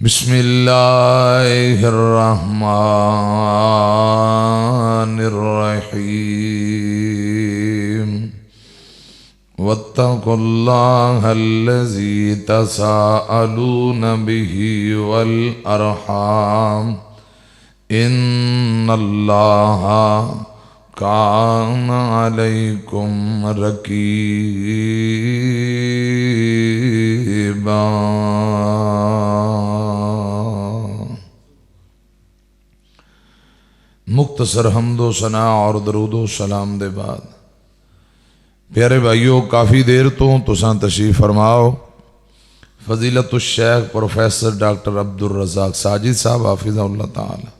बिस्मिल्लाहिर्रहमानिर्रहीम वत्तकुल्लाहल्लज़ी तसाअलून बिही वल अरहाम इन्नल्लाहा काना अलैकुम रकीबा। मुख्तसर हम्दो सना और दरूदो सलाम दे बाद प्यारे भाइयों, काफ़ी देर तो तुसां तशरीफ फरमाओ फजीलतुश शेख प्रोफेसर डॉक्टर अब्दुल रज़ाक साजिद साहब हाफिज़हुल्लाह ताला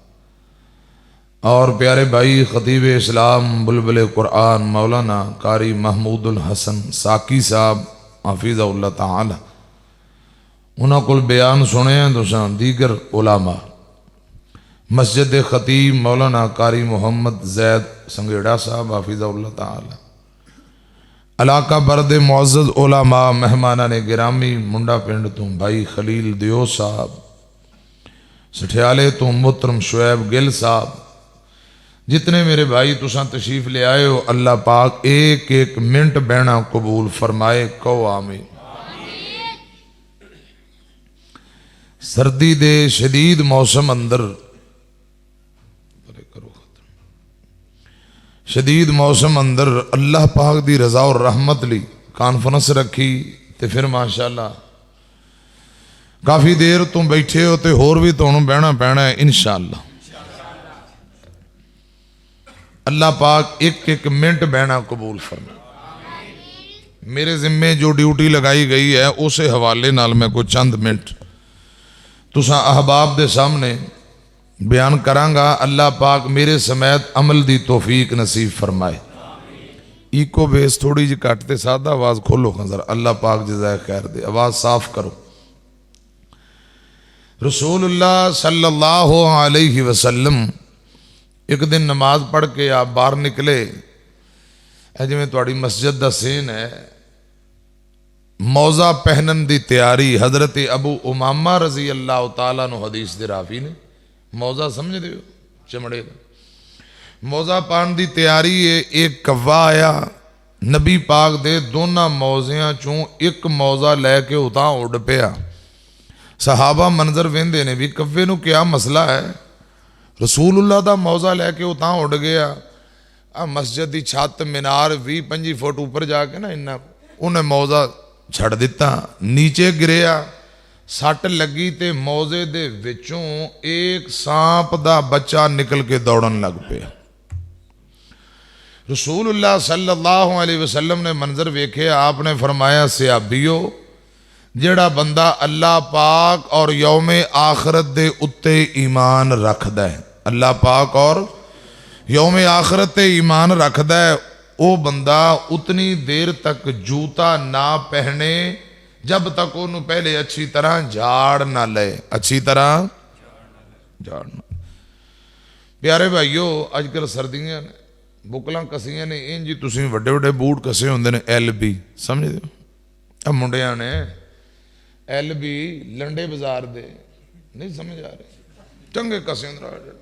और प्यारे भाई खतीब इस्लाम बुलबुल कुरान मौलाना कारी महमूदुल हसन साकी साहब हाफिज़हुल्लाह ताला उन्होंने कोल बयान सुने तुसां दीगर उलामा मस्जिद खतीब मौलाना कारी मोहम्मद जैद संगेड़ा साहब हाफिज़हुल्लाह ताला इलाका बरद मुअज़्ज़ज़ उलमा मेहमाना ने गिरामी मुंडा पिंड तो भाई खलील दियो साहब, सठियाले तो मुहतरम शुएब गिल साहब, जितने मेरे भाई तुसां तशरीफ ले आए हो अल्लाह पाक एक एक मिनट बहना कबूल फरमाए। कहो आमीन। सर्दी दे शदीद मौसम अंदर शदीद मौसम अंदर अल्लाह पाक दी रजा और रहमत ली कॉन्फ्रेंस रखी तो फिर माशाअल्लाह काफ़ी देर तुम बैठे हो तो होर भी तुहानूं बहना पैना है इंशाअल्लाह। अल्लाह पाक एक एक मिनट बहना कबूल फरमाए। मेरे जिम्मे जो ड्यूटी लगाई गई है उस हवाले नाल मैं कोई चंद मिनट तुसां अहबाब दे सामने बयान करांगा। अल्लाह पाक मेरे समेत अमल दी तौफीक नसीब फरमाए। इको बेस थोड़ी जी घट ते सादा आवाज़ खोलो खजर। अल्लाह पाक जज़ाए खैर दे, आवाज़ साफ करो। रसूलुल्लाह सल्लल्लाहु अलैहि वसल्लम एक दिन नमाज पढ़ के आप बाहर निकले, जिवें तुहाड़ी मस्जिद दा सीन है, मौजा पहनन दी तैयारी। हजरत अबू उमामा रजी अल्लाह तआला नु हदीस दे रावी ने मौजा समझते हो चमड़े का मौजा पान की तैयारी है। एक कव्वा आया नबी पाक दे दोनों मौजिया चों एक मौजा लैके उतां उड़ पिया। सहाबा मंजर वेंदे ने भी कव्वे नूं क्या मसला है। रसूलुल्लाह दा मौजा लैके उतां उड़ गया। आ मस्जिद की छत मीनार 20-25 फुट ऊपर जाके ना इन्ना उन्हें मौजा छड़ दिता, नीचे गिरिया, सट लगी ते मौजे दे विचों एक सांप दा बच्चा निकल के दौड़न लग पिया। रसूलुल्लाह सल्लल्लाहु अलैहि वसल्लम ने मंजर वेखे। आपने फरमाया, सियाबियो जेड़ा बंदा अल्लाह पाक और यौमे आखरत दे उत्ते ईमान रखदा है, अल्लाह पाक और यौमे आखरत ते ईमान रखदा है, वो बंदा उतनी देर तक जूता ना पहने जब तक उन्होंने पहले अच्छी तरह झाड़ ना ले। अच्छी तरह झाड़ ना। प्यारे भाइयों, अजकल सर्दियां ने, बुकलां कसियां ने, इंज ही तुसीं वड्डे वड्डे बूट कसे होंदे ने LB समझदे हो। आ मुंडियां ने LB लंडे बाजार दे नहीं समझ आ रहे, चंगे कसे होंदे।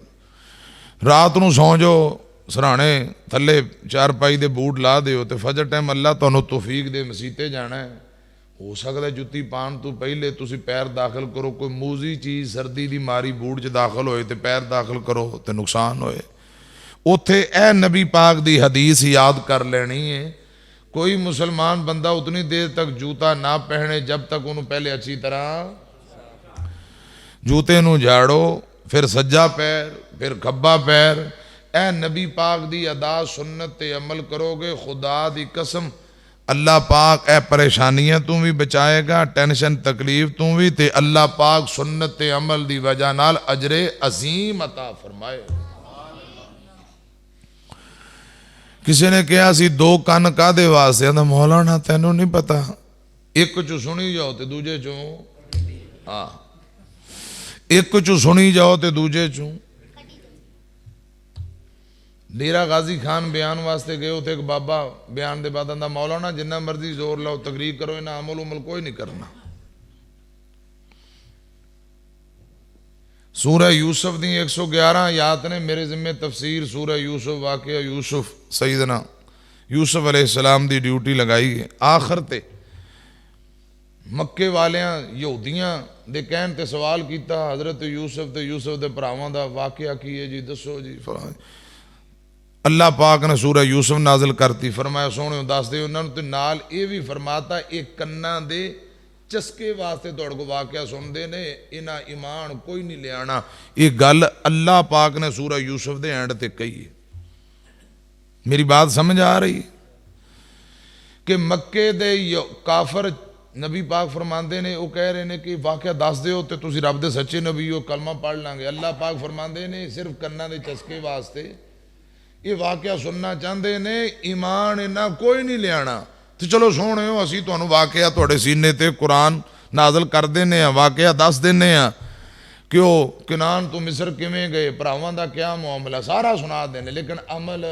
रात नूं सौ जाओ सराणे थले चारपाई दे बूट ला दिओ ते फजर टाइम अल्लाह तुहानूं तौफीक दे मसीते जाना है। हो सकता है जुत्ती पान तो पहले तुसी पैर दाखिल करो, कोई मूजी चीज़ सर्दी की मारी बूट च दाखिल होए तो पैर दाखिल करो तो नुकसान होए। उत्थे ए नबी पाक दी हदीस याद कर लेनी है। कोई मुसलमान बंदा उतनी देर तक जूता ना पहने जब तक उन्होंने पहले अच्छी तरह जूते नूं झाड़ो, फिर सज्जा पैर, फिर खब्बा पैर। ए नबी पाक दी अदा सुन्नत ते अमल करोगे, खुदा दी कसम अल्लाह पाक ए परेशानियां तू भी बचाएगा, टेंशन तकलीफ तू भी, ते अल्लाह पाक सुन्नत ते अमल दी वजह नाल अजरे अजीम अता फरमाए। किसी ने कहा सी दो कन कादे वास्ते, आंदा मौलाना तैनू नहीं पता, एक चो सुनी जाओ तो दूजे चो, हाँ एक चो सुनी जाओ तो दूजे चो। डेरा गाजी खान बयान वास्ते गए, उसे एक बाबा बयान के बाद आंदा मौलाना जिन्ना मर्जी जोर लाओ तकरीर करो, इन्हें अमल उमल कोई नहीं करना। सूरह यूसुफ दी 111 आयात ने मेरे जिम्मे तफसीर सूरह यूसुफ वाक़या यूसुफ सईदना यूसुफ अलैहिस्सलाम दी ड्यूटी लगाई है। आखिर ते मक्के वालियां यहूदियां दे कहण ते सवाल किया हज़रत यूसुफ ते यूसुफ दे भरावां दा वाक़या की है जी, दसो जी। अल्लाह पाक ने सूरह यूसुफ नाज़िल करती, फरमाया सोहणियो दस दे उन्होंने, ते नाल ये भी फरमाता एक कन्ना दे चस्के वास्ते तुहाडे कोल वाक़या सुनते ने, इन्हां ईमान कोई नहीं लियाना। ये गल अल्लाह पाक ने सूरह यूसुफ दे एंड ते कही है। मेरी बात समझ आ रही कि मक्के दे काफर नबी पाक फरमाते ने, वो कह रहे हैं कि वाक़या दस दो तो तुसीं रब दे सच्चे नबी हो, कलमा पढ़ लांगे। अल्लाह पाक फरमाते ने सिर्फ कन्ना दे चस्के वास्ते ये वाक़या सुनना चाहते ने, ईमान इन्ना कोई नहीं लियाना। तो चलो सोहणे हो असीं तुहानूं वाक़या तुहाडे सीने ते कुरान नाज़िल कर देने, वाक़या दस देने कि वो किनान तो मिस्र किवें गए, भरावां दा क्या मामला, सारा सुना देने। लेकिन अमल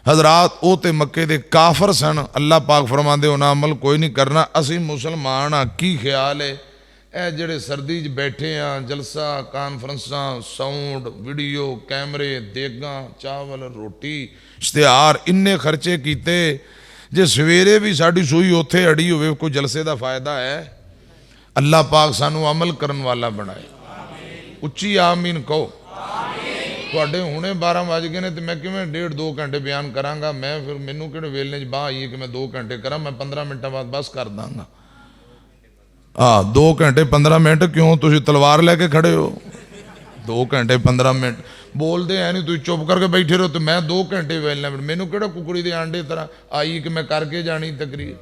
हजरात वो तो मक्के दे काफर सन। अल्लाह पाक फरमांदे उन्हां अमल कोई नहीं करना। असीं मुसलमान हाँ, की ख्याल है ए जिहड़े सर्दी च बैठे हाँ, जलसा कानफ्रेंसां साउंड वीडियो कैमरे देगां चावल रोटी इश्तिहार इन्ने खर्चे किते, जे सवेरे भी साड़ी सूई उत्थे अड़ी होवे कोई जलसे का फायदा है? अल्लाह पाक सानू अमल करन वाला बनाए। उच्ची आमीन कहो। तुहाडे हुणे 12 वज गए ने, तो मैं किवें 1.5-2 घंटे बयान करांगा? मैं फिर मैनू किहड़े वेले च बांह आई है कि मैं 2 घंटे करा? मैं 15 मिनटां बाद बस कर दांगा। 2 घंटे 15 मिनट क्यों? तुसीं तलवार लैके खड़े हो? 2 घंटे 15 मिनट बोलते है नहीं, तुम चुप करके बैठे रहो। तो मैं 2 घंटे वेलना, मैनू किहड़ा कुकड़ी दे आंडे तरह आई कि मैं करके जानी तकरीर।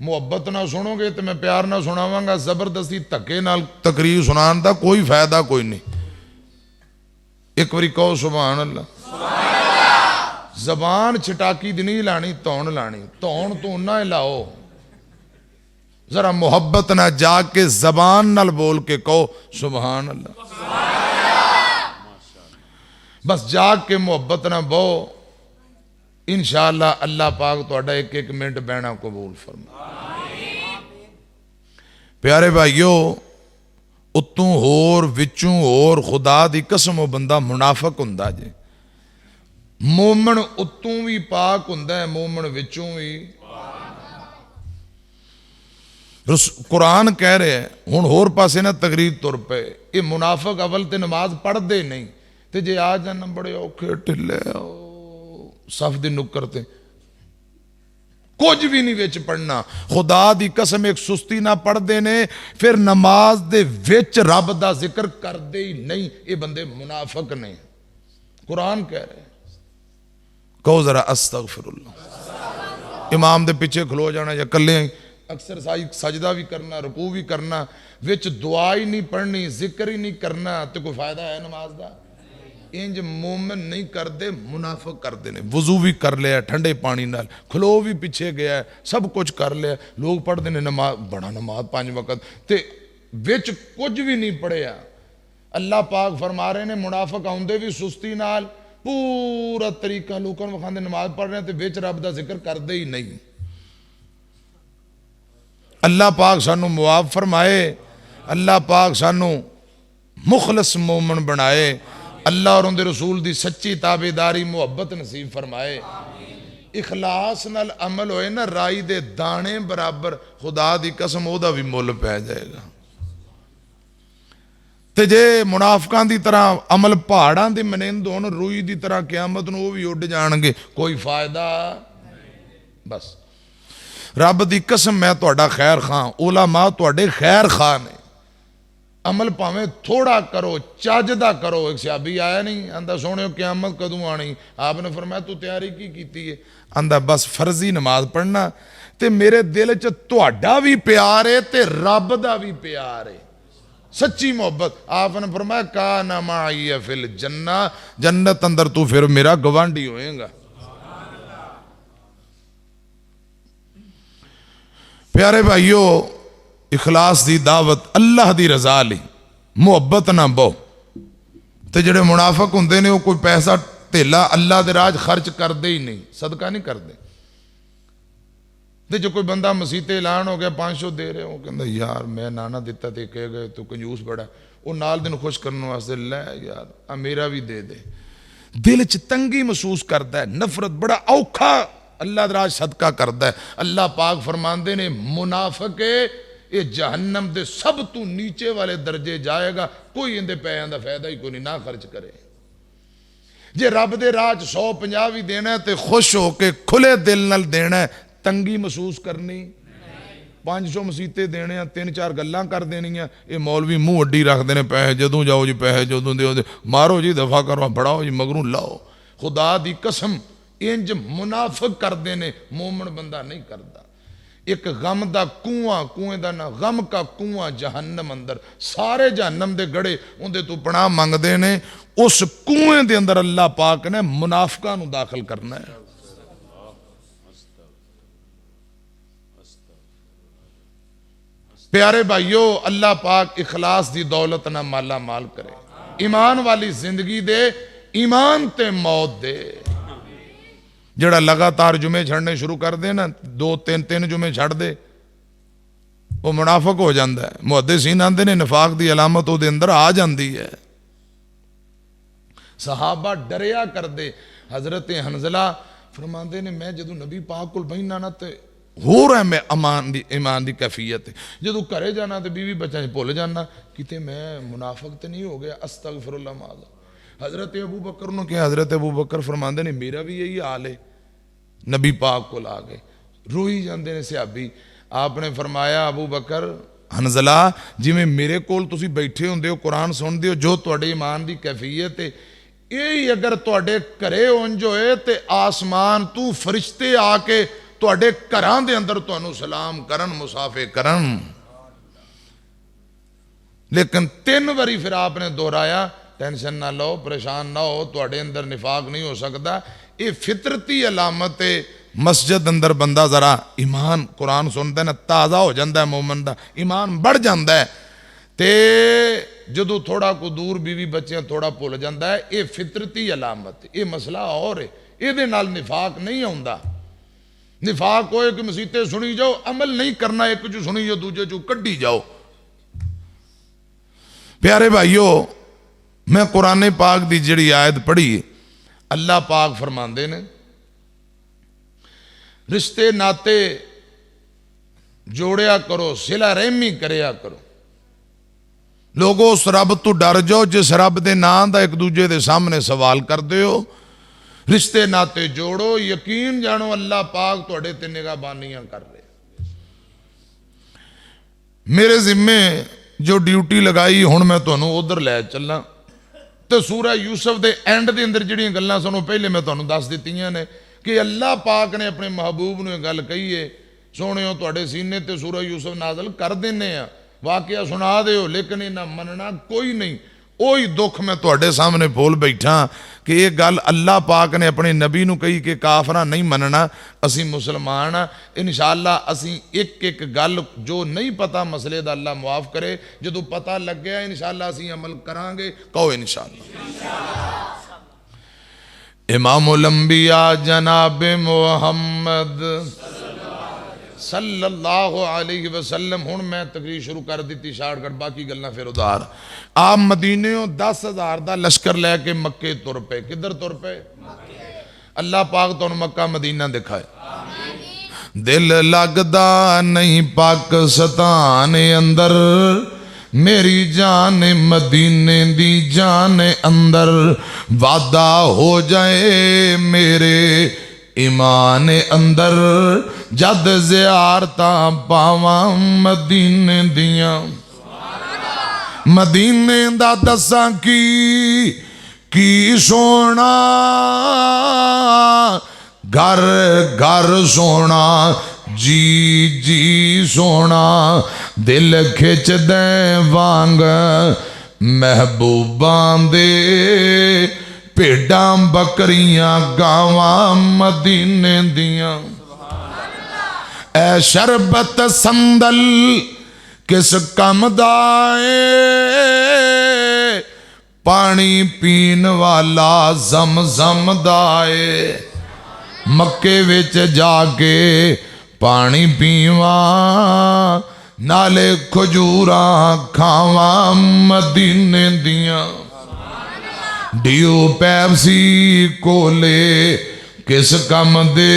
मुहब्बत ना सुनोगे तो मैं प्यार ना सुनावांगा, जबरदस्ती धक्के नाल तकरीर सुनान दा कोई फायदा कोई नहीं। एक बारी कहो सुभान अल्लाह। जबान छटाकी दी नहीं लानी, धौन लानी। धौन तो ना लाओ, जरा मुहब्बत ना जाके जबान नाल बोल के कहो सुभान अल्लाह। बस जाग के मुहब्बत ना बहो, इंशाअल्लाह अल्लाह पाक तुहाडा एक एक मिनट बहना कबूल फरमा। प्यारे भाईओ, उत्तों होर विचों होर खुदा दी कसम बंदा मुनाफिक हुंदा जे। मोमन उत्तों भी पाक हुंदा है, मोमन विचों भी। कुरान कह रहे हैं हुण होर पासे ना तकरीर तुर पे, ये मुनाफिक अवल ते नमाज पढ़ते नहीं, ते जे आ जाना बड़े औखे ढिले सफ दी नुक्कर ते कुछ भी नहीं विच पढ़ना। खुदा दी कसम एक सुस्ती ना पढ़ते ने, फिर नमाज दे विच रब दा जिक्र करते ही नहीं। ये बंदे मुनाफिक ने। कुरान कह रहे, कहो जरा अस्तगफिरुल्लाह। इमाम दे पिछे खलो जाना या कल्ले अक्सर सजदा भी करना, रुकू भी करना, विच दुआ ही नहीं पढ़नी, जिक्र ही नहीं करना, तो कोई फायदा है नमाज का? इंज मोमिन नहीं करते, मुनाफिक करते हैं। वजू भी कर लिया ठंडे पानी नाल, खलो भी पिछे गया, सब कुछ कर लिया, लोग पढ़ते हैं नमाज, बड़ा नमाज 5 वक्त, ते विच कुछ भी नहीं पढ़िया। अल्लाह पाक फरमा रहे ने मुनाफिक आउंदे भी सुस्ती नाल, पूरा तरीका लोगों को विखांदे नमाज पढ़ रहे, तो विच रब दा जिक्र करते ही नहीं। अल्लाह पाक सानू मुआफ फरमाए, अल्लाह पाक सानू मुखलस मोमन बनाए, अल्लाह और उनके रसूल की सच्ची ताबेदारी मुहब्बत नसीब फरमाए। इखलास नाल अमल होए ना, राई दे दाने बराबर, खुदा दी कसम ओदा भी मुल पै जाएगा। ते जे मुनाफिकां दी तरह अमल पहाड़ां दी मनिंद होण, रूई दी तरह क़यामत नूं वो भी उड़ जाणगे, कोई फायदा। बस रब दी कसम मैं तुहाडा खैर खां, उलमा तुहाडे खैर खां ने। अमल भावें थोड़ा करो, चजदा करो। एक सहाबी आया नहीं, आंदा सोहणे क़यामत कदों आनी? आपने फरमाया तू तैयारी की कीती है? आंदा बस फर्जी नमाज पढ़ना, ते मेरे दिल च तुहाडा भी प्यार है ते रब दा भी प्यार है, सच्ची मोहब्बत। आपने फरमाया काना माई फिल जन्ना, जन्नत अंदर तू फिर मेरा गवांढी होएगा। प्यारे भाईओ, इखलास दी दावत, अल्लाह दी रजा लई मुहब्बत ना बो। ते जिहड़े मुनाफिक हुंदे ने, वो कोई पैसा धेला अल्लाह दे राज खर्च करते ही नहीं, सदका नहीं करते। तो जो कोई बंदा मसीते ऐलान हो गया 500 दे रहे हो, कहता यार मैं ना दिता तो कह गए तू कंजूस बड़ा, वो नाल दिन खुश करने वास्ते लै यार आ मेरा भी दे दे। दिल च तंगी महसूस करता है, नफरत बड़ा औखा अल्लाह दा राज सदका करता है। अल्लाह पाक फरमांदे ने मुनाफिक ये जहन्नम दे सब तू नीचे वाले दर्जे जाएगा, कोई इहदे पैसों का फायदा ही कोई नहीं, ना खर्च करे। जे रब दे राज 150 भी देना है तो खुश होके खुले दिल नाल देना है, तंगी महसूस करनी। 500 मसीते देने, 3-4 गल्लां कर देनियां, ये मौलवी मूँह अड्डी रखते हैं, पैसे जदों जाओ जी पैसे जदों दो, मारो जी दफा करो, फड़ाओ जी मगरू लाओ। खुदा दी कसम इंज मुनाफिक करते हैं, मोमन बंदा नहीं करता। एक गम का कुआं, कुएं का ना गम का कुआं जहन्नम अंदर, सारे जहन्नम के गड़े उनके तू पनाह मंगते हैं। उस कुएं के अंदर अल्लाह पाक ने मुनाफिकां नूं दाखिल करना है। प्यारे भाइयों, अल्लाह पाक इखलास की दौलत ना माला माल करे, ईमान वाली जिंदगी दे, ईमान ते मौत दे। जड़ा लगातार जुमे छड़ने शुरू कर दे ना, 2-3 जुमे छड़ दे, वो मुनाफिक हो जाता है। मुहद्दिसीन आंदे ने निफाक की अलामत उसदे अंदर आ जाती है। सहाबा डरिया कर दे। हजरत हंजला फरमाते ने मैं जदों नबी पाक कोल बहिना ना तो होर है मैं ईमान की कैफियत है, जदों घरे जाना तो बीवी बच्चा भुल जाना किते मैं मुनाफिक तो नहीं हो गया, अस्तगफिरुल्लाह माज़। हजरत अबू बकर ने कहा, हजरत अबू बकर फरमाते ने मेरा भी यही हाल है। नबी पाक को आ गए, रोई जाते हैं सहाबी। आपने फरमाया अबू बकर हंजला जिमें मेरे कोल तुसी बैठे होंदे हो, कुरान सुनते हो, जो तुहाडे ईमान की कैफियत है यही अगर तुहाडे घरे उंज होए तो आसमान तू फरिश्ते आके तुहाडे घरां दे अंदर तुहानू सलाम करन, मुसाफे करन। लेकिन 3 बारी फिर आपने दोहराया टेंशन ना लो, परेशान ना हो, तुहाडे अंदर निफाक नहीं हो सकता, ये फितरती अलामत है। मस्जिद अंदर बंदा जरा ईमान कुरान सुनता है ना, ताज़ा हो जाता है, मोमन का ईमान बढ़ जाता है। तो जदों थोड़ा को दूर बीवी बच्चे थोड़ा भुल जाता है, ये फितरती अलामत, ये मसला और है, ये नाल निफाक नहीं आता। निफाक होए कि मसीते सुनी जाओ, अमल नहीं करना, एक चू सुनी जाओ दूजे चू कड्डी जाओ। प्यारे भाइयों, मैं कुरान पाक की जिहड़ी आयत पढ़ी, अल्लाह पाक फरमाते ने रिश्ते नाते जोड़िया करो, सिला रहमी करया करो। लोगों उस रब तो डर जाओ जिस रब के नाम का एक दूजे के सामने सवाल करते हो। रिश्ते नाते जोड़ो, यकीन जानो अल्लाह पाक तुहाडे ते निगाहबानियां कर रहे। मेरे जिम्मे जो ड्यूटी लगाई, हुण मैं तुहानू उधर लै चलना। तो सूरह यूसुफ के एंड के अंदर जिहड़ियां गल्लां सुनो पहले मैं तुहानू दस दित्तियां ने कि अल्लाह पाक ने अपने महबूब नूं गल कही है, सोहणिओ तुहाडे सीने ते सूरह यूसुफ नाज़िल कर दिंदे आ, वाकया सुना दो, लेकिन इन्हां मनना कोई नहीं। वही दुख मैं तुहाडे सामने बोल बैठा कि ये गल अल्लाह पाक ने अपने नबी नूं कही कि काफरा नहीं मनना, असी मुसलमान हाँ। इंशाअल्लाह असी एक एक गल जो नहीं पता मसले दा अल्लाह मुआफ करे, जदों पता लग गया इंशाअल्लाह असी अमल करांगे। कहो इंशाअल्लाह। इमामुल अंबिया जनाब मुहम्मद सल्लल्लाहु अलैहि वसल्लम। हुण मैं तकरीर शुरू कर दी शार्टकट, बाकी गल्लां फिर उधार। आप मदीनेओं 10,000 का लश्कर लैके मक्के तुर पे। किधर तुर पे? अल्लाह पाक तुहानू मक्का मदीना दिखाए। दिल लगदा नहीं पाकिस्तान अंदर, मेरी जान मदीने दी जान अंदर। वादा हो जाए मेरे ईमान अंदर, जद ज़ियारतां पावां मदीने दियां। मदीने दा दसां की सोना, घर घर सोना, जी जी सोना। दिल खिच दे वांग महबूबां दे, भेडां बकरियां गावां मदीने दियां। ऐ शरबत संदल किस कम दा ए, पानी पीन वाला जम जम दा ए। मक्के विच जाके पानी पीवा नाले खजूरा खावा मदीने दियां डियो पैप्सी कोले किस कम दे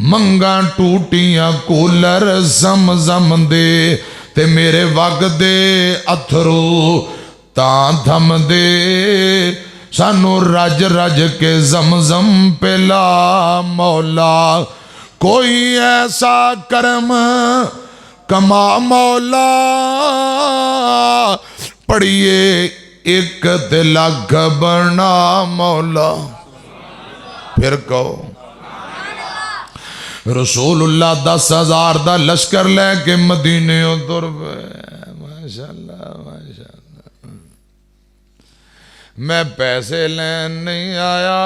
मंगा टूटियां कूलर जम दे ते मेरे वगदे अथरू तां थम दे सानू रज रज के जम पिला मौला कोई ऐसा कर्म कमा मौला पढ़िए एक ते लख बना मौला। फिर कहो रसूलुल्लाह 10,000 दा लश्कर लैके मदीने तुर पे। माशाअल्लाह माशाअल्लाह। मैं पैसे लैन नहीं आया,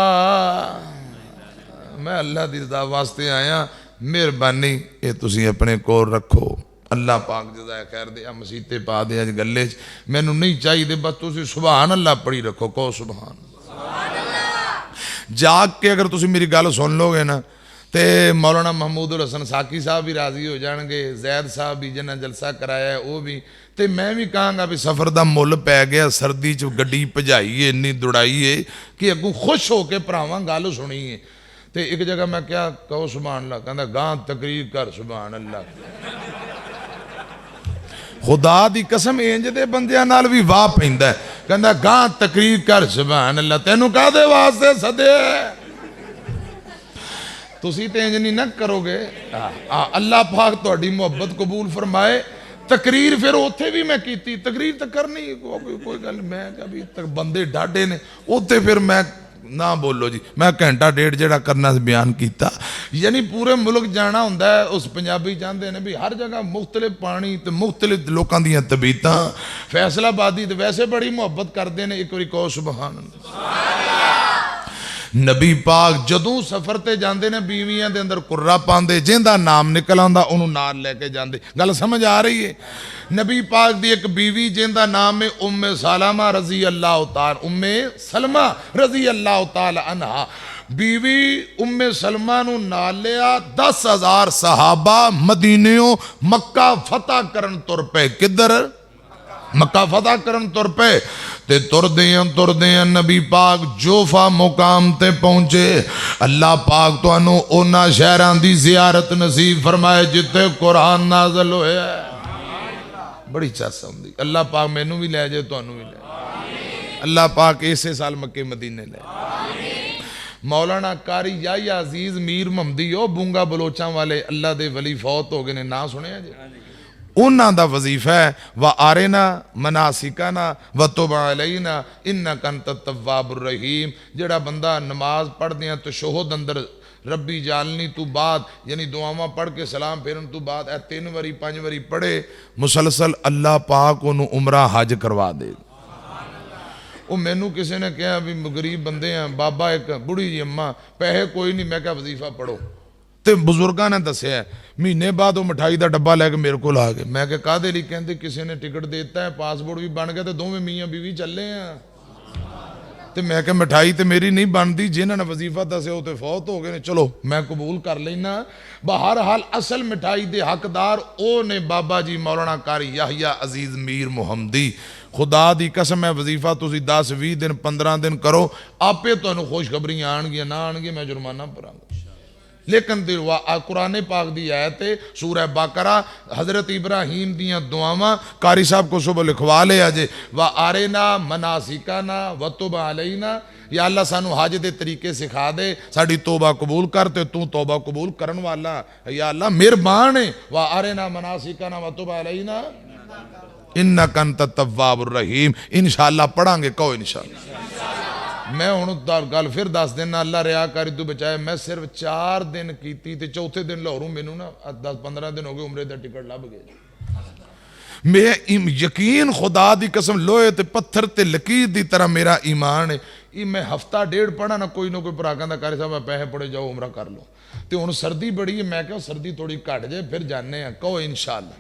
मैं अल्लाह दी रज़ा वास्ते आया। मेहरबानी ये तुसी अपने कोल रखो। अल्लाह पाक जज़ाए खैर दे मसीते पा दे अज गले च मैनू नहीं चाहिए, बस तुसी सुभान अल्लाह पढ़ी रखो। कहो सुभान अल्लाह। जाग के अगर तुसी मेरी गल सुन लोगे ना तो मौलाना महमूदुल हसन साकी साहब भी राजी हो जाएंगे, जैद साहब भी जिन्हें जलसा कराया वो भी, तो मैं भी कहांगा भी सफ़र का मुल पै गया। सर्दी च गड्डी भजाई है, इन्नी दौड़ाई है कि अगों खुश होकर भरावां गल सुनी है। तो एक जगह मैं क्या कहो सुभान अल्लाह, कहता गां तकरीर कर सुभान अल्लाह। खुदा दी कसम इंज दे बंदियां नाल भी वाह पैंदा है, कहता गां तकरीर कर सुभान अल्लाह। तेनू काहदे वास्ते सदे तुसी ते इंज नहीं ना करोगे। अल्लाह पाक तुहाडी मुहब्बत कबूल फरमाए। तकरीर फिर उत्थे भी मैं की, तकरीर तो करनी कोई गल, मैं कभी तक बंदे डाढ़े ने उत्थे फिर मैं ना बोलो जी, मैं घंटा डेढ़ जड़ा करना बयान किया। यानी पूरे मुल्क जाना होंदा है। उस पंजाबी चाहते हैं भी हर जगह मुख्तलिफ पानी तो मुख्तलिफ लोगों दी तबीयत। फैसलाबादी तो वैसे बड़ी मुहब्बत करते हैं। एक बारी कहो सुभान अल्लाह। नबी पाक जदों सफर ते जाते ने बीवियां दे अंदर कुर्रा पाते, जिंदा नाम निकल आंदा उन्हों नाल लैके जाते। गल समझ आ रही है। नबी पाक दी एक बीवी जिंदा नाम है उम्मे सलमा रजी अल्लाह तआला, उम्मे सलमा रजी अल्लाह तआला अन्हा। बीवी उम्मे सलमा नू नाल लिया। 10,000 सहाबा मदीनेओं मक्का फतह करन तुर पे। किधर? मक्का फतह करन तुर पे। ते तुरदे नबी पाक जोफा मुकाम ते पहुंचे। अल्लाह पाक तुहानू उन्हां शहरां दी ज़ियारत नसीब फरमाए जिथे कुरान नाज़िल होया। बड़ी चस आउंदी। अल्लाह पाक मैनू भी लै जाए, तुहानू भी लै। अल्लाह पाक इसे साल मक्के मदीने लै। मौलाना कारी याहिया अजीज मीर महमदी ओ बूंगा बलोचां वाले अल्लाह दे वली फौत हो गए ने, ना सुनिया जे? उन्हां दा वजीफा है व आरेना मनासिकाना व तुब अलैना इन्नका अंतत तव्वाबुर रहीम। जेड़ा बंदा नमाज पढ़दियां तशहुद अंदर रब्बी जालनी तू बाद यानी दुआवां पढ़ के सलाम फेरन तू बाद 3 वारी 5 वारी पढ़े मुसलसल, अल्लाह पाक उन्होंने उमरा हज करवा दे। वो मैनू किसी ने कहा भी गरीब बंदे हैं, बाबा एक बुढ़ी जी अम्मा पैसे कोई नहीं, मैं क्या वजीफा पढ़ो। तो बुजुर्गों ने दसिया महीने बाद वो मिठाई का डब्बा लैके मेरे को आ गए। मैं क्या काहदे लई? कहते किसी ने टिकट देता है, पासपोर्ट भी बन गया, तो दोवें मियाँ बीवी चले हैं। तो मैं क्या मिठाई तो मेरी नहीं बनती, जिन्होंने वजीफा दसिया वो तो फौत हो गए। चलो मैं कबूल कर लेना। बहर हाल असल मिठाई के हकदार वो ने बाबा जी मौलाना कारी याहिया अजीज मीर मुहम्मदी। खुदा दी कसम है वजीफा तुसी 10-20 दिन 15 दिन करो, आपे तुहानू खुशखबरियां आउणगियां, ना आउणगियां मैं जुर्माना भरांगा। लेकिन कुरान पाक दी आयत है सूरह बकरा, हजरत इब्राहीम दियां दुआवां कारी साहब को सुबह लिखवा लिया जे। व आरेना मनासिकाना व तुब अलैना, या अल्लाह सानू हज दे तरीके सिखा दे, साडी तौबा कबूल कर, ते तू तौबा कबूल करन वाला या अल्लाह मेहरबान है। व आरेना मनासिकाना व तुब अलैना इन्नका अंतत तव्वाबुर रहीम। इंशाअल्लाह पढ़ांगे। कहो इंशाअल्लाह। मैं हुण गल फिर दस देना, अल्लाह रियाकारी तू बचाए। मैं सिर्फ 4 दिन की, चौथे दिन लाहौरों मैनू ना 10-15 दिन हो गए उमरे का टिकट लभ गया। मैं यकीन खुदा दी कसम लोहे ते पत्थर ते लकीर दी तरह मेरा ईमान है। ये मैं हफ्ता डेढ़ पढ़ा ना कोई भरा कहता कारी साहब पैसे पड़े जाओ उमरा कर लो। तो हुण सर्दी बड़ी है, मैं क्या सर्दी थोड़ी घट जाए फिर जाने। कहो इंशाअल्लाह।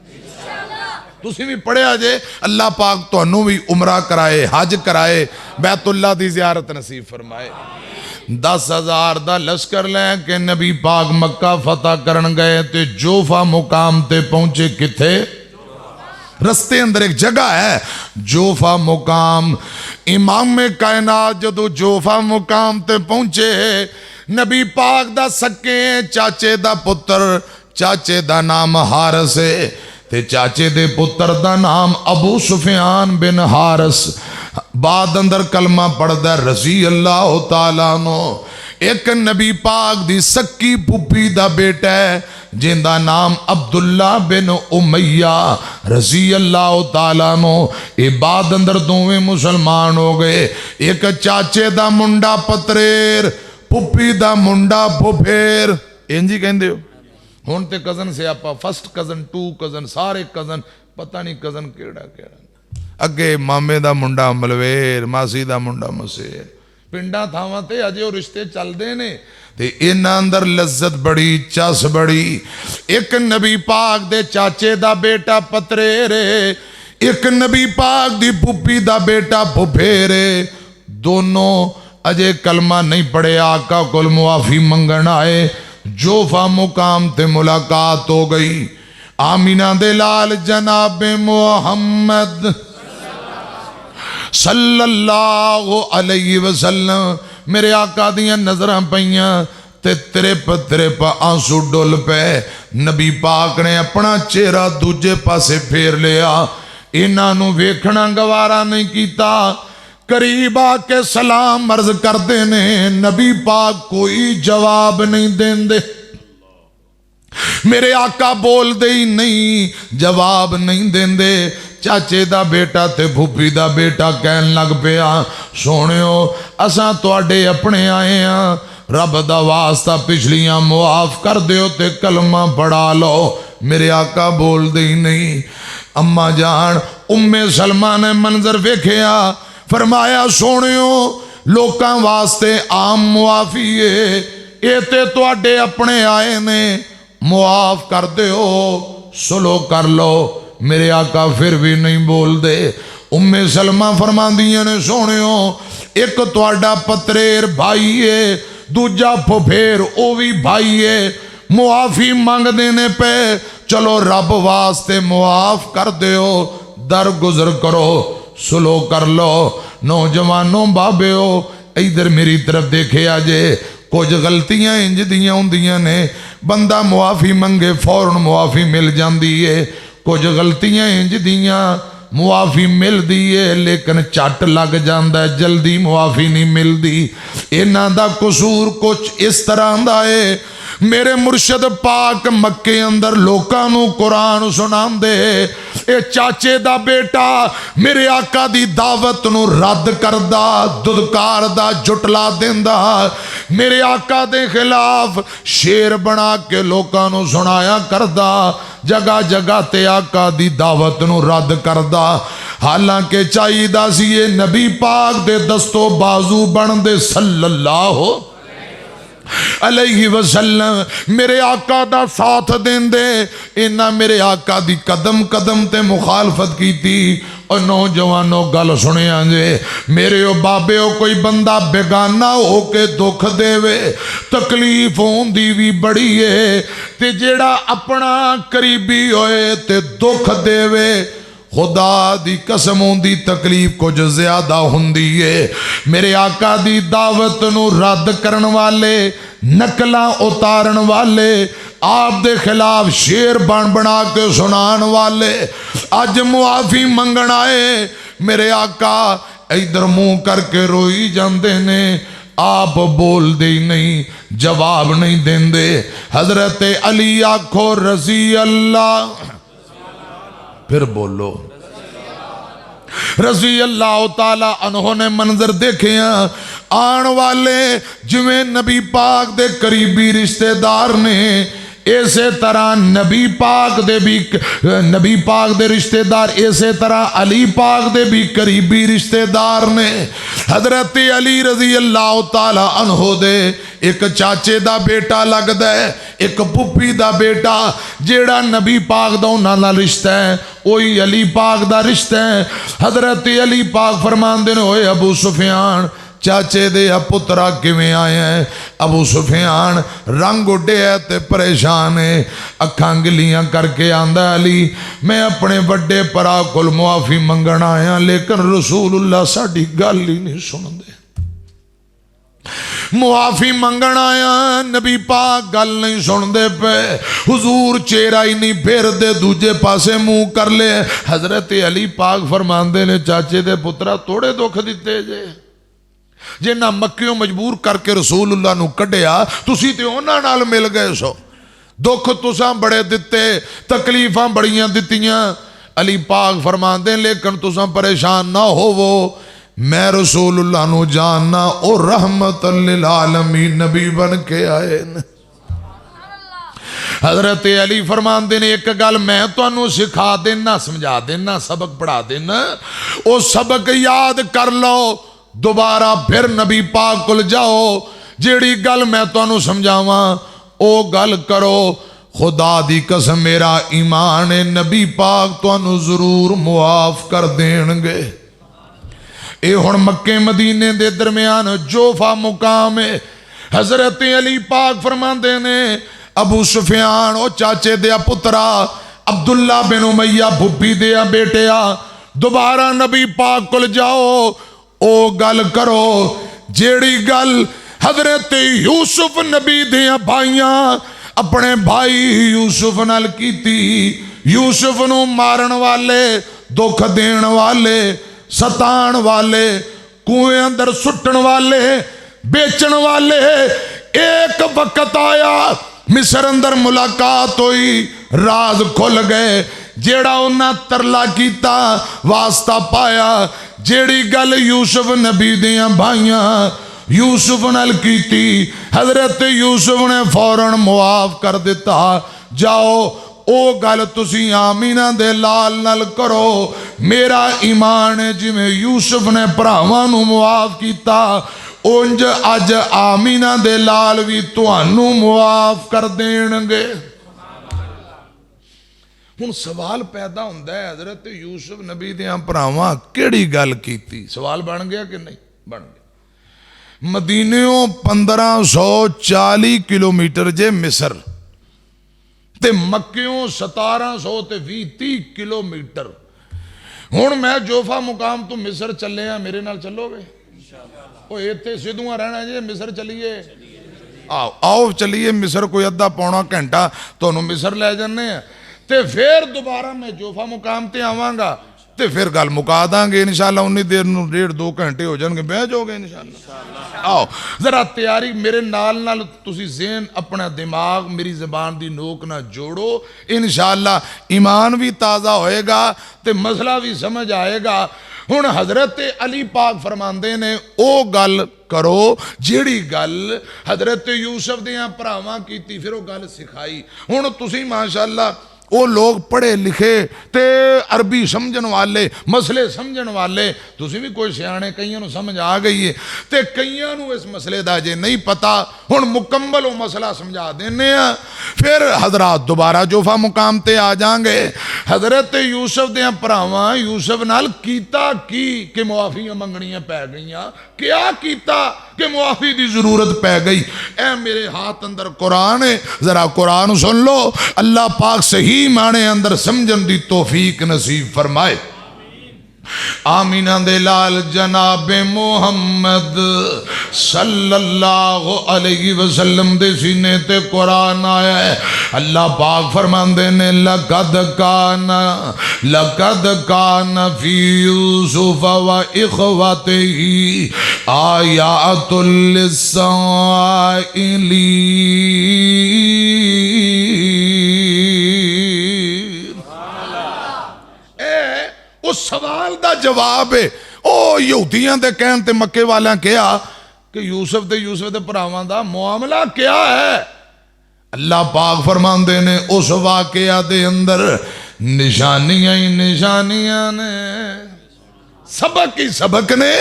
तुसीं भी पढ़िया जे, अल्लाह पाक तुहानू भी उमरा कराए, हज कराए, बैतुल्लाह दी ज़ियारत नसीब फरमाए। 10,000 का लश्कर लैके नबी पाक मक्का फतह करन गए ते जोफा मुकाम ते पहुंचे। किथे? रस्ते अंदर एक जगह है जोफा मुकाम। इमाम कायनात जदों जोफा मुकाम ते पहुंचे, नबी पाक दा सके चाचे दा पुत्र, चाचे दा नाम हारिस है ते चाचे दे पुत्र दा नाम अबू सुफियान बिन हारिस। बाद अंदर कलमा पढ़दा रजी अल्लाह तआला नो। एक नबी पाक दी सक्की पुप्पी दा बेटा है जिंदा नाम अब्दुल्ला बिन उमैया रजी अल्लाह तआला नो। ये बाद अंदर दोवें मुसलमान हो गए। एक चाचे दा मुंडा पतरेर, पुप्पी दा मुंडा फुफेर, इंज ही कहंदे हो। हुण ते कजन से आपा फर्स्ट कजन, टू कजन, सारे कजन, पता नहीं कजन केड़ा केड़ा। अगे मामे दा मुंडा मलवेर, मासी दा मुंडा मसेर, पिंडा थावां ते अजे वो रिश्ते चलदे ने ते इन्हां अंदर लज्जत बड़ी, चस बड़ी। एक नबी पाक दे चाचे दा बेटा पतरेर, एक नबी पाक दी पुप्पी दा बेटा फुफेर। दोनों अजे कलमा नहीं पढ़े, आका कोल मुआफी मंगण आए। जोफा मुकाम ते मुलाकात हो गई। आमीना दे लाल जनाबे मुहम्मद सल्लल्लाहु अलैहि वसल्लम मेरे आका दियां नजरां पईयां ते त्रिप आंसू डुल पे। नबी पाक ने अपना चेहरा दूजे पासे फेर लिया। इन्हां नूं वेखना गवारा नहीं कीता। करीब आके सलाम अर्ज करते ने, नबी पाक कोई जवाब नहीं देंदे। मेरे आका बोलते ही नहीं, जवाब नहीं देंदे। चाचे दा बेटा ते फुफी दा बेटा कहन लग पिया, सोनियो असां तुहाडे अपने आए हैं, रब दा वास्ता पिछलियां मुआफ कर दियो ते कलमा पढ़ा लो। मेरे आका बोलते ही नहीं। अम्मा जान उम्मे सलमा ने मंजर वेखिया, फरमाया सोनियो लोकां वास्ते आम मुआफी है, ये ते तुहाडे अपने आए ने, मुआफ कर दियो, सुलो कर लो। मेरे आका फिर भी नहीं बोल दे। उम्मे सलमा फरमांदियां ने सोनियो एक तुहाडा पतरेर भाई है, दूजा फुफेर ओ भी भाई है, मुआफी मंगदे ने पे, चलो रब वास्ते मुआफ कर दियो, दर गुजर करो, सुलो कर लो। नौजवानों बाबेओ इधर मेरी तरफ देखे आजे। कुछ गलतियां इंज दियां हुंदियां ने, बंदा मुआफी मंगे फौरन मुआफी मिल जाती है। कुछ गलतियां इंज दियां मुआफी मिलती है लेकिन झट लग जाता है, जल्दी मुआफी नहीं मिलती। इन्हां दा कसूर कुछ इस तरह का है। मेरे मुर्शद पाक मक्के अंदर लोकां नूं कुरान सुनांदे, ए चाचे दा बेटा मेरे आका दी दावत नूं रद्द करदा, दुदकारदा, जुटला देंदा, मेरे आका दे खिलाफ शेर बना के लोकां नूं सुनाया करदा, जगह जगह ते आका दी दावत नूं रद्द करदा। हालांकि चाहिदा सी ये नबी पाक दे दस्तो बाजू बनदे सल्लल्लाहु अलैहि वसल्लम, मेरे आका दा साथ देंदे। इन्हां मेरे आका दी कदम कदम ते मुखालफत की थी। और नौजवानों गल सुनिया जे, मेरे ओ बाबे ओ कोई बंदा बेगाना होके दुख देवे, तकलीफ होंदी भी बड़ी है, ते जेड़ा अपना करीबी होए ते दुख देवे, खुदा दी कसम होंदी तकलीफ कुछ ज्यादा हुंदी है। मेरे आका दी दावत नूं रद्द करन वाले, नकलां उतारन वाले, आप दे खिलाफ शेर बन बना के सुनान वाले अज मुआफी मंगण आए। मेरे आका इधर मुंह करके रोई जाते ने, आप बोलते ही नहीं, जवाब नहीं देंदे। हजरत अली आखो रजी अल्लाह, फिर बोलो रजी अल्लाह ताला अन्हों ने मंजर देखे आन वाले जिवें नबी पाक दे करीबी रिश्तेदार ने, इसे तरह नबी पाक दे भी नबी पाक दे रिश्तेदार, इसे तरह अली पाक दे भी करीबी रिश्तेदार ने। हजरत अली रजी अल्लाह ताला अन्हो दे एक चाचे दा बेटा लगदा है, एक पुप्पी दा बेटा, जेड़ा नबी पाक दा उन्हां नाल रिश्ता है वही अली पाक दा रिश्ता है। हजरत अली पाक फरमांदे ने, होए अबू सुफियान चाचे दे पुत्रा किवें आया है। अबू सुफियान रंग उड्डिया ते परेशान है, अखां गिलियां करके आंदा अली मैं अपने बड़े भरा कोल मुआफी मंगण आया, लेकिन रसूलुल्लाह साडी गल ही नहीं सुनदे। मुआफी मंगण आया, नबी पाक गल नहीं सुनते पे। हुजूर चेहरा ही नहीं फेरदे, दूजे पासे मुंह कर ले। हजरत अली पाक फरमांदे ने चाचे दे पुत्रा थोड़े दुख दिते जे, जिन्ना मक्कियों मजबूर करके रसूलुल्लाह नू कढ़िया तुसी ते उन्हां नाल मिल गए सो। दुख तुसां बड़े दिते, तकलीफां बड़ियां दित्तियां। अली पाक फरमांदे लेकिन तुसां परेशान ना होवो, मैं रसूलुल्लाह नू जानना, ओ रहमतुल लिल आलमीन नबी बन के आए न। हजरत अली फरमांदे ने एक गल मैं तुहानू सिखा देना, समझा देना, सबक पढ़ा देना, ओ सबक याद कर लो, दोबारा फिर नबी पाक कोल जाओ, जेड़ी गल मैं तुहानू समझावां ओ गल करो। खुदा दी कसम मेरा ईमान है, नबी पाक तुहानू जरूर मुआफ कर देणगे। ये हुण मक्के मदीने दे दरम्यान जोफा मुकाम है। हजरत अली पाक फरमांदे ने अबू सुफियान ओ चाचे दे पुत्रा, अब्दुल्ला बिन उमैया भुब्बी दे बेटिया, दोबारा नबी पाक कोल जाओ, ओ गल करो जेड़ी गल हजरत यूसुफ नबी दे भाइयां अपने भाई यूसुफ नाल कीती। यूसुफ नू मारन वाले, दुख देण वाले, सताण वाले, कुएं अंदर सुटन वाले, बेचण वाले, एक वक्त आया मिस्र अंदर मुलाकात हुई, राज खुल गए। जेड़ा उन्हें तरला किया वास्ता पाया, जेड़ी गल यूसुफ नबी दियां भाइयां यूसुफ नाल कीती, हजरत यूसुफ ने फौरन मुआफ कर दिता। जाओ ओ गल तुसी आमीना दे लाल नाल करो। मेरा ईमान है जिवें यूसुफ ने भरावां नू मुआफ कीता, उंज अज आमीना दे लाल भी तुहानू मुआफ कर देणगे। हुण सवाल पैदा हुंदा है हजरत यूसुफ नबी दियां भरावां केड़ी गल कीती? सवाल बन गया कि नहीं? बन गया। मदीनेओं 1540 किलोमीटर जे मिस्र ते मक्कियों 1700 ते 20-30 किलोमीटर। हुण मैं जोफा मुकाम तो मिस्र चले आ, मेरे नाल चलोगे? ओ इत्थे सिद्धूआं रहना जे, मिस्र चलिए? आओ आओ चलिए मिस्र, कोई अद्धा पौना घंटा तुहानू मिस्र लै जन्ने आ, ते फिर दोबारा मैं जोफा मुकाम ते आवांगा ते फिर गल मुका दांगे इंशाअल्लाह। उन्नी देर नू 1.5-2 घंटे हो जाएंगे, बह जाओगे इंशाअल्लाह। आओ जरा तैयारी मेरे नाल तुसी ज़हन अपना दिमाग मेरी ज़बान दी नोक ना जोड़ो, इंशाअल्लाह ईमान भी ताज़ा होएगा ते मसला भी समझ आएगा। हुण हजरत अली पाक फरमांदे ने ओ गल करो जेड़ी गल हजरत यूसुफ दियां भरावां कीती, फिर वो गल सिखाई। हुण तुसी माशाअल्लाह वो लोग पढ़े लिखे ते अरबी समझण वाले, मसले समझण वाले, तुसी भी कोई सियाणे, कईयां नूं समझ आ गई है ते कईयां नूं इस मसले दा जे नहीं पता। हुण मुकम्मल वो मसला समझा देने आ, फिर हजरात दोबारा जोफा मुकाम ते आ जाएंगे। हजरत यूसुफ दे भरावां यूसुफ नाल कीता की कि मुआफियां मंगणियां पै गईयां? क्या कीता कि मुआफी की जरूरत पै गई? ए मेरे हाथ अंदर कुरान है, जरा कुरान सुन लो। अल्लाह पाक सही माने अंदर समझन दी तौफीक नसीब फरमाए। आमीना दे लाल जनाब मुहम्मद सल्लल्लाहु अलैहि वसल्लम दे सीने ते कुरान आया है। अल्लाह पाक फरमांदे ने लक़द कान फी यूसुफ व इख़वतिही आयातुल लिस्साइलीन। उस सवाल का जवाब है ओ यहूदियां दे कहन ते मक्के वालियां कहा कि यूसुफ दे भरावां दा मुआमला क्या है? अल्लाह पाक फरमांदे ने उस वाकया दे अंदर निशानियां ही निशानियां ने, सबक ही सबक ने,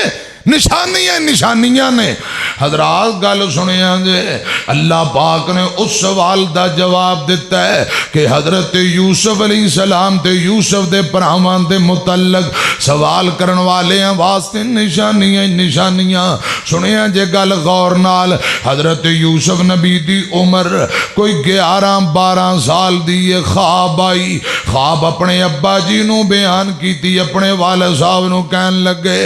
निशानियां निशानियां ने। हजरात गल सुनिया जे, अल्लाह पाक ने उस सवाल का जवाब दिता है कि हजरत यूसुफ अलैहिस्सलाम ते यूसुफ दे भरावां दे मुतल्लक सवाल करन वाले वास्ते निशानियां निशानियां सुनिया जे गल गौर नाल। हजरत यूसुफ नबी दी उम्र कोई 11-12 साल दी ख्वाब आई। ख्वाब अपने अब्बा जी नू बयान की, अपने वाले साहब नू कहन लगे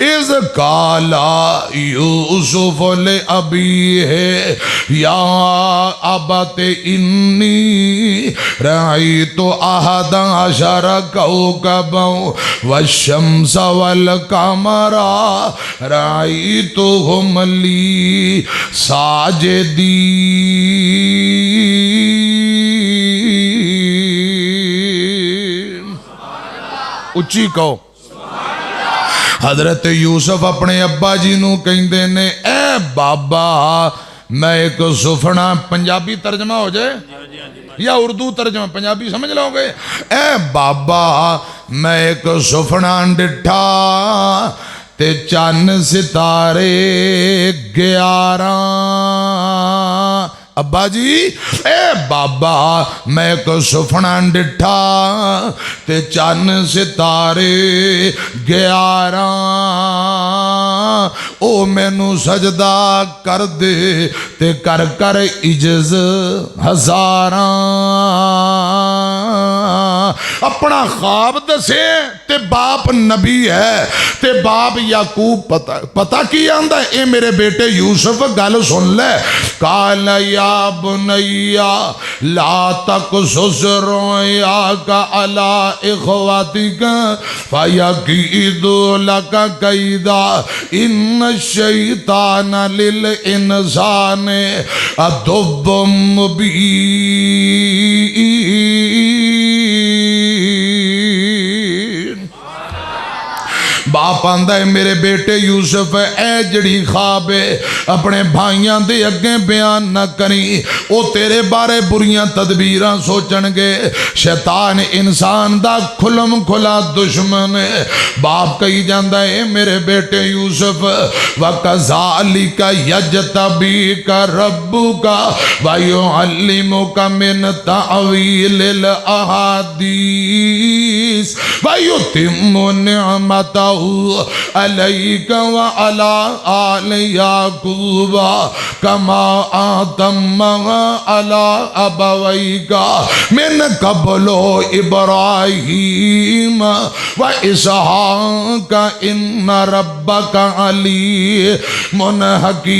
इस काला यूसुफ ले अबी है या अबते इन्नी राई तो आहदा अशरा कौकबा वशम्स वल कमरा राई तो हुमली साजिदी। उच्ची कहो। हजरत यूसुफ अपने अब्बा जी नू कहंदे ने ए बाबा मैं एक सुफना, पंजाबी तर्जमा हो जाए या उर्दू तर्जमा, पंजाबी समझ लोगे। ए बाबा मैं एक सुफना डिठा ते चन्न सितारे 11। अब्बा जी ए बाबा मैं एक सुफना डिठा ते चन्न सितारे 11 ओ मैनू सजदा कर दे ते कर कर इजज 1000। अपना ख्वाब दसे ते बाप नबी है ते बाप याकूब पता की आंदा ए मेरे बेटे यूसुफ गल सुन ले। काल या बुनैया ला तक़सुस रुया का अला इख़वातिका फयकीदु लका कैदा इन शैतान लिल इंसान अदुव्वुम मुबीन। बाप आंदा है मेरे बेटे यूसुफ ए जड़ी ख्वाब है अपने भाइयों के अगे बयान न करी, वो तेरे बारे बुरियां तदबीरां सोचणगे। शैतान इंसान दा खुलम खुला दुश्मन है। बाप कही जाता है मेरे बेटे यूसुफ वकज़ालिका यजतबीका रब्बुका वयुअल्लिमुका मिन तावीलिल अहादीस वयुतिम्मु निअमतहु अलैका व अला आले याकूबा कमा आतम्मा अला अबवैका मिन कबलो इब्राहीम व इसहाक इन्न रब्बका अलीमुन हकीम।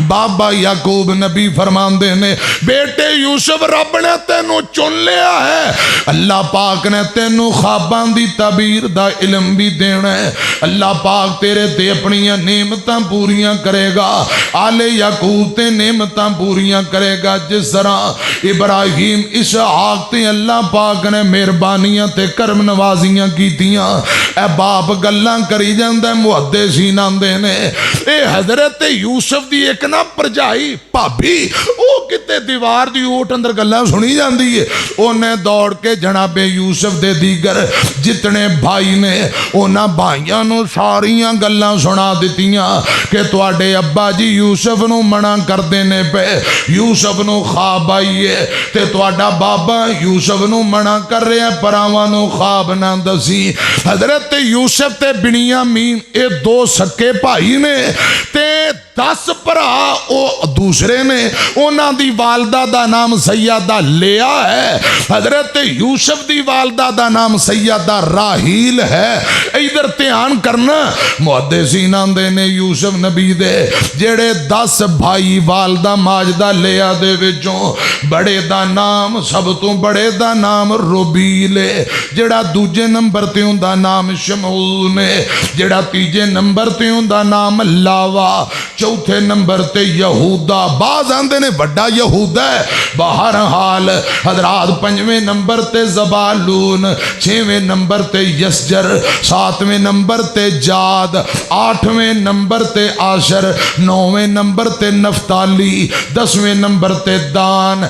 बाबा याकूब नबी फरमांदे ने बेटे यूसुफ रब ने तेनू चुन लिया है। अल्लाह पाक ने तेनू ख्वाबां दी तबीर दा इल्म भी देना है। अल्लाह पाक तेरे ते अपनी नेमतां पूरियां करेगा। आले याकूब ते नेमतां पूरियां करेगा जिस तरह इब्राहीम इसहाक ते अल्लाह पाक ने मेहरबानियां ते करम नवाजियां कीतियां। ए बाप गल्लां करी जांदा मुहद्दिसीन आंदे ने ए हजरत यूसुफ दी एक ना भरजाई भाभी वो किते दीवार दी ओट अंदर गल्लां सुनी जाती है। उन्हें दौड़ के जनाबे यूसुफ दे दीगर जितने भाई ने उन्हां भाइयों नूं सारियां गल्लां सुना दित्तियां कि तुहाडे अब्बा जी यूसुफ नूं मना करदे ने पे, यूसुफ नूं ख्वाब आई है ते तुहाडा बाबा यूसुफ नूं मना कर रहा भरावां नूं ख्वाब ना दसी। हजरत यूसुफ ते बिनियामीन ये दो सके भाई ने ते 10 भरा वो दूसरे ने। उन्हां दी वालदा दा नाम सैयदा लिया है। हजरत यूसुफ दी वालदा दा नाम सैयदा राहील है। इधर ध्यान करना मुहद्दिसीन आंदे ने यूसुफ नबी दे जेड़े 10 भाई वालदा माजदा लिया दे विचों बड़े दा नाम सब तो बड़े दा नाम रुबील है, जेड़ा दूजे नंबर ते उंदा नाम शमून है, जेड़ा तीजे नंबर ते उंदा नाम लावा, चौथे नंबर ते यहूदा, बाज आंदे ने बड़ा यहूदा है। बाहर हाल हजरात 5वें नंबर ते ज़बालून, 6वें नंबर ते यसजर, 7वें नंबर ते जाद, 8वें नंबर ते आशर, 9वें नंबर ते नफ्ताली, 10वें नंबर ते दान।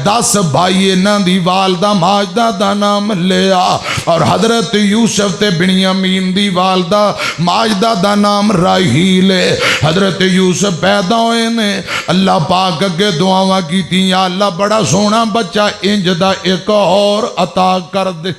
10 भाई इन्हां दी वालदा माजदा दा नाम लिया और हजरत यूसुफ ते बिनियामीन दी वालदा माजदा दा नाम राहील है। हजरत यूसुफ पैदा होए ने अल्लाह पाक अगे दुआवां कीती, या अल्लाह बड़ा सोहना बच्चा इंज दा एक और अता कर दे।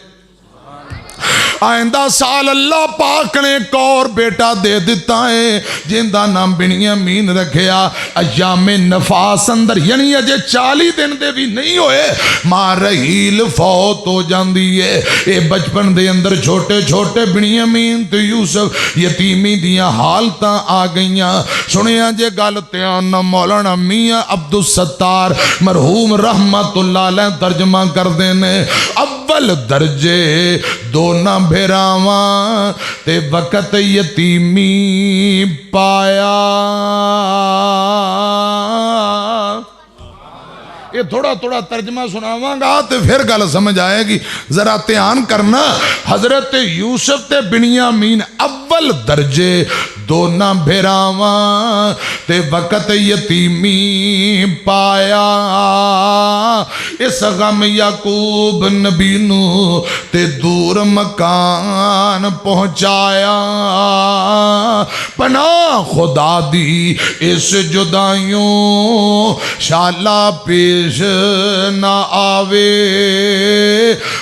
आइंदा साल अल्लाह पाक ने एक और बेटा दे दिता है जिंदा नाम बिनियामीन रखिया। अयामे नफास अंदर यानी अजे 40 दिन दे भी नहीं होए मां रहील फौत हो जाती है। ये बचपन दे अंदर छोटे छोटे बिनियामीन ते यूसुफ यतीमी दियां हालतां आ गईयां। सुनिया जे गल ध्यान नाल मौलाना मियां अब्दुल सत्तार मरहूम रहमतुल्लाह अलैह तर्जमा करदे ने, अव्वल दर्जे दोना भेरावा ते वक़्त यतीमी पाया। ये थोड़ा थोड़ा तर्जमा सुनावांगा तो फिर गल समझ आएगी। जरा ध्यान करना, हजरत यूसुफ ते बिनियामीन अव्वल दर्जे दोना भेरावा ते वक़्त यतीमी पाया। इस गम याकूब नबी नू ते दूर मकान पहुंचाया। पनाह खुदा दी इस जुदाइयों शाला पेश ना आवे।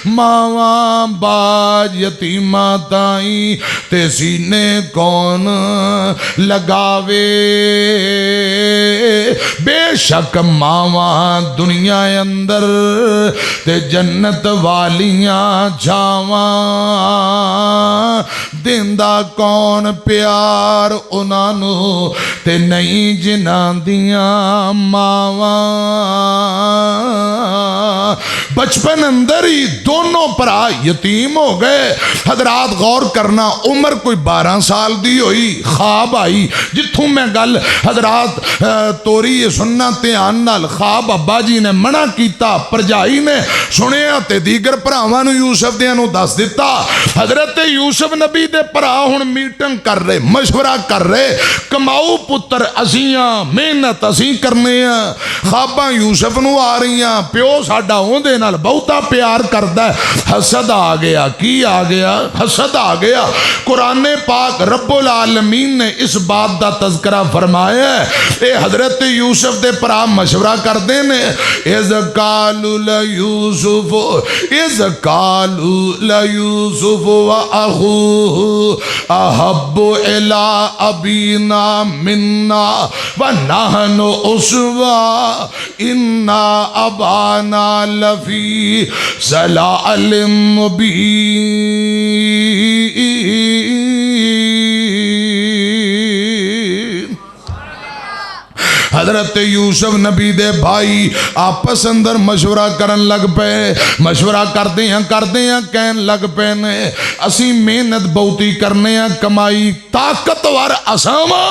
मावा बाज यतीमा ताई ते सीने कौन लगावे। बेशक मावा दुनिया अंदर ते जन्नत वालियां छावा। दिंदा कौन प्यार उन्हानू ते नहीं जिन्हां दियां मावा। बचपन अंदर ही दोनों भरा यतीम हो गए। हजरात गौर करना, उम्र कोई 12 साल दी होई, ख्वाब आई जिथों मैं गल हजरात तोरी सुनना ध्यान नाल। ख्वाब अब्बा जी ने मना किया, भरजाई ने सुनिया ते दीगर भरावां नूं यूसुफ दियां नूं दस दिता। हजरत यूसुफ नबी दे भरा हुण मीटिंग कर रहे, मशवरा कर रहे, कमाऊ पुत्र असीं आ, मेहनत असीं करने आ। ख्वाबां यूसुफ नूं आ रही, प्यो साडा उहदे नाल बहुता प्यार करदा। हसद आ गया। की आ गया? हसद आ गया। कुरान पाक रब्बुल आलमीन ने इस बात का तज़किरा फरमाया है। हजरत यूसुफ दे भरा मशवरा करते ने, इज़ कालू ला यूसुफ व अखूहु अहब्बु इला अबीना मिन्ना व नहनु उसवा इन्ना अबाना लफी ज़लालिम मुबीन। हजरत यूसुफ नबी दे भाई आपस अंदर मशवरा करन लग पे। मशवरा करते हैं कहन लग पे ने, असी मेहनत बहुती करने हैं, कमाई ताकतवर असावा।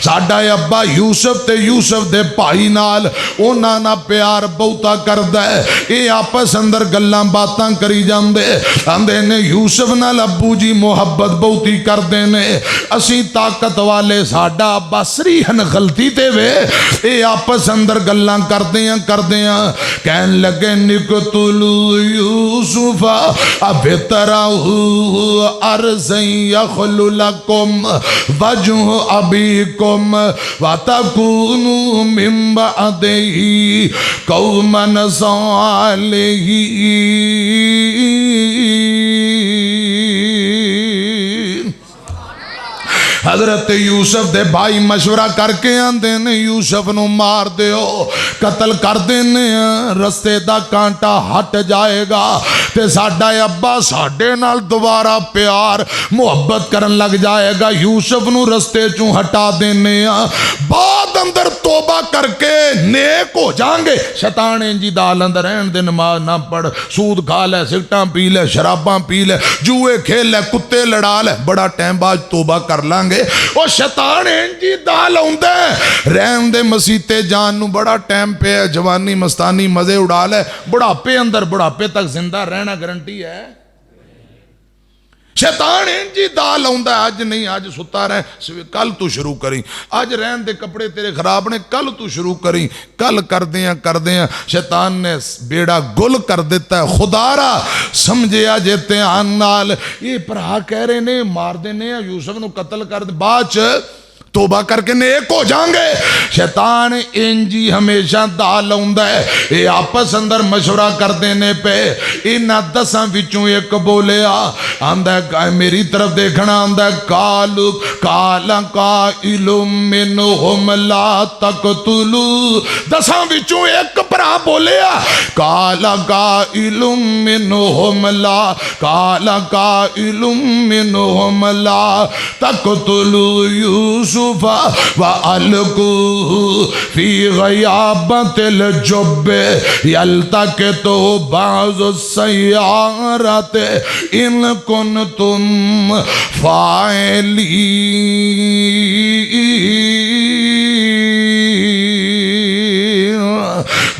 साडा अब्बा यूसुफ ते यूसुफ दे भाई नाल उन्हां ना प्यार बहुता करदा है। ये आपस अंदर गल्लां बातां करी जांदे, आंदे ने यूसुफ नाल अब्बू जी मुहब्बत बहुती करदे ने, असी ताकत वाले, साडा अब्बा सरीहन गलती ते वे। ये आपस अंदर गल्लां करदे कहन लगे, निकतुलू यूसुफा अबितराहु अर्ज़न यखलु लकुम वजहु अबीकुम व तकूनु मिन बअदिही कौमन सालिहीन। हजरत यूसुफ दे भाई मशवरा करके आंदे ने, यूसुफ नू मार दियो, कतल कर देने, रस्ते दा कांटा हट जाएगा ते साडा अब्बा साडे नाल दोबारा प्यार मुहब्बत करन लग जाएगा। यूसुफ नू रस्ते चों हटा देने, बाद अंदर तोबा करके नेक हो जाएंगे। शैतान इंजी दाल अंदर रहन दे, नमाज ना पढ़, सूद खा ले, सिगटां पी ले, शराबां पी ले, जुए खेल ले, कुत्ते लड़ा ले, बड़ा टाइम बाद तोबा कर लांगे। वो शैतान इंजी दाल आउंदा रहन दे, मसीते जान नू बड़ा टाइम पे, जवानी मस्तानी मजे उड़ा ले, बुढ़ापे अंदर बुढ़ापे तक जिंदा रहना गारंटी है। शैतान इंजी दाल आउंदा, अज नहीं अज सुता रह, कल तू शुरू करी, अज रहन दे कपड़े तेरे खराब ने, कल तू शुरू करी, कल करदे शैतान ने बेड़ा गुल कर दिता है। खुदारा समझिया जे ध्यान नाल, ये भरा कह रहे ने मार देने यूसुफ नू कतल कर दे। बाद च तोबा करके नेक हो जाएंगे। शैतान इंजी हमेशा दा लाउंदा है। ये आपस अंदर मशवरा करते ने पे। इन्हां 10 विचों एक बोलिया आंदा मेरी तरफ देखना आंदा कालू काला का इलुम मिनहुम ला तकतुलू। 10 विचों एक भरा बोलिया काला का इलुम मिनहुम ला काला का इलुम मिनहुम ला तकतुलू यूसुफ व अलकूहु फी गयाबतिल जुब्ब यल्तक़ितु बाज़ु सय्यारत इन कुन्तुम फाइलीन।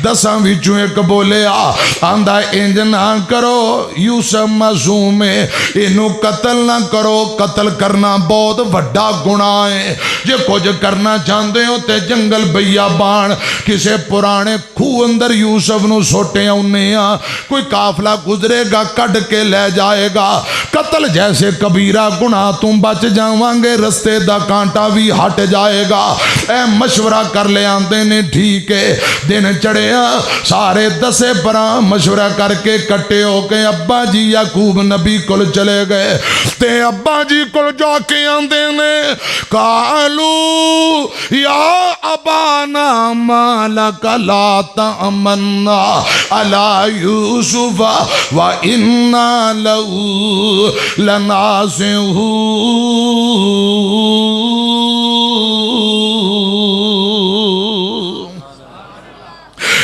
10 विचों एक बोलिया आंदा इंज ना करो यूसुफ मासूम है, इनू कतल ना करो, कतल करना बहुत वड्डा गुनाह है। जे कुछ करना चाहते हो तो जंगल बियाबान किसी पुराने खूह अंदर यूसुफ नू सोटे आने आ, कोई काफला गुजरेगा कट के ले जाएगा। कतल जैसे कबीरा गुनाह तू बच जावांगे, रस्ते दा कांटा भी हट जाएगा। ए मशवरा कर ले आंदे ने ठीक है। दिन चढ़िया सारे 10 परा मशवरा करके कट्टे होके अब्बा जी याकूब नबी कोल चले गए। ते अब्बा जी कोल जाके आंदे ने कालू या अबाना मालक ला तमन्ना अला यूसुफ व इन्ना लहू लनासिहू।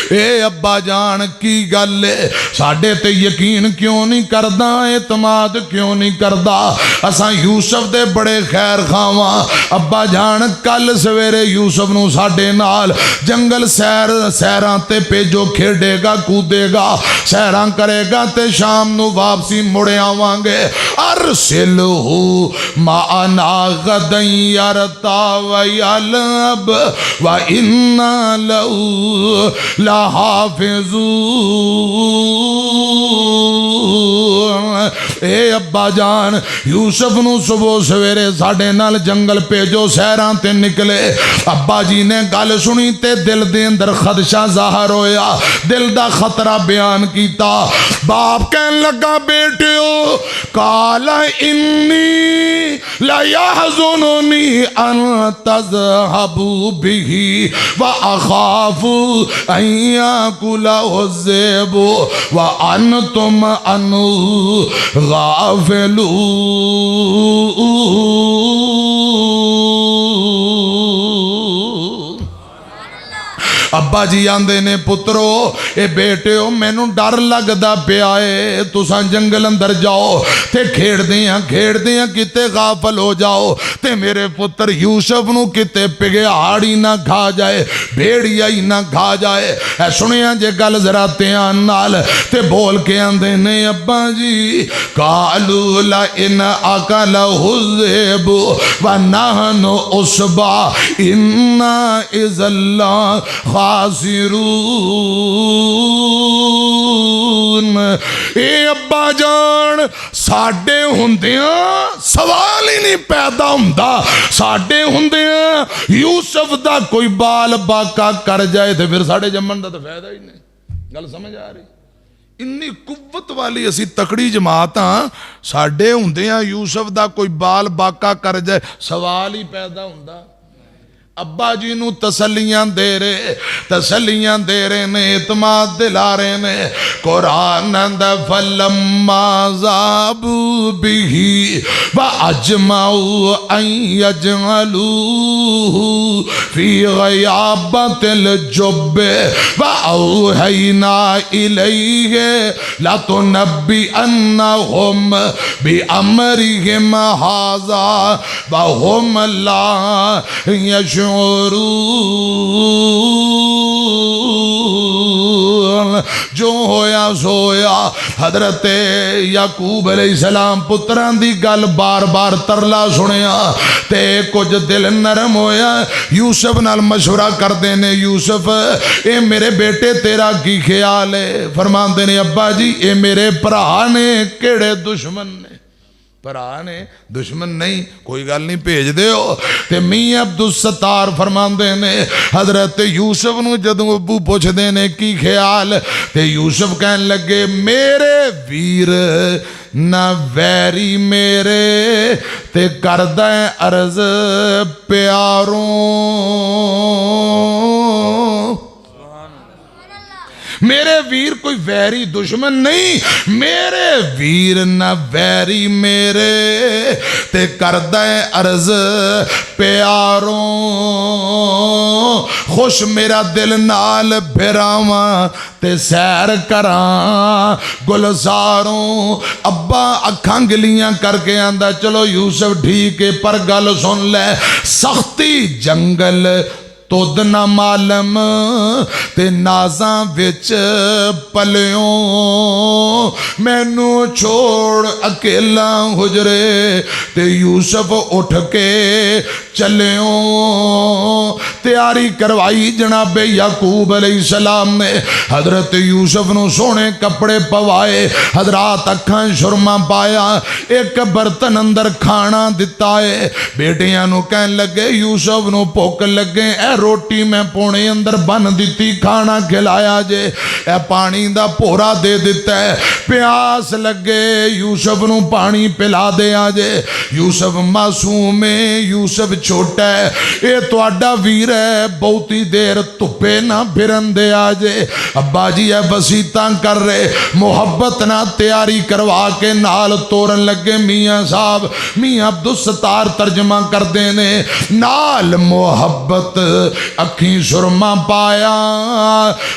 ए अब्बा जान की गल है, साडे ते यकीन क्यों नहीं करदा, एतमाद क्यों नहीं करदा? असां यूसुफ दे बड़े खैर खावा। अब्बा जान कल सवेरे यूसुफ नू साडे नाल जंगल सैरां ते भेजो, खेडेगा कूदेगा सैरां करेगा ते शाम नू वापसी मुड़ आवांगे। अरसिलहू माना गदन यरता व यलब व इन्ना लहू हाफिजून। ए अब्बा जान यूसुफ नू सुबह सवेरे साडे नाल जंगल भेजो, सैरां ते निकले। अब्बा जी ने गल सुनी ते दिल दे अंदर खदशा जाहिर होया, दिल दा खतरा बयान कीता। बाप कहन लगा बेटियो काला इन्नी ला यहज़ुनुनी अन तज़हबू बिही व अखाफू अन याकुलहु ज़िबु व अन्तुम अन्हु गाफिलून। अब्बा जी आंदे ने पुत्रो ए बेटियो मैनू डर लगदा पिया है, तुसां जंगल अंदर जाओ ते खेड़दे किते गाफल हो जाओ ते मेरे पुत्र यूसुफ नू किते पिघाड़ ही ना खा जाए, भेड़िया ही ना खा जाए। ऐ सुनिया जे गल जरा ध्यान नाल ते बोल के आंदे ने अब्बा जी कालू ला इन अकलहु ज़िबु व नहनु उसबा इन्ना इज़ल्ला खासिरून। ए अब्बा जान साडे हुंदियां सवाल ही नहीं पैदा हुंदा, साडे हुंदियां यूसुफ दा कोई बाल बाका कर जाए तो फिर साडे जम्मन दा तो फायदा ही नहीं। गल समझ आ रही? इन्नी कुव्वत वाली असी तकड़ी जमात हाँ, साडे हुंदियां यूसुफ दा कोई बाल बाका कर जाए सवाल ही पैदा हुंदा। अब्बा जी नू तसलियां दे रहे ने, इतमाद दिला रहे ने। कुरान दा फलम्मा ज़ाबू बिही व अजमाऊ अन यजअलूहु फी गयाबतिल जुब्ब व औहैना इलैहि लतुनब्बिअन्नहुम बिअमरिहिम हाज़ा व हुम ला यशऊरून। जो होया सोया। हजरत याकूब अलैहिस्सलाम पुत्रां दी गल बार बार तरला सुनिया ते कुछ दिल नरम होया। यूसुफ नाल मशवरा करते ने, यूसुफ ए मेरे बेटे तेरा की ख्याल है? फरमाते ने अब्बा जी ए मेरे भरा ने, केड़े दुश्मन ने? भरा ने दुश्मन नहीं, कोई गल नहीं, भेज दिओ। ते मियां अब्दुल सत्तार फरमाते ने हजरत यूसुफ नूं जदों अबू पुछदे ने की ख्याल, ते यूसुफ कहन लगे मेरे वीर ना वैरी मेरे, ते करदा अर्ज प्यारों, मेरे वीर कोई वैरी दुश्मन नहीं, मेरे वीर ना वैरी मेरे, ते करदा अर्ज प्यारों, खुश मेरा दिल नाल फिरावा ते सैर करा गुलजारों। अब्बा अखां गिलियां करके आंदा चलो यूसुफ ठीक है, पर गल सुन ले, सख्ती जंगल तुद ना मालम, ते नाजा विच पलियों, मैनू छोड़ अकेला हुजरे, ते यूसुफ उठ के चलियों। तैयारी करवाई जनाबे याकूब अलैहिस्सलाम ने, हजरत यूसुफ नू सोने कपड़े पवाए, हजरात अखां सुरमा पाया, एक बर्तन अंदर खाना दिता है। बेटियां नू कहन लगे यूसुफ नू भुख लगे, रोटी मैं पौने अंदर बन दी, खाना खिलाया जे, ए पानी दा भोरा दे दिता है, प्यास लगे यूसुफ नू पानी पिला दे जे। यूसुफ मासूम है, यूसुफ छोटा है, ये तुहाडा वीर है, बहुती देर धुप्पे ना फिरन दे जे। अब्बा जी है बसीता कर रहे, मुहब्बत ना तैयारी करवा के नाल तोरन लगे। मियाँ साहब मियाँ अब्दुल सत्तार तर्जमा करते ने, नाल मुहब्बत अखी सुरमा पाया,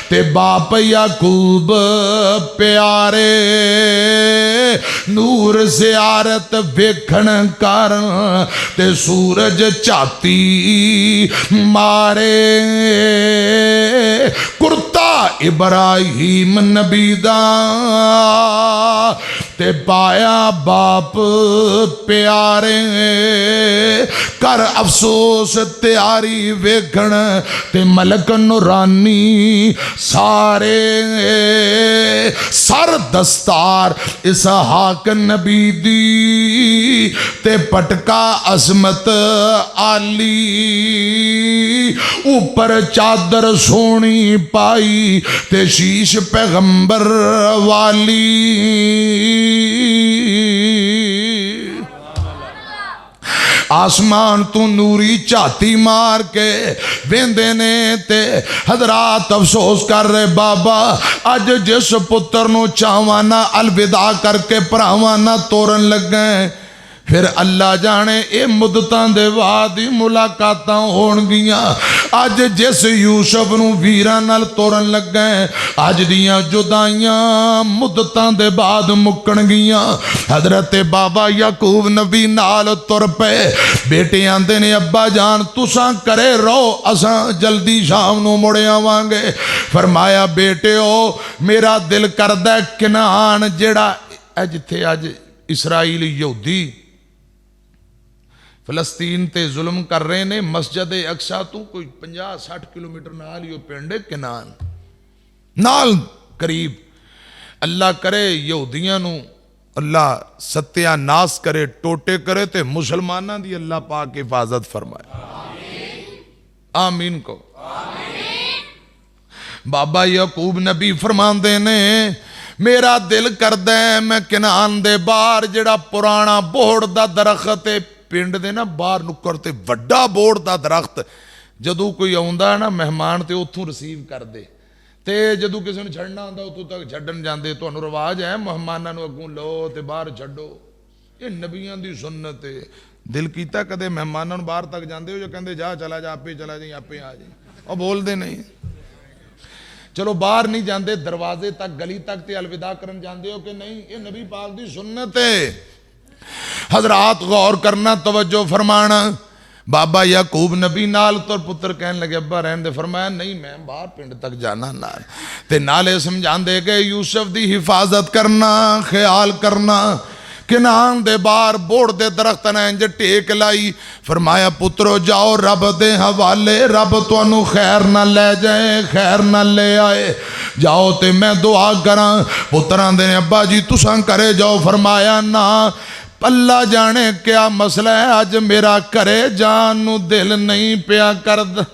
ते बाप याकूब प्यारे, नूर ज़ियारत वेखण कर, ते सूरज झाती मारे, कुर्ता इब्राहिम नबी दा, ते पाया बाप प्यारे, कर अफसोस तैयारी वेखण, ते मलक नूरानी सारे, सर दस्तार इसहाक नबी दी, ते पटका असमत आली, ऊपर चादर सोनी पाई, ते शीश पैगंबर वाली। आसमान तू नूरी झाती मार के वेंदे ने, ते हजरात अफसोस कर रहे बाबा अज जिस पुत्र नू चावा ना अलविदा करके भरावां ना तोरन लगे, फिर अल्लाह जाने ये मुद्दतां दे बाद ही मुलाकातां होणगियां। अज जिस यूसुफ नू वीरां नाल तोरन लगे, अज दियां जुदाइयां मुद्दतां दे बाद मुक्कणगियां। हजरत बाबा याकूब नबी नाल तुर पे, बेटे आंदे ने अब्बा जान तुसां करे रहो, असां जल्दी शाम नू मुड़ आवांगे। फरमाया बेटे ओ मेरा दिल करदा किनान जेड़ा जिथे अज इसराइल यहूदी फलस्तीन ते जुल्म कर रहे ने, मस्जिद अक्सा तू कोई 50-60 किलोमीटर नाल ही पिंड किनान नाल करीब। अल्लाह करे यहूदियां नू अल्लाह सत्यानाश करे, टोटे करे, ते मुसलमाना दी अल्लाह पाक हिफाजत फरमाए। आमीन को बाबा याकूब नबी फरमाते ने मेरा दिल करदा है मैं किनान दे बाहर जेड़ा पुराना बोड़ दा दरख्त है पिंड दे ना बाहर नुक्कड़ ते वड्डा बोड़ दा दरख्त, जदों कोई आउंदा ना मेहमान ते उत्थों रिसीव कर दे, ते जदों किसी नूं छड्डना आंदा उत्थों तक छड्डन जांदे। तुहानूं रिवाज है मेहमानां नूं अग्गों लो ते बाहर छड्डो, ये नबियां दी सुन्नत है। दिल कीता कदे मेहमानां नूं बाहर तक जांदे हो जो कहंदे जा चला जा आपे चला जाई आपे आ जाई, और बोलदे नहीं। चलो बाहर नहीं जाते दरवाजे तक गली तक ते अलविदा करन जाते हो कि नहीं, ये नबी पाक दी सुन्नत है। हजरात गौर करना, तवज्जो फरमाना। बाबा याकूब नबी नाल तो पुत्र कहन लगे अब्बा रहन दे, फरमाया नहीं मैं बाहर पिंड तक जाना नाल, ते नाले समझांदे कि यूसुफ दी हिफाजत करना, ख्याल करना। किनान दे बाहर बोड़ दे दरख्त ने इंज टेक लाई, फरमाया पुत्रो जाओ रब दे हवाले, रब तुहानू खैर ना ले जाए, खैर ना ले आए, जाओ ते मैं दुआ करा। पुत्रां दे अब्बा जी तुसां करे जाओ, फरमाया ना अल्लाह जाने क्या मसला है, अज मेरा घरे जान नू दिल नहीं पिया करदा,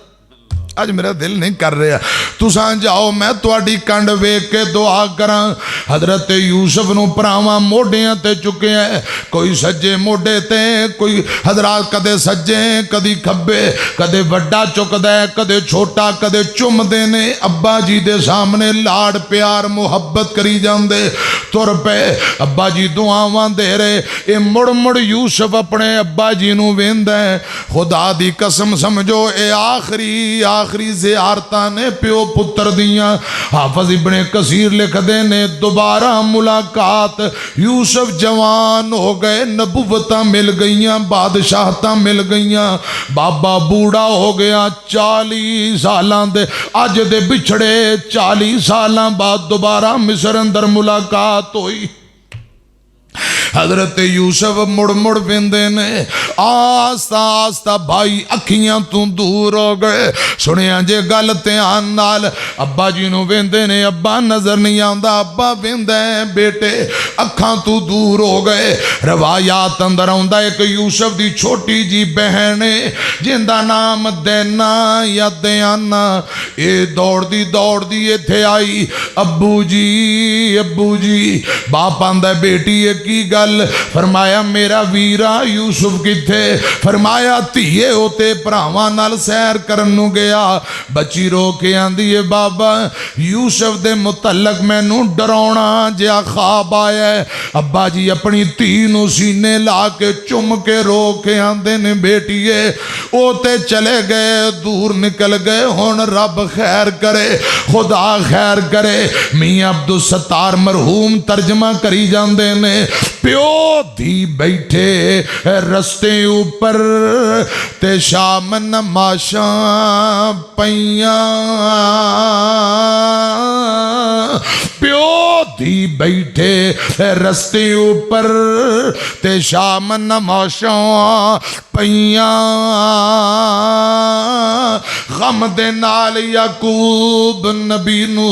अज मेरा दिल नहीं कर रहा, तुसां जाओ मैं तुहाडी कंड वेख के दुआ करा। हजरत यूसुफ नूं भरावां मोढियां ते चुकिया, कोई सज्जे मोढे ते, कोई हजरात कदे सज्जे कदी खब्बे, कदे वड्डा चुकदा है कदे छोटा, कदे चुमदे ने अब्बा जी दे सामने लाड़ प्यार मुहब्बत करी जांदे, तुर पे अब्बा जी दुआवां दे रहे। ये मुड़ मुड़ यूसुफ अपने अब्बा जी नूं वेंदा है। खुदा दी कसम समझो ये आखिरी ज़ियारतां ने प्यो पुत्र दियां। हाफिज़ इब्ने कसीर लिखदे ने दोबारा मुलाकात, यूसुफ जवान हो गए, नबुवतां मिल गईयां, बादशाहतां मिल गईयां, बाबा बूढ़ा हो गया 40 सालां दे, अज दे बिछड़े 40 सालां बाद दोबारा मिस्र अंदर मुलाकात हुई। हजरत यूसुफ मुड़ मुड़ वेंदे ने, आस्ता आस्ता भाई अखियां तू दूर हो गए। सुनिया जे गल ध्यान नाल, अब्बा जी नूं वेंदे ने, अब्बा नजर नहीं आंदा, अब्बा वेंदा है बेटे अखां तू दूर हो गए। रवायात अंदर आउंदा एक यूसुफ दी छोटी जी बहन है जिंदा नाम दैना या दयाना, ये दौड़दी इत्थे आई, अब्बू जी बाप आंदा बेटी ये की गल? फरमाया मेरा वीरा यूसुफ किथे? फरमाया धीए उते भरावां नाल सैर करन नूं गया। बच्ची रो के आंदी है बाबा यूसुफ दे मुतल्लक मैनू डराउणा जिहा ख्वाब आया है। अब्बा जी अपनी धी नूं सीने ला के चुम के रो के आंदे ने बेटीए ओ ते चले गए, दूर निकल गए, हुण रब खैर करे, खुदा खैर करे। मियां अब्दुल सत्तार मरहूम तर्जमा करी जांदे ने, प्यो धी बैठे रस्ते ऊपर ते शाम नमाशां पईयां, प्यो धी बैठे रस्ते ऊपर ते शाम नमाशां पईयां। गम दे नाल याकूब नबी नू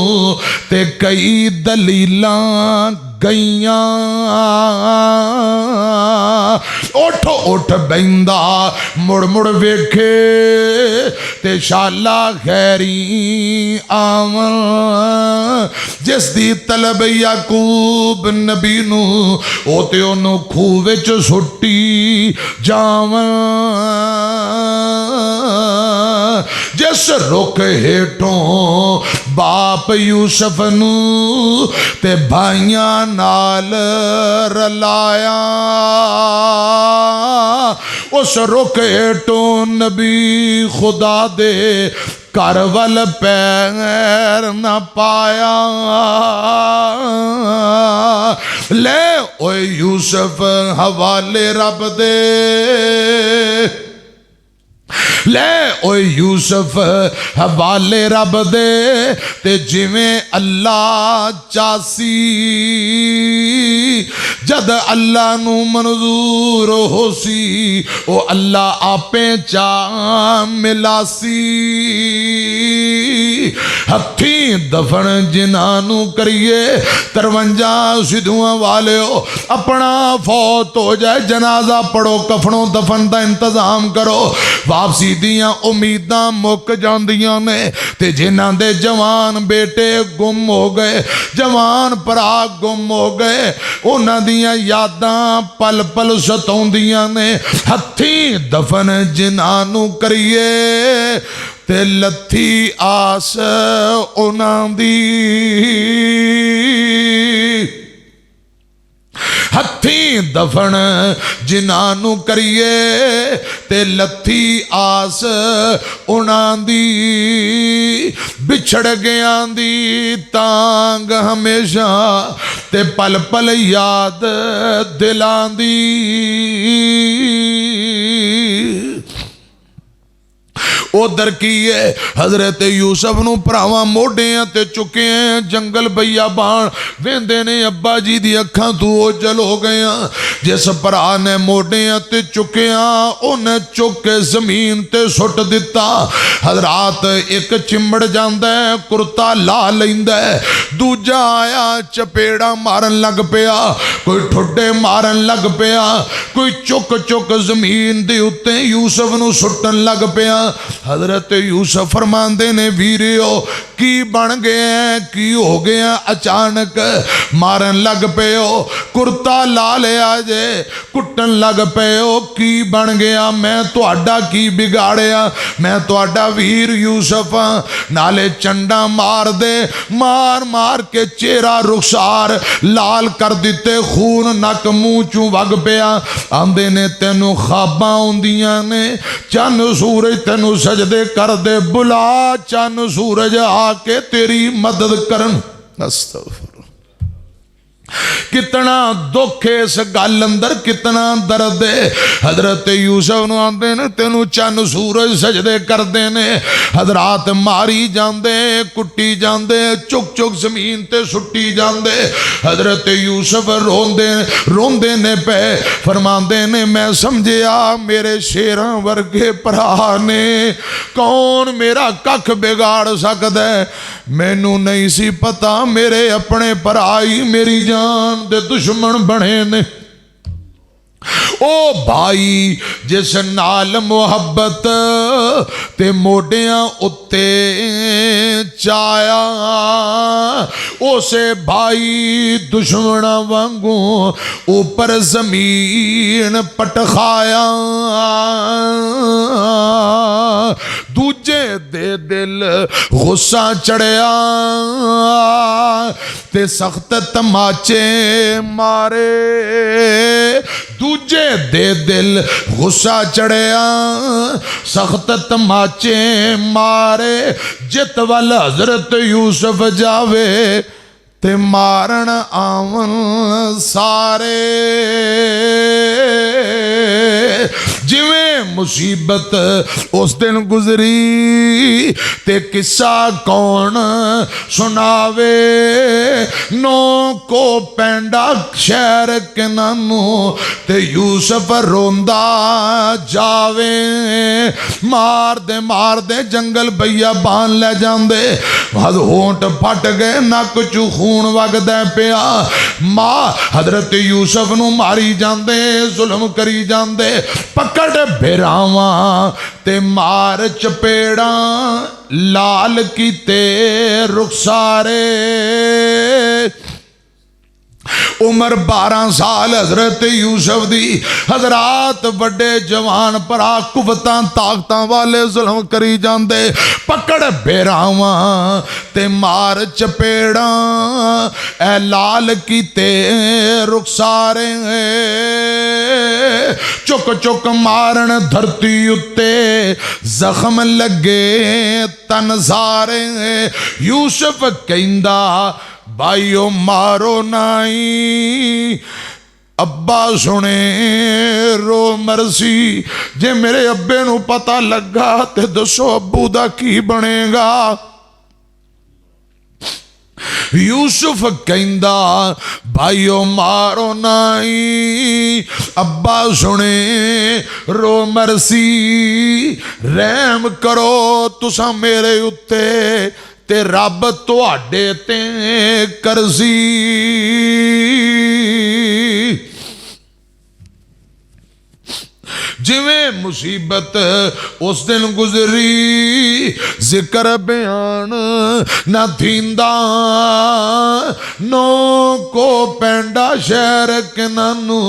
ते कई दलीलां गईयां। उठ उठ बहिंदा मुड़ मुड़ वेखे ते शाला खैरी आवन, जिस दी तलब याकूब नबी नू ओ ते ओनू खूह विच सुट्टी जावन। जिस रुख हेठों बाप यूसुफ नू ते भाइयां नाल रलाया, उस रुख हेठों नबी खुदा दे घर वल पैर न पाया। ले ओए यूसुफ हवाले रब दे, ले ओए यूसुफ हवाले रब दे, ते जिवें अल्लाह चासी, जद अल्लाह नू मंजूर होसी ओ अल्लाह आपे चा मिलासी। हथी दफन जिन्हां करिए 53 सिद्धुआं वाले हो, अपना फौत हो जाए जनाजा पढ़ो, कफनों दफन का इंतजाम करो। वापसी दियां उम्मीदां मुक जांदियां ने, ते जिन्हां दे जवान बेटे गुम हो गए, जवान भरा गुम हो गए, उन्हां दियां यादां पल पल सताउंदियां ने। हथी दफन जिन्हां करिए ते लथी आस उन्हां दी, हथी दफन जिन्हां करिए ते लथी आस उन्हां दी, बिछड़ गया दी तांग हमेशा ते पल पल याद दिलां दी। उधर की है हजरत यूसुफ नूं भरावां मोढियां ते चुके जंगल बियाबान वेंदे ने अब्बा जी दी अखां तू ओझल हो गए। जिस भरा ने मोढियां ते चुकिया उन्हें चुक के जमीन ते सुट दिता। हजरात एक चिमड़ जांदा है कुर्ता ला लैंदा है, दूजा आया चपेड़ा मारन लग पिया, कोई ठुड्डे मारन लग पिया, कोई चुक चुक जमीन दे उत्ते यूसुफ नूं सुटन लग पिया। हजरत यूसुफ फरमांदे ने वीरियो की बन गया, की हो गया, अचानक मारन लग पे हो, कुर्ता ला लिया जे, कुटन लग पे हो, की बन गया, मैं तुहाडा की बिगाड़िया, मैं तुहाडा वीर यूसुफ हाँ। नाले चंडा मार दे, मार मार के चेहरा रुखसार लाल कर दिते, खून नक मूँह चू वग पिया। आंदे ने तेनू खाबां आउंदियां ने, चन सूरज तेनू सजदे कर दे, बुला चन सूरज आके तेरी मदद करन। अस्तगफिर। कितना दुख है इस गल अंदर, कितना दर्द है। हजरत यूसुफ नूं आंदे ने तेनू चन सूरज सजदे करदे ने। हजरात मारी जांदे, कुट्टी जांदे, चुक चुक जमीन ते सुट्टी जांदे। हजरत यूसुफ रोंदे रोंदे ने पे, फरमांदे ने मैं समझिया मेरे शेरां वर्गे भरा ने, कौन मेरा कख बिगाड़ सकदा है। मैनू नहीं सी पता मेरे अपने भराई मेरी जान दे दुश्मन बने ने। ओ भाई जिस नाल मुहब्बत ते मोडियां उत्ते चाया, उसे भाई दुश्मना वांगू ऊपर जमीन पटखाया। दूजे दे दिल गुस्सा चढ़िया ते सख्त तमाचे मारे, दूजे दे दिल गुस्सा चढ़िया सख्त तमाचे मारे। जित वल हजरत यूसुफ जावे ते मारन आवन सारे। जिवें मुसीबत उस दिन गुजरी ते किस्सा कौन सुनावे। नौ को पेंडा शहर के नानू ते यूसुफ रोंदा जावे। मार दे जंगल भैया बान ले जांदे, होंठ फट गए, नक चू खून वगदा पिया। मां हजरत यूसुफ नू मारी जांदे, जुल्म करी जांदे, पकड़ बिरावा ते मार चपेड़ा लाल कीते रुखसारे। उमर 12 साल हजरत यूसुफ दी। हजरात बड़े जवान भरा कुवतां ताकतां वाले जुल्म करी जांदे, पकड़ बेरावा ते मार चपेड़ा ए लाल कीते रुखसारे। चुक चुक मारन धरती उत्ते, जख्म लगे तन सारे। यूसुफ कहंदा भाईओ मारो नाई, अब्बा सुने रो मरसी। जे मेरे अब्बे नू पता लगा ते दसो अब्बू दा की बनेगा। यूसुफ कहंदा भाईओ मारो नाई, अब्बा सुने रो मरसी। रहम करो तुसा मेरे उत्ते ते रब तुहाडे ते करसी। जिवें मुसीबत उस दिन गुजरी, जिक्र बयान न थींदा। नौ को पेंडा शहर के नानू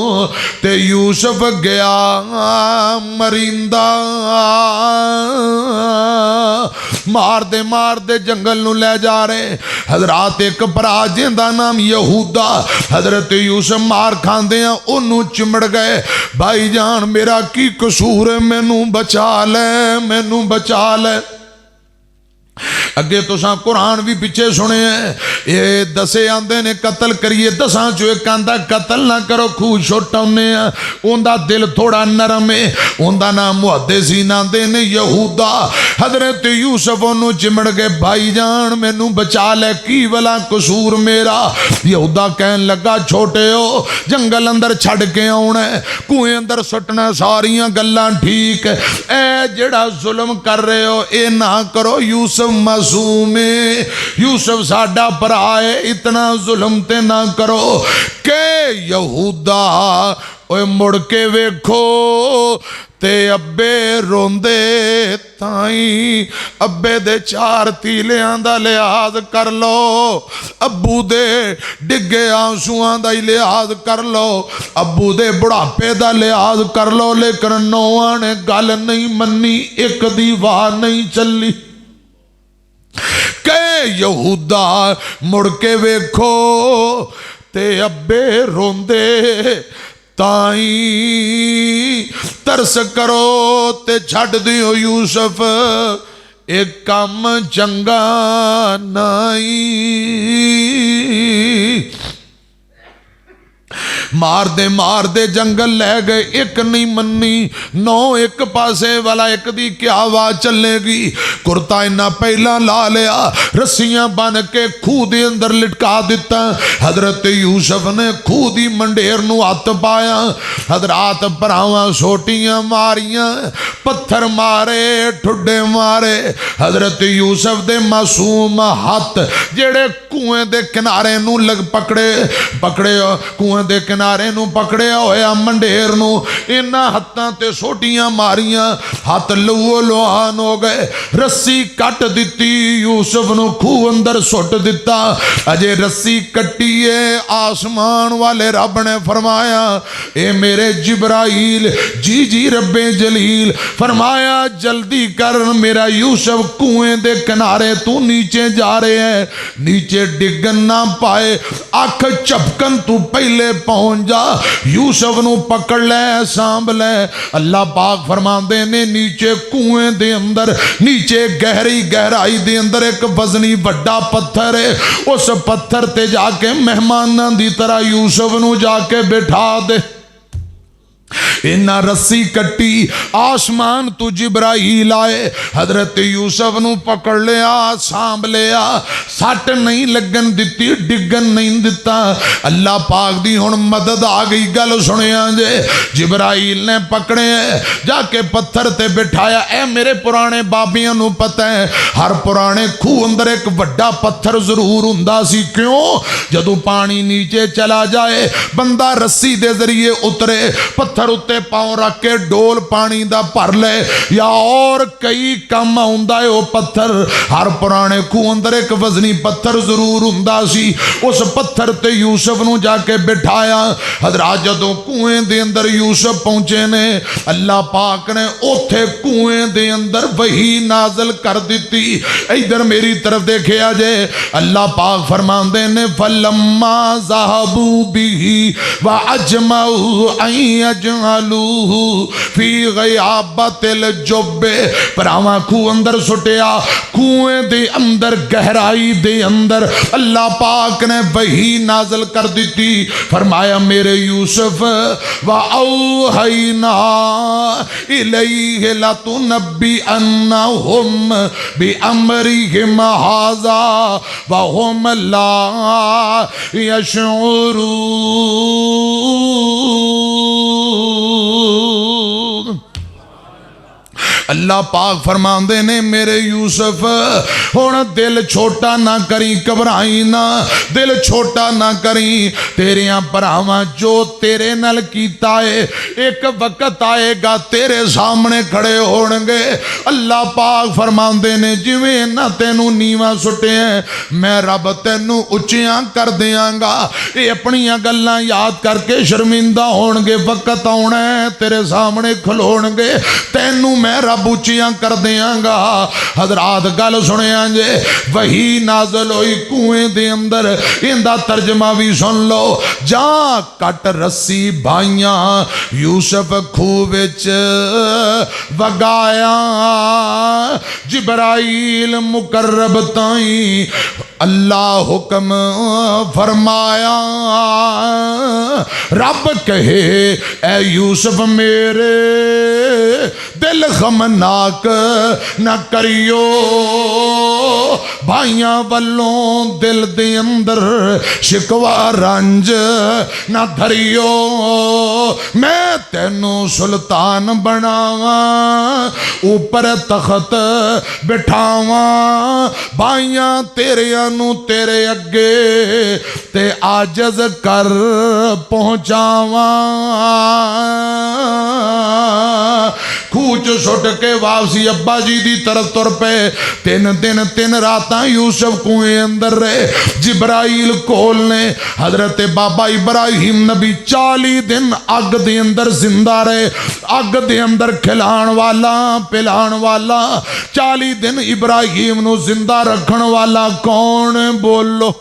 ते यूसुफ गया मरिंदा। मार दे जंगल नू ले जा रहे। हजरात एक भरा जिंदा नाम यहूदा, हजरत यूसुफ मार खांदे ओनू चिमड़ गए। भाई जान मेरा की कसूर है, मैनू बचा ले, मैनू बचा ले। अगे तुसां कुरान भी पिछे सुने ये दसे आंदे ने कतल करिए, दसां चो एक आंदा कतल ना करो खूह छुटाउने उनका दिल थोड़ा नरम है। उनका नाम मुहद्दिसीन आंदे ने यहूदा। हजरत यूसुफ ओनू चिमड़ के भाई जान मैनू बचा ले, की भला कसूर मेरा। यहूदा कहन लगा छोटे हो जंगल अंदर छड़ के आउणा कुएं अंदर सुटना, सारियां गल्लां ठीक है, जेड़ा जुल्म कर रहे हो ये ना करो। यूसुफ मासूम है, यूसुफ साडा भरा है, इतना जुल्म ते ना करो। के यहूदा ओए मुड़ के वेखो ते अब्बे रोंदे ताई अब्बे दे 4 तीलियां दा लिहाज कर लो, अब्बू दे डिगे आंसुआं दा ही लिहाज कर लो, अब्बू दे बुढ़ापे दा लिहाज कर लो। लेकिन नौआं ने गल नहीं मन्नी, एक दी वाह नहीं चली। के यहूदा मुड़ के वेखो ते अब्बे रोंदे ताई तरस करो ते छड़ दियो यूसुफ, एक काम चंगा नाई। मार दे जंगल लै गए, एक नहीं मन्नी, 9 एक पासे वाला एक दी क्या आवाज चलेगी। कुर्ता इन्ना पहला ला लिया, रस्सियां बन के खूह दे अंदर लिटका दिता। हजरत यूसुफ ने खूह दी मंडेर नू हथ पाया, हजरात भरावां सोटियां मारियां, पत्थर मारे, ठुडे मारे। हजरत यूसुफ दे मासूम हथ जेड़े कुएं दे किनारे नू लग पकड़े कुएं दे किनारे नू पकड़िया होया मंडेर नू, इन्हां हत्थां ते सोटियां मारियां, हथ लहू लुहान हो गए। रस्सी कट दिती, यूसुफ नू खूह अंदर सुट दिता। अजे रस्सी कट्टीए आसमान वाले रब ने फरमाया ए मेरे जिब्राइल, जी जी रब्बे जलील, फरमाया जल्दी कर मेरा यूसुफ कुएं दे किनारे तू नीचे जा रहे है, नीचे डिगन ना पाए, अख झपकन तू पहले पहुंच जा, यूसुफ नू पकड़ ले, सांभ ले। अल्लाह पाक फरमाते ने नीचे कुएं दे अंदर, नीचे गहरी गहराई दे अंदर एक वजनी बड़ा पत्थर है, उस पत्थर ते जाके मेहमानां दी तरह यूसुफ नू जाके बिठा दे। इन्ना रस्सी कट्टी, आसमान तू जिब्राइल आए, हजरत यूसुफ नू पकड़ लिया, सांभ लिया, सट नहीं लगन दिती, डिगन नहीं दिता। अल्लाह पाक दी हुण मदद आ गई। गल सुनिया जे, जिब्राइल ने पकड़े जाके पत्थर ते बिठाया। ए मेरे पुराने बाबियां नू पता है हर पुराने खूह अंदर एक वड्डा पत्थर जरूर हुंदा सी। क्यों? जदों पानी नीचे चला जाए बंदा रस्सी दे जरिए उतरे, पत्थर उत्ते पांव रख के डोल पानी दा भर ले, या और कई काम आउंदा है। वो पत्थर हर पुराने खूह अंदर एक वजनी पत्थर जरूर हुंदा सी। उस पत्थर ते यूसुफ नू जाके बिठाया। हजरात जदों कुएं दे अंदर यूसुफ पहुंचे ने, अल्लाह पाक ने उथे कुएं दे अंदर वही नाजल कर दिती। इधर मेरी तरफ देखिया जे, अल्लाह पाक फरमांदे ने फलम्मा ज़हबू बिही व अजमऊ अजलूहु फी ग़याबतिल जुब्बे, भरावां खूह अंदर सुटिया। कुएं दे अंदर गहराई दे अंदर अल्लाह पाक ने वही नाजल कर दी। फरमाया मेरे यूसुफ व औहैना इलैहि लतुनब्बिअन्नहुम बिअम्रिहिम हाज़ा व हुम ला यशऊरून। अल्लाह पाक फरमांदे ने मेरे यूसुफ हुण दिल छोटा ना करी, घबराई ना, दिल छोटा ना करी। तेरियां भरावां जो तेरे नाल कीता है एक वक्त आएगा तेरे सामने खड़े होणगे। अल्लाह पाक फरमांदे ने जिवें इन्हां तैनूं नीवां सुटिया मैं रब तैनूं उच्चियां कर देंगा। ये अपनियां गल्लां याद करके शर्मिंदा होणगे। वक्त आउणा तेरे सामने खलोणगे, तैनूं मैं रब रब उच्चियां कर देंगा। हजरात गल सुनिया जे, वही नाजल होई कुएं दे अंदर, इंदा तर्जमा भी सुन लो। जा कट रस्सी भाइया यूसुफ खूह विच वगाया, जिब्राइल मुकर्रब ताई अल्लाह हुक्म फरमाया। रब कहे ए यूसुफ मेरे दिल खमनाक न करियो, भाइयों वालों दिल दे अंदर शिकवा रंज न धरियो। मैं तेनू सुल्तान बनावा, ऊपर तख्त बिठावा, भाइयों तेरिया नू तेरे अगे ते आजज कर पहुंचावा। खूह च सुट के वापसी अब्बा जी दी तरफ तुर पे। 3 दिन 3 रातां यूसुफ कुएं अंदर रहे। जिब्राइल कोल ने हजरत बाबा इब्राहिम नबी 40 दिन अग दे अंदर जिंदा रहे। अग दे अंदर खिलाण वाला पिलाण वाला, 40 दिन इब्राहिम नू जिंदा रखण वाला कौन? बोलो।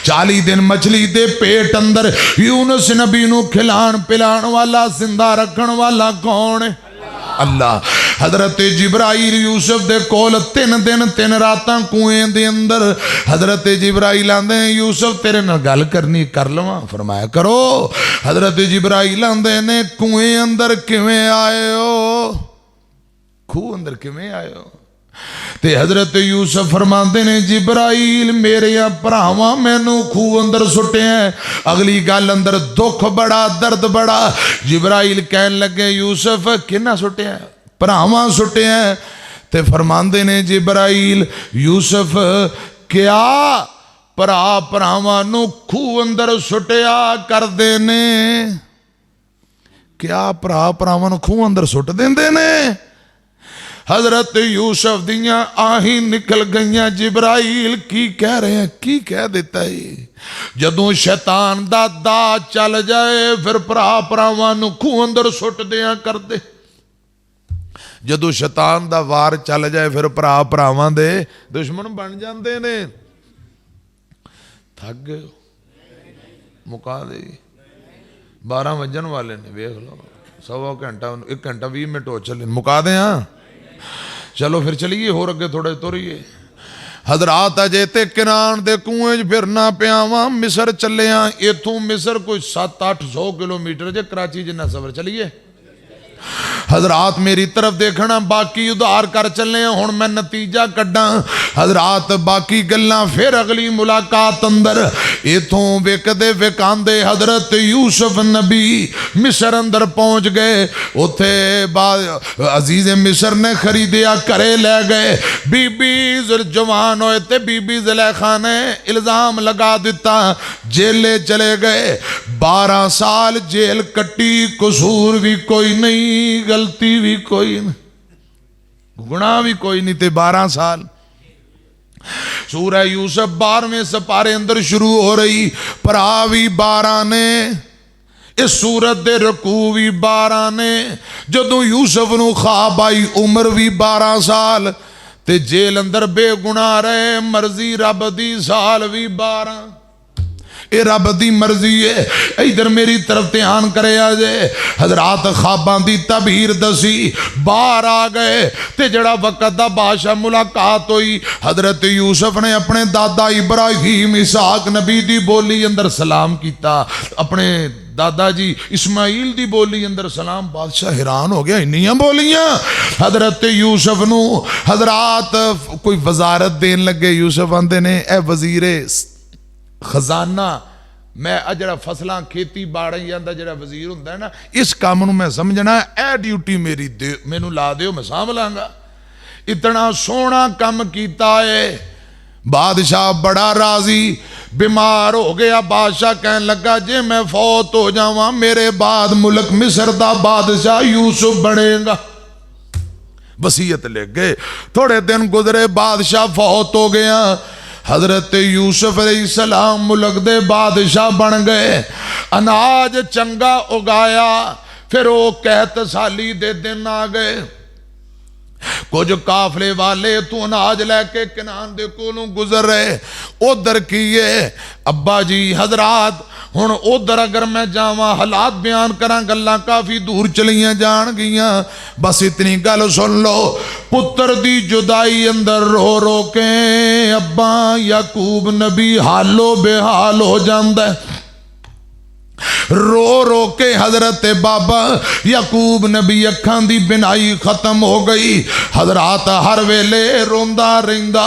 40 दिन मछली दे पेट अंदर यूनुस नबी नू खिलाण पिलाण वाला, जिंदा रखण वाला कौन है? अल्लाह। हजरत जिब्राइल यूसुफ दे कोल 3 दिन 3 रातां कुएं दे अंदर। हजरत जिब्राइल आंदे यूसुफ तेरे नाल गल करनी, कर लवां? फरमाया करो। हजरत जिब्राइल आंदे ने कुएं अंदर किवें आए हो? खूह अंदर किवें आए हो? ते हजरत यूसुफ फरमाते ने जिब्राइल मेरे भरावां मैनू खूह अंदर सुटिया। अगली गल अंदर दुख बड़ा दर्द बड़ा। जिब्राइल कहन लगे यूसुफ किन्ना सुटिया? भरावां सुटिया। ते फरमाते ने जिब्राइल यूसुफ क्या भरा भरावां नू खूह अंदर सुटिया करदे ने? क्या भरा भरावां नू खूह अंदर सुट देंदे ने? हजरत यूसुफ दियां आही निकल गई। जिब्राइल की कह रहे हैं, की कह देता है? जदों शैतान दा दा चल जाए फिर भरा भरावां नू खूह अंदर सुट दिया कर दे। जदों शैतान दा वार चल जाए फिर भरा भरावां दे दुश्मन बन जाते ने। थक गए? मुका दे। 12 वजन वाले ने, वेख लो। 1.25 घंटा 1 घंटा 20 मिनट हो चले, मुका दे। हाँ चलो फिर चलिए होर अगे थोड़े तुरिए। हजरात अजे ते किनान दे कुएं च फिरना पिया वां। मिस्र चलिया। इथों मिस्र कोई 700-800 किलोमीटर जे, कराची जिन्ना सफर। चलिए हजरात मेरी तरफ देखना, बाकी उधार कर चले। हुण मैं नतीजा कड्डा। हजरात बाकी गल्लां फिर अगली मुलाकात अंदर। इथों विकदे विकांदे हजरत यूसुफ नबी मिस्र अंदर पहुंच गए। उथे बाद अजीज मिस्र ने खरीदिया, घरे लै गए। बीबी जवान होए ते बीबी जुलेखा ने इल्जाम लगा दिता, जेले चले गए। 12 साल जेल कट्टी, कसूर भी कोई नहीं, गलती भी कोई नहीं, गुनाह भी कोई नहीं, ते 12 साल। सूरह यूसुफ 12वें सपारे अंदर शुरू हो रही। भरा भी 12 ने, इस सूरत दे रकू भी 12 ने। जदों यूसुफ नू ख्वाब आई उम्र भी 12 साल, ते जेल अंदर बेगुनाह रहे। मर्जी रब दी, साल भी 12। ये रब दी मर्जी है। इधर मेरी तरफ ध्यान करे जे। हजरात ख्वाबां दी तबीर दसी, बाहर आ गए। ते जड़ा वक्त दा बादशाह मुलाकात हुई। हजरत यूसुफ ने अपने दादा इब्राहिम इसहाक नबी दी बोली अंदर सलाम किया, अपने दादा जी इस्माइल दी बोली अंदर सलाम। बादशाह हैरान हो गया, इन्नियां बोलियां हजरत यूसुफ नू। हजरात कोई वजारत देन लगे। यूसुफ आंदे ने ए वजीरे खजाना, मैं जरा फसलां खेती बाड़ियां दा जरा वजीर हुंदा है ना, इस काम नूं मैं समझना, ए ड्यूटी मेरी दे, मैनू ला दिओ, मैं सांभ लांगा। इतना सोहना काम कीता है। बादशाह बड़ा राजी। बीमार हो गया। बादशाह कहन लगा जे मैं फौत हो जावां मेरे बाद मुल्क मिस्र दा बादशाह यूसुफ बनेगा। वसीयत लिख गए। थोड़े दिन गुजरे, बादशाह फौत हो गया। हजरत यूसुफ अलैहिस्सलाम मुल्क दे बादशाह बन गए। अनाज चंगा उगाया। फिर वो कहत साली दे दिन आ गए। कुछ काफले वाले तू अनाज लैके किनान दे कोलों गुजर रहे। उधर की है अब्बा जी हजरात हुण उधर अगर मैं जावां हालात बयान करा गल्लां काफ़ी दूर चलियां जान गियां। बस इतनी गल सुन लो, पुत्र दी जुदाई अंदर रो रो के अब्बा याकूब नबी हालो बेहाल हो जांदा है। रो रो के हजरत बाबा याकूब नबी अखां दी बिनाई खत्म हो गई। हजरात हर वेले रोंदा रहिंदा,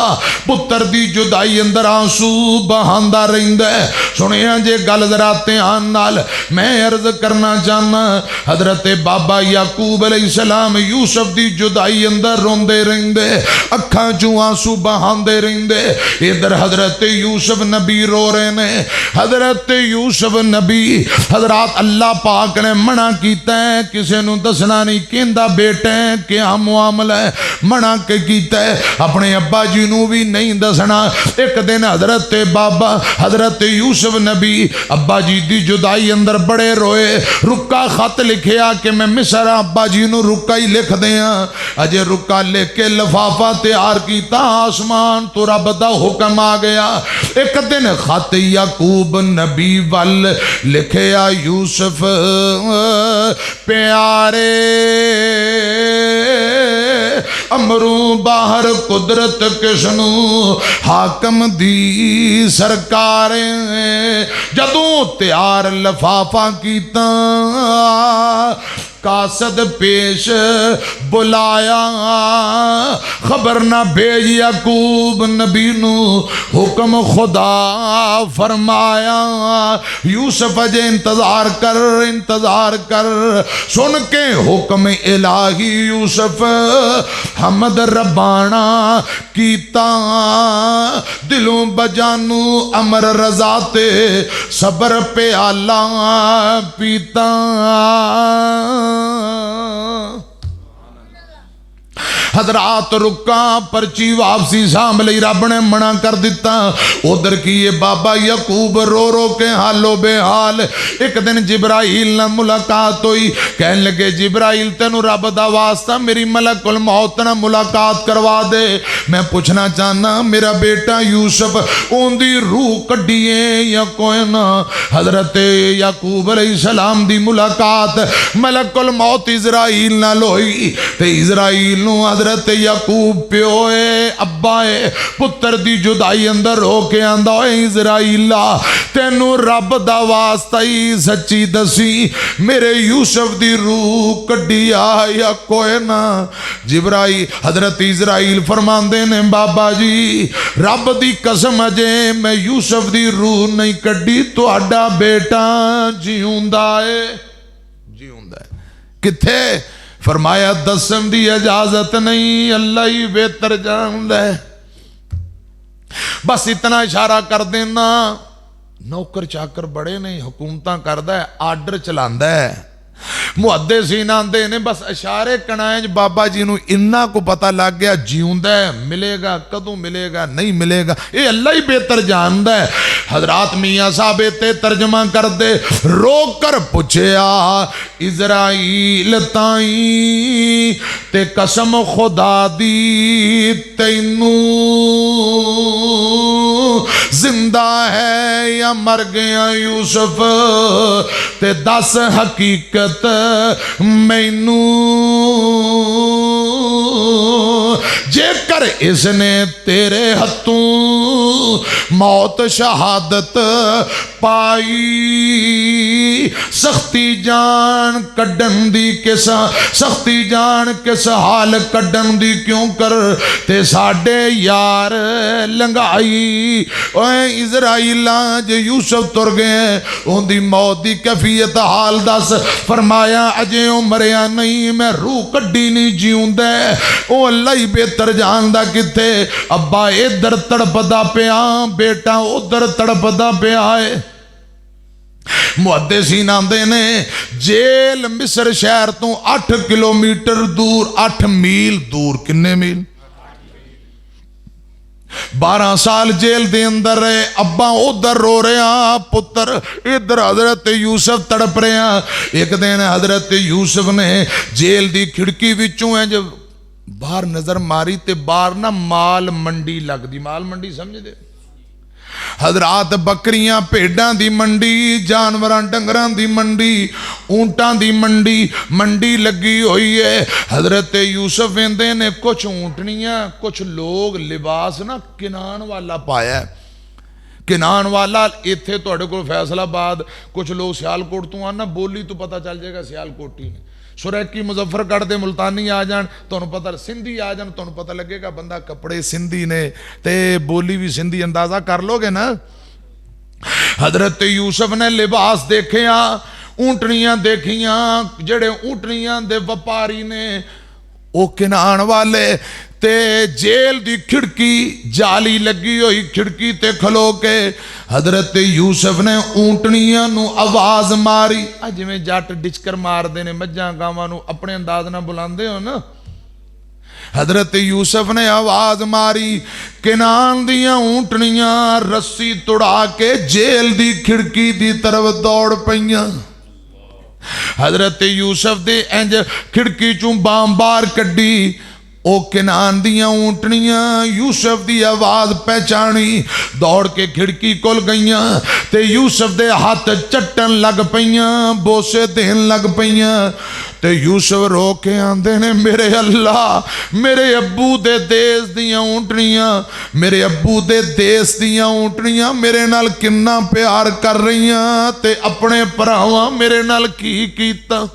पुत्र दी जुदाई अंदर आंसू बहांदा रहिंदा। सुनिया जे गल जरा ध्यान नाल मैं अर्ज करना चाहना, हजरत बाबा याकूब अलैहिस्सलाम यूसुफ दी जुदाई अंदर रोंदे रहिंदे, अखां चों आंसू बहांदे रहिंदे। इधर हजरत यूसुफ नबी रो रहे ने। हजरत यूसुफ नबी हजरात अल्लाह पाक ने मना किया है किसी नूं दसना नहीं कहंदा बेटे क्या मुआमला है, मना के कीता है अपने अब्बा जी नूं भी नहीं दसना। एक दिन हजरत बाबा हजरत यूसुफ नबी अब्बा जी दी जुदाई अंदर बड़े रोए, रुका खत लिखिया कि मैं मिसर अब्बा जी नूं रुका ही लिख दियां। अजे रुका लिख के लिफाफा तैयार किया, आसमान तो रब दा हुक्म आ गया। एक दिन खत याकूब नबी वल लिखे यूसुफ प्यारे अमरू बाहर कुदरत किसनू हाकम दी सरकार। जदों तैयार लिफाफा कीता कासद पेश बुलाया, खबर ना भेज याकूब नबी नू हुक्म खुदा फरमाया। यूसुफ अजे इंतजार कर सुन के हुक्म इलाही यूसुफ हमद रबाना कीता। दिलों बजानू अमर रजा ते सबर प्याला पीता। हजरात रुका पर्ची वापसी साम लई रब ने मना कर दिता। उधर की ये बाबा याकूब रो रो के हालो बेहाल। एक दिन जिब्राइल ना मुलाकात हुई, कहन लगे जिब्राइल तेनू रब दा वास्ता मेरी मलकुल मौत ना मुलाकात करवा दे। मैं पूछना चाहना मेरा बेटा यूसुफ ओंदी रूह कड्डीए या कोई ना। हजरत याकूब अलैहिस्सलाम दी मुलाकात मलकुल मौत इजराइल नाल होई ते इजराइल नू हजरत याकूब प्योए अब्बाए पुत्र दी जुदाई अंदर हो के आंदा ओए इजराइला तेनू रब दा वास्ता ही सच्ची दसी मेरे यूसुफ दी रूह कड्डी आ या कोई ना। जिब्राइल हजरत इजराइल फरमांदे ने बाबा जी रब दी कसम अजे मैं यूसुफ दी रूह नहीं कड्डी, तुहाडा बेटा जीउंदा है जीउंदा है। किथे? फरमाया दसम दी इजाजत नहीं, अल्लाह ही बेहतर जानदा है। बस इतना इशारा कर देना। नौकर चाकर बड़े नहीं, हुकूमतां करदा है, आर्डर चलांदा है। मुहद्दिसीन आंदे ने बस इशारे कनाए बाबा जी नूं इन्ना को पता लग गया जीउंदा है, मिलेगा कदों मिलेगा नहीं मिलेगा ये अल्लाह ही बेहतर जानदा है। हजरात मियाँ साहब ते तर्जमा कर दे रोक कर पूछया इजराइल ताई ते कसम खुदा दी तैनू जिंदा है या मर गया यूसुफ ते दस हकीकत मैनू। जेकर इसने तेरे हथों मौत शहादत पाई सख्ती जान कड्डन दी किस सख्ती जान किस हाल कड्डन दी क्यों कर ते साडे यार लंघाई। ओए इजराइला जे यूसुफ तुर गए उनकी मौत की कैफियत हाल दस। फरमाया अजे ओ मरिया नहीं, मैं रूह कड्डी नहीं जीउंदा, ओ अल्लाह ही बेहतर जानदा किथे। अब्बा इधर तड़पदा पिया, बेटा उधर तड़पदा पिया है। मुहद्दिसीन आंदे ने जेल मिस्र शहर तो 8 किलोमीटर दूर 8 मील दूर, किन्ने मील 12 साल जेल दे अंदर रहे। अब्बा उधर रो रहा, पुत्र इधर हजरत यूसुफ तड़प रहा। एक दिन हजरत यूसुफ ने जेल दी खिड़की विचों जब बाहर नज़र मारी तो बाहर ना माल मंडी लगती, माल मंडी समझते हजरात, बकरियां भेडां दी मंडी, जानवरां डंगरां दी मंडी, ऊंटां दी मंडी, मंडी लगी हुई है। हजरत यूसुफ वेंदे ने कुछ ऊंटनियां कुछ लोग लिबास ना किनान वाला पाया, किनान वाला इत्थे तुहाडे कोल फैसलाबाद, कुछ लोग सियालकोट तो आना, बोली तो पता चल जाएगा सियालकोटी ने, सुरैकी मुजफ्फरगढ़ दे मुल्तानी आ जान तुहानू पता, सिंधी आ जान तुहानू पता लगेगा बंदा कपड़े सिंधी ने ते बोली भी सिंधी, अंदाजा कर लोगे ना। हजरत यूसुफ ने लिबास देखिया, ऊंटनियां देखियां, जेड़े ऊंटनियां दे व्यापारी ने ओ किनान वाले, ते जेल दी खिड़की जाली लगी हुई, खिड़की ते खलो के हजरत यूसुफ ने ऊंटनियां नू आवाज मारी, जिवें जट डिचकर मारदे ने मज्जां गावां नू अपने अंदाज नाल बुलांदे हो ना। हजरत यूसुफ ने आवाज मारी, किनान दियां ऊंटनियां रस्सी तुड़ा के जेल दी खिड़की दी तरफ दौड़ पईयां। हजरत यूसुफ दे इंज खिड़की चों बाम बाहर कड्डी, ओ किनान दियां ऊंटनियां यूसुफ दी आवाज पहचानी, दौड़ के खिड़की कोल गईयां ते यूसुफ दे हाथ चट्टन लग पईयां, बोसे देन लग पईयां। ते यूसुफ रो के आंदे ने, मेरे अल्लाह, मेरे अब्बू दे देश दियां ऊंटनियां, मेरे अब्बू दे देश दियां ऊंटनियां मेरे नाल किन्ना प्यार कर रहीआं ते अपने भरावां मेरे नाल की कीता।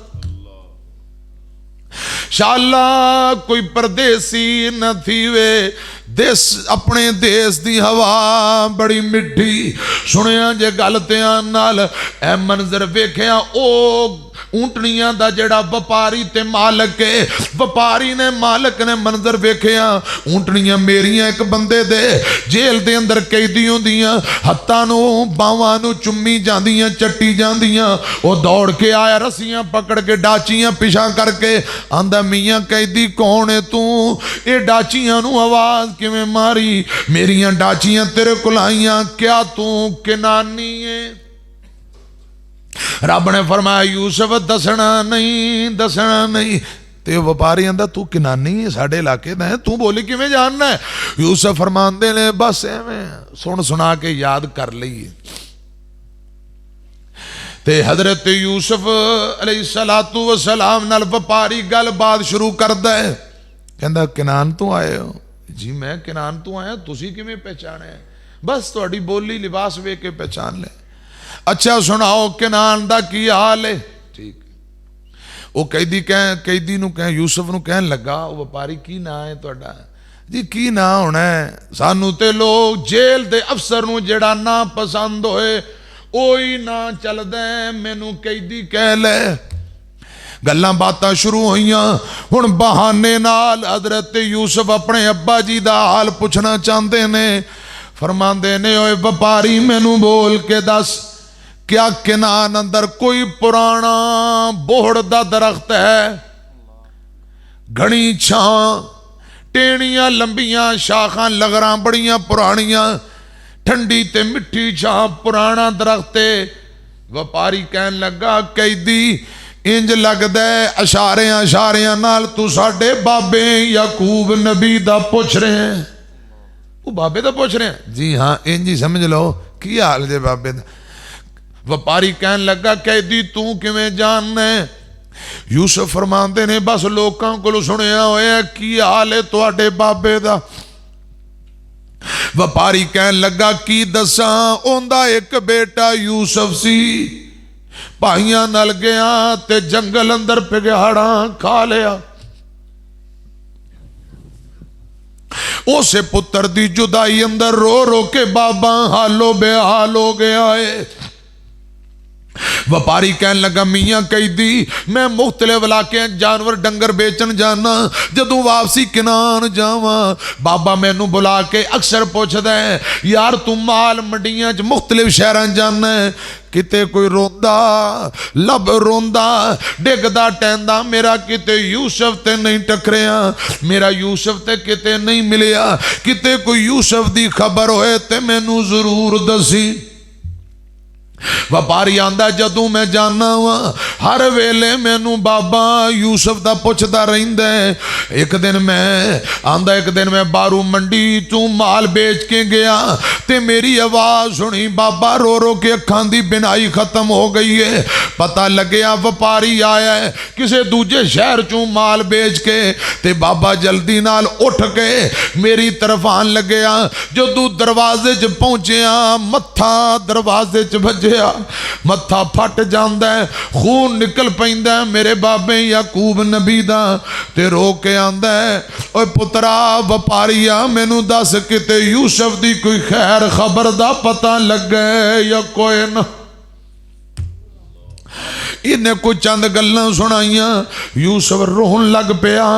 शाला कोई परदेसी न थीवे, देश अपने देश दी हवा बड़ी मिठी। सुनिया जे गल ध्यान नाल, ऐ मंजर वेखिया, ओ ऊंटनियां दा जेड़ा व्यापारी ते मालक है, व्यापारी ने मालक ने मंजर वेखिया, ऊंटनियां मेरियां एक बंदे दे जेल दे अंदर कैदी होंदियां, हत्थां नू बावां नू चुम्मी जांदियां, चट्टी जांदियां। ओ दौड़ के आया, रस्सियां पकड़ के डाचियां पिछा करके आंदा, मियां कैदी कौन है तू? ये डाचियां नू आवाज किवें मारी? मेरियां डाचियां तेरे कोल आईयां, क्या तू किनानी है? रब ने फरमाया, यूसुफ दसना नहीं, दसना नहीं। ते व्यापारी आंदा, तू किनानी है, साडे इलाके दा है, तू बोली किवें जानना है? यूसुफ फरमांदे ने, बस एवें सुन सुना के याद कर लईए। ते हजरत यूसुफ अलैहिस्सलातु वस्सलाम नाल व्यापारी गल बात शुरू करदा है, कहंदा, किनान तो आए हो? जी मैं किनान तो आया, तुसी किवें पहचाने? बस तुहाडी बोली लिबास वेख के पहचान ले। अच्छा सुनाओ, किनान दा की हाल है? ठीक। वो कैदी नू कह, यूसुफ नू कहन लगा, वो व्यापारी की ना है तुहाडा? जी की ना होना है, सानू ते लोग जेल दे अफसर नू जेड़ा ना पसंद होए ओही ना चलदा, मैनू कैदी कह ले। गल्लां बातां शुरू होईयां। हुण बहाने नाल हजरत यूसुफ अपने अब्बा जी दा हाल पुछना चाहते ने। फरमांदे ने, ओए व्यापारी मैनू बोल के दस, क्या किनान अंदर कोई पुराना बोहड़ दा दरख्त है? घनी छां, टेणियां लंबियां शाखां, लगरां बड़ियां पुरानियां, ठंडी ते मिठी छां, पुराना दरख्त है। व्यापारी कहन लगा, कैदी इंज लगदा है अशारियां अशारियां नाल तू साडे बाबे याकूब नबी दा पुछ रहे हैं। वो बाबे दा पुछ रहे हैं? जी हाँ, इंज ही समझ लो। की हाल जे बाबे दा? व्यापारी कहन लगा, कैदी तू किवें जानना है? यूसुफ फरमांदे ने, बस लोकां कोलों सुनिया होया, की हाल है तुहाडे बाबे दा? व्यापारी कहन लगा, की दसां, ओंदा एक बेटा यूसुफ सी, भाइयां नाल गया ते जंगल अंदर पिघाड़ा खा लिया। उसे पुत्र दी जुदाई अंदर रो रो के बाबा हालो बेहाल हो गया है। व्यापारी कहन लगा, मियां कैदी मैं मुख्तलिफ इलाके जानवर डंगर बेचन जाना, जदों वापसी किनान जावा बाबा मैनू बुला के अक्सर पुछदा है, यार तू माल मंडियां च मुख्तलिफ शहरां जाना है, किते कोई रोंदा लब रोंदा डिगदा टैंदा, मेरा किते यूसुफ ते नहीं टकरिया, मेरा यूसुफ ते किते नहीं मिलिया, किते कोई यूसुफ दी खबर होए ते मैनू जरूर दसी। व्यापारी आंदा जदों मैं जाना वा हर वेले मैनू बाबा यूसुफ दा पुछदा रहिंदा है। एक दिन मैं बारू मंडी चों माल बेच के गया ते मेरी आवाज़ सुनी बाबा रो रो के अखां दी बिनाई खत्म हो गई है। पता लग्या व्यापारी आया है किसी दूजे शहर चों माल बेच के ते बाबा जल्दी नाल उठ के मेरी तरफ आन लग्या। जदों दरवाजे च पहुंचिया मत्था दरवाजे च वज्जिया, मत्था फट जांदा है, खून निकल पैंदा है मेरे बाबे याकूब नबी दा। ते रो के आंदा है ओए पुत्रा व्यापारीआ मैनू दस किते यूसुफ दी कोई खैर खबर दा पता लगे या कोई ना। इन्हें कोई चंद गल्लां सुनाइयां। यूसुफ रोन लग पिया।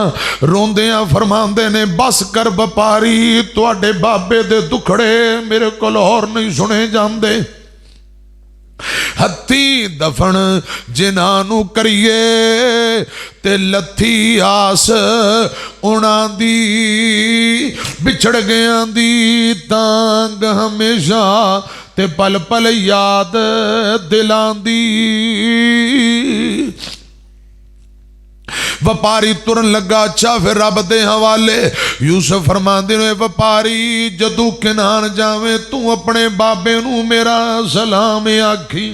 रोंदियां फरमांदे ने बस कर व्यापारी तुहाडे बाबे दे दुखड़े मेरे कोल होर नहीं सुने जांदे। हत्थी दफन जिन्हां करिए ते लथी आस उन्हां दी बिछड़ गया दी तांग हमेशा ते पल पल याद दिलांदी। व्यापारी तुरन लगा। अच्छा फिर रब दे हवाले। यूसुफ फरमांदे ने व्यापारी जदों किनान जावे तू अपने बाबे नू मेरा सलाम आखी।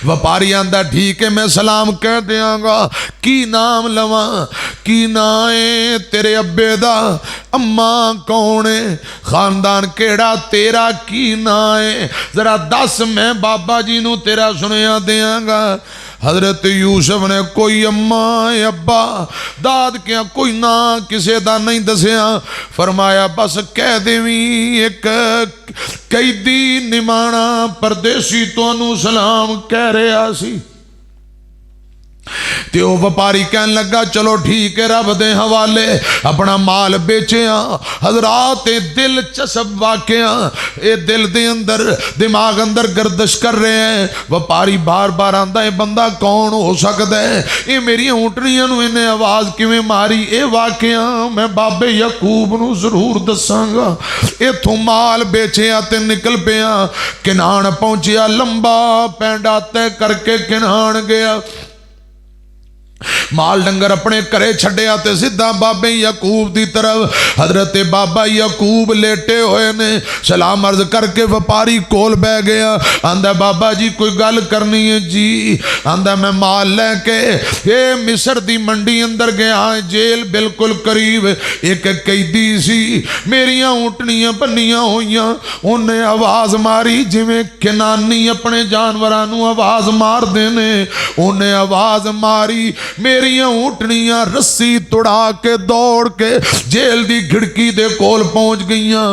व्यापारी आंदा ठीक है मैं सलाम कह देंगा। की नाम लवा की ना है तेरे अब्बे दा, अम्मा कौन है, खानदान केड़ा तेरा, की ना है जरा दस मैं बाबा जी नू तेरा सुनिया देंगा। हजरत यूसुफ ने कोई अम्मा अब्बा दाद क्या कोई ना किसे दा नहीं दसिया। फरमाया बस कह देवी एक कैदी निमाणा परदेसी तुहानू सलाम कह रहा सी। ते ओ व्यापारी कहन लगा चलो ठीक है रब दे हवाले। अपना माल बेचिया। हजरात दिल चस्प वाकया ये दिल दे अंदर दिमाग अंदर गर्दिश कर रहे हैं। व्यापारी बार बार आंदा है बंदा कौन हो सकता है, ये मेरी ऊँटनियां नूं इन्हें आवाज़ किवें मारी। ये वाकया मैं बाबे याकूब नूं जरूर दसांगा। इथों माल बेचिया ते निकल पिया। किनान पहुंचिया, लंबा पैंडा तय करके किनान गया। माल डंगर अपने घरे छड्डिया ते सीधा बाबे याकूब की तरफ। हजरत बाबा याकूब लेटे हुए ने। सलाम अर्ज करके व्यापारी कोल बह गया। आंदा बाबा जी कोई गल करनी है जी। आंदा मैं माल लैके ये मिस्र दी मंडी अंदर गया। जेल बिल्कुल करीब एक कैदी सी। मेरिया ऊँटनियां बन्नियां होइयां। उन्हें आवाज़ मारी जिवें किनानी अपने जानवरां नूं आवाज़ मारदे ने। उन्हें आवाज़ मारी मेरिया ऊँटनियां रस्सी तुड़ा के दौड़ के जेल दी खिड़की दे कोल पहुंच गईयां।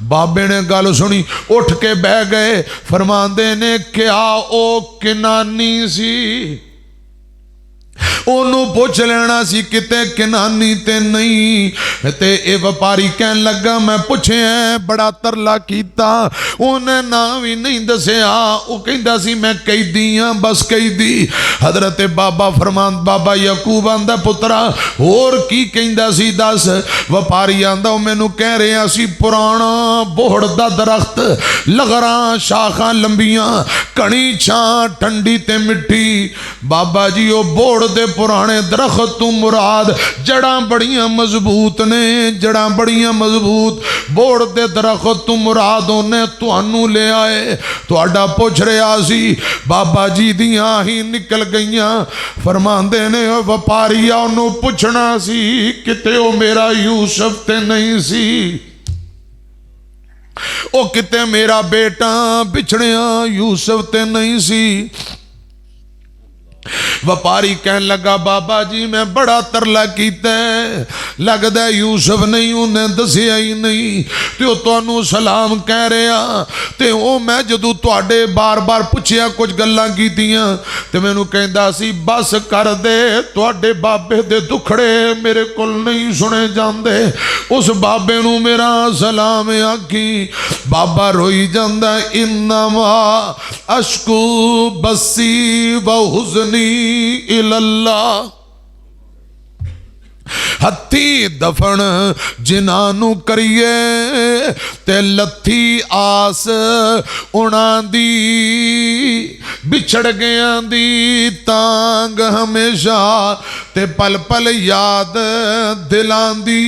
बाबे ने गल सुनी उठ के बह गए। फरमांदे ने क्या ओ किनानी सी, ओनू पुछ लेना सी किते किनानी ते नहीं। ते ए व्यापारी कहन लगा मैं पुछया बड़ा तरला कीता, उन्हें ना भी नहीं दसिया। वो कहंदा सी मैं कैदी हाँ बस कैदी। हजरत बाबा फरमान बाबा याकूब आंदा पुत्रा होर की कहंदा सी दस। व्यापारी आंदा मैनू कह रहा सी पुराना बोहड़ दा दरख्त, लगरा शाखा लंबियां, घनी छां ठंडी ते मिट्टी। बाबा जी वो बोहड़ दे पुराने दरख्त तू मुराद जड़ा बड़ियां मजबूत ने, जड़ा बड़ियां मजबूत। बोहड़ दे दरख्त तू मुराद उन्हें तुहानू ले आए। तुहाडा पुछ रहा सी बाबा जी दियां ही निकल गईयां। फरमांदे ने व्यापारी ओनू पुछना सी किते ओ मेरा यूसुफ ते नहीं सी, ओ किते मेरा बेटा बिछड़िया यूसुफ ते नहीं सी। व्यापारी कहन लगा बाबा जी मैं बड़ा तरला कीता है, लगदा यूसुफ नहीं उन्हें दसिया ही नहीं। तो तुहानू सलाम कह रहा ते ओ मैं जदों तुहाडे बार बार पुछया कुछ गल्लां कीतियां ते मैनू कहंदा सी बस कर दे तुहाडे बाबे दे दुखड़े मेरे कोल नहीं सुने जांदे। उस बाबे नू मेरा सलाम आखी। बाबा रोई जांदा इन्नमा अशकू बसी व हुज़नी इल्लल्लाह। हत्थी दफन जिन्हां करिए ते लथी आस उन्हां दी, बिछड़ गया दी तांग हमेशा ते पल पल याद दिलांदी।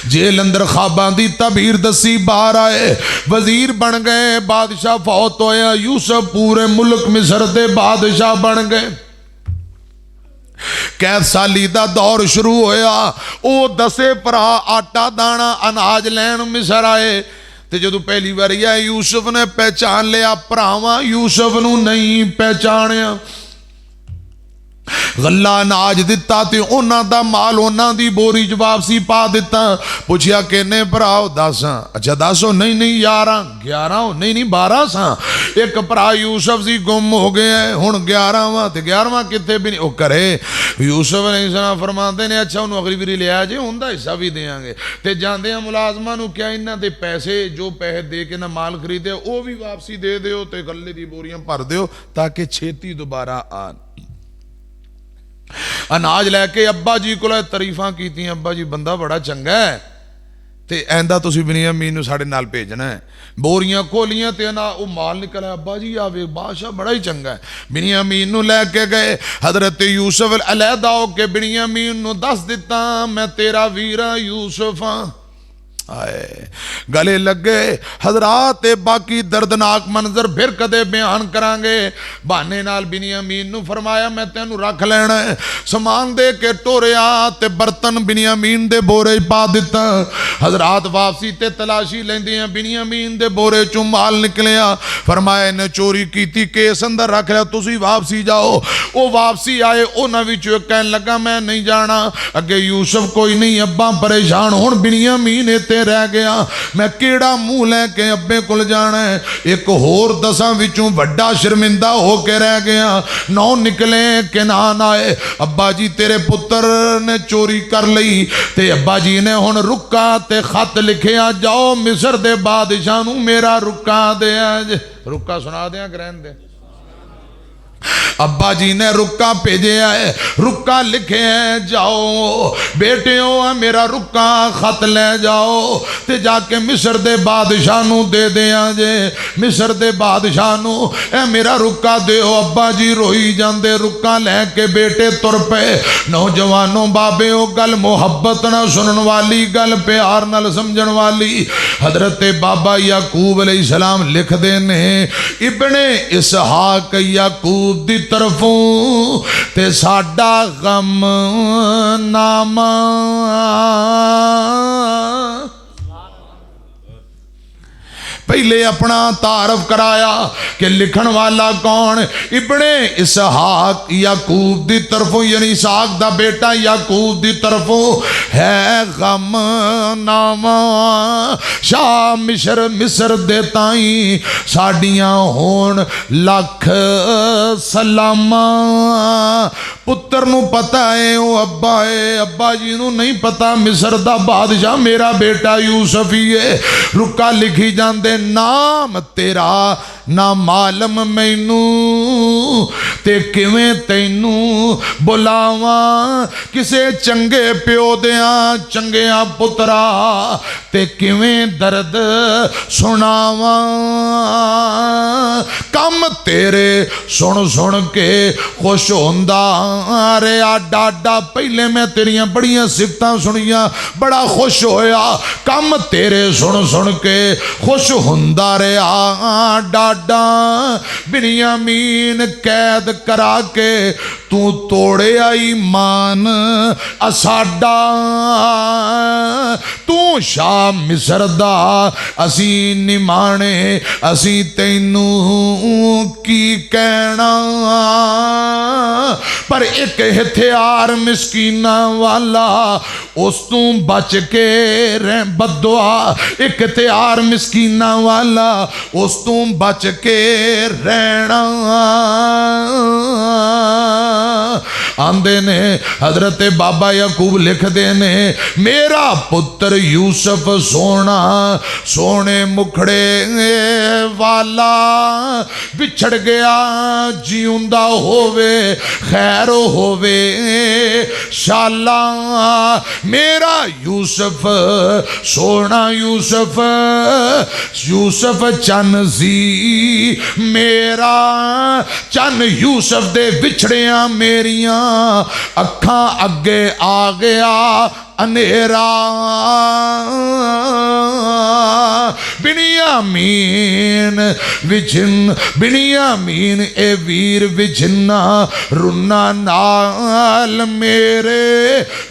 जेल अंदर खाबां दी तबीर दसी बाहर आए, वजीर बन गए, बादशाह फौत होया, यूसुफ पूरे मुल्क मिस्र दे बादशाह बन गए। कैद साली दा दौर शुरू होया, ओ 10 भरा आटा दाना अनाज लैन मिस्र आए। ते जदों पहली बारी आए यूसुफ ने पहचान लिया, भरावां यूसुफ नूं नहीं पहचानिया। गल्ला अनाज दिता ते उन्हां दा माल उन्हां दी बोरी च वापसी पा दिता। पुछया किन्ने भराओ? 10। अच्छा 10 हो? नहीं नहीं 11 हो? नहीं नहीं 12 सा। एक भरा यूसुफ सी गुम हो गया है, हुण 11वां ते 11वां कित्थे भी नहीं। ओ करे यूसुफ ने इस फरमाते ने अच्छा उन्होंने अगली बारी लिया जे उनका हिस्सा भी देंगे। ते जांदे मुलाजमां नूं क्या इन्हां दे पैसे जो पैसे दे के ना माल खरीदे वो भी वापसी दे दिओ ते गल्ले दी बोरियां भर दिओ ताकि छेती दोबारा आन। अनाज लैके अब्बा जी को तारीफा की, अब्बा जी बंदा बड़ा चंगा है ते ऐंदा तुसीं बिनियामीन नूं साडे नाल भेजना है। बोरियां खोलियां ते ना वो माल निकलिया, अब्बा जी आवे बादशाह बड़ा ही चंगा है। बिनियामीन नूं लैके गए, हजरत यूसुफ अलहदा होके बिनियामीन नूं दस दिता मैं तेरा वीर हां यूसुफ हां। आए गले लगे हजरात, बाकी दर्दनाक मंजर फिर कदे बयान करांगे। बहाने नाल बिनियामीन नूं फरमाया मैं तेनू रख लेना है। समान दे के टोरिया ते बर्तन बिनियामीन दे बोरे पा दिता। हजरात वापसी ते तलाशी लेंदियां बिनियामीन दे बोरे चों माल निकलिया। फरमाया इन्हें चोरी की, केस अंदर रख लिया, तुसी वापसी जाओ। वो वापसी आए, उन्हां विचों कहन लगा मैं नहीं जाना। अगे यूसुफ कोई नहीं, अब्बा परेशान, हुण बिनियामीन इत्थे रह गया, मैं केड़ा मुंह लैके अब्बे कोल जाना है। एक होर 10 विचों वड्डा शर्मिंदा होके रह गया। 9 निकले किनान आए, अब्बा जी तेरे पुत्र ने चोरी कर ली। ते अब्बा जी ने हुण रुका ते खत लिखिया, जाओ मिस्र दे बादशाह नूं मेरा रुका दे। रुका सुना दें ग्रहण दे। अब्बा जी ने रुक्का भेजे है, रुक्का लिखे है, जाओ बेटियों मेरा रुक्का खत ले जाओ ते जाके मिस्र दे बादशाह नूं दे दिया जे। मिस्र दे बादशाह नूं ए मेरा रुक्का दिओ। अब्बा जी रोई जांदे, रुक्का लैके बेटे तुर पे। नौजवानों बाबे ओ गल मुहब्बत ना सुनन वाली, गल प्यार नाल समझण वाली। हजरत बाबा याकूब अलैहिस्सलाम लिखदे ने, इब्ने इसहाक याकूब दी तरफों ते साडा गम नामा। पहले अपना तारफ कराया कि लिखण वाला कौन। इब्ने इसहाक याकूब दी तरफों, यानी इसहाक दा बेटा याकूब दी तरफों है गम नामा। शाह मिस्र दे ताई साडियां होण लख सलामा। पुत्र नूं पता है वो अब्बा है, अब्बा जी नूं नहीं पता मिस्र दा बादशाह मेरा बेटा यूसुफ ही है। रुका लिखी जांदे, नाम तेरा ना मालम मैनू ते किवें तैनू बुलावा। किसे चंगे प्यो दियां चंगिया पुत्रा ते किवें दर्द सुनावा। कम तेरे सुन सुन के खुश होंदा रहा डाडा। पहले मैं तेरिया बड़ियां सिफतां सुनिया, बड़ा खुश होया। कम तेरे सुन सुन के खुश होंदा रहा डाडा। बिनियामीन कैद करा के तू तोड़े ईमान असाडा। तू शाह मिस्र दा असी निमाणे, असी तैनू की कहना। पर एक हथियार मिसकीना वाला उस तू बच के रह बदुआ। एक हथियार मिसकीना वाला उस तू बच के रहना। आंदे ने हजरत बाबा याकूब लिखते ने, मेरा पुत्र यूसुफ सोना सोने मुखड़े वाला विछड़ गया जीउंदा होवे खैर होवे शाला मेरा यूसुफ सोना यूसुफ यूसुफ चन सी मेरा चन यूसुफ दे विछड़िया मेरिया अखां अगे आ गया अनेरा बिनियामीन विजिन बिनियामीन ए वीर विजिन्ना रुन्ना नाल मेरे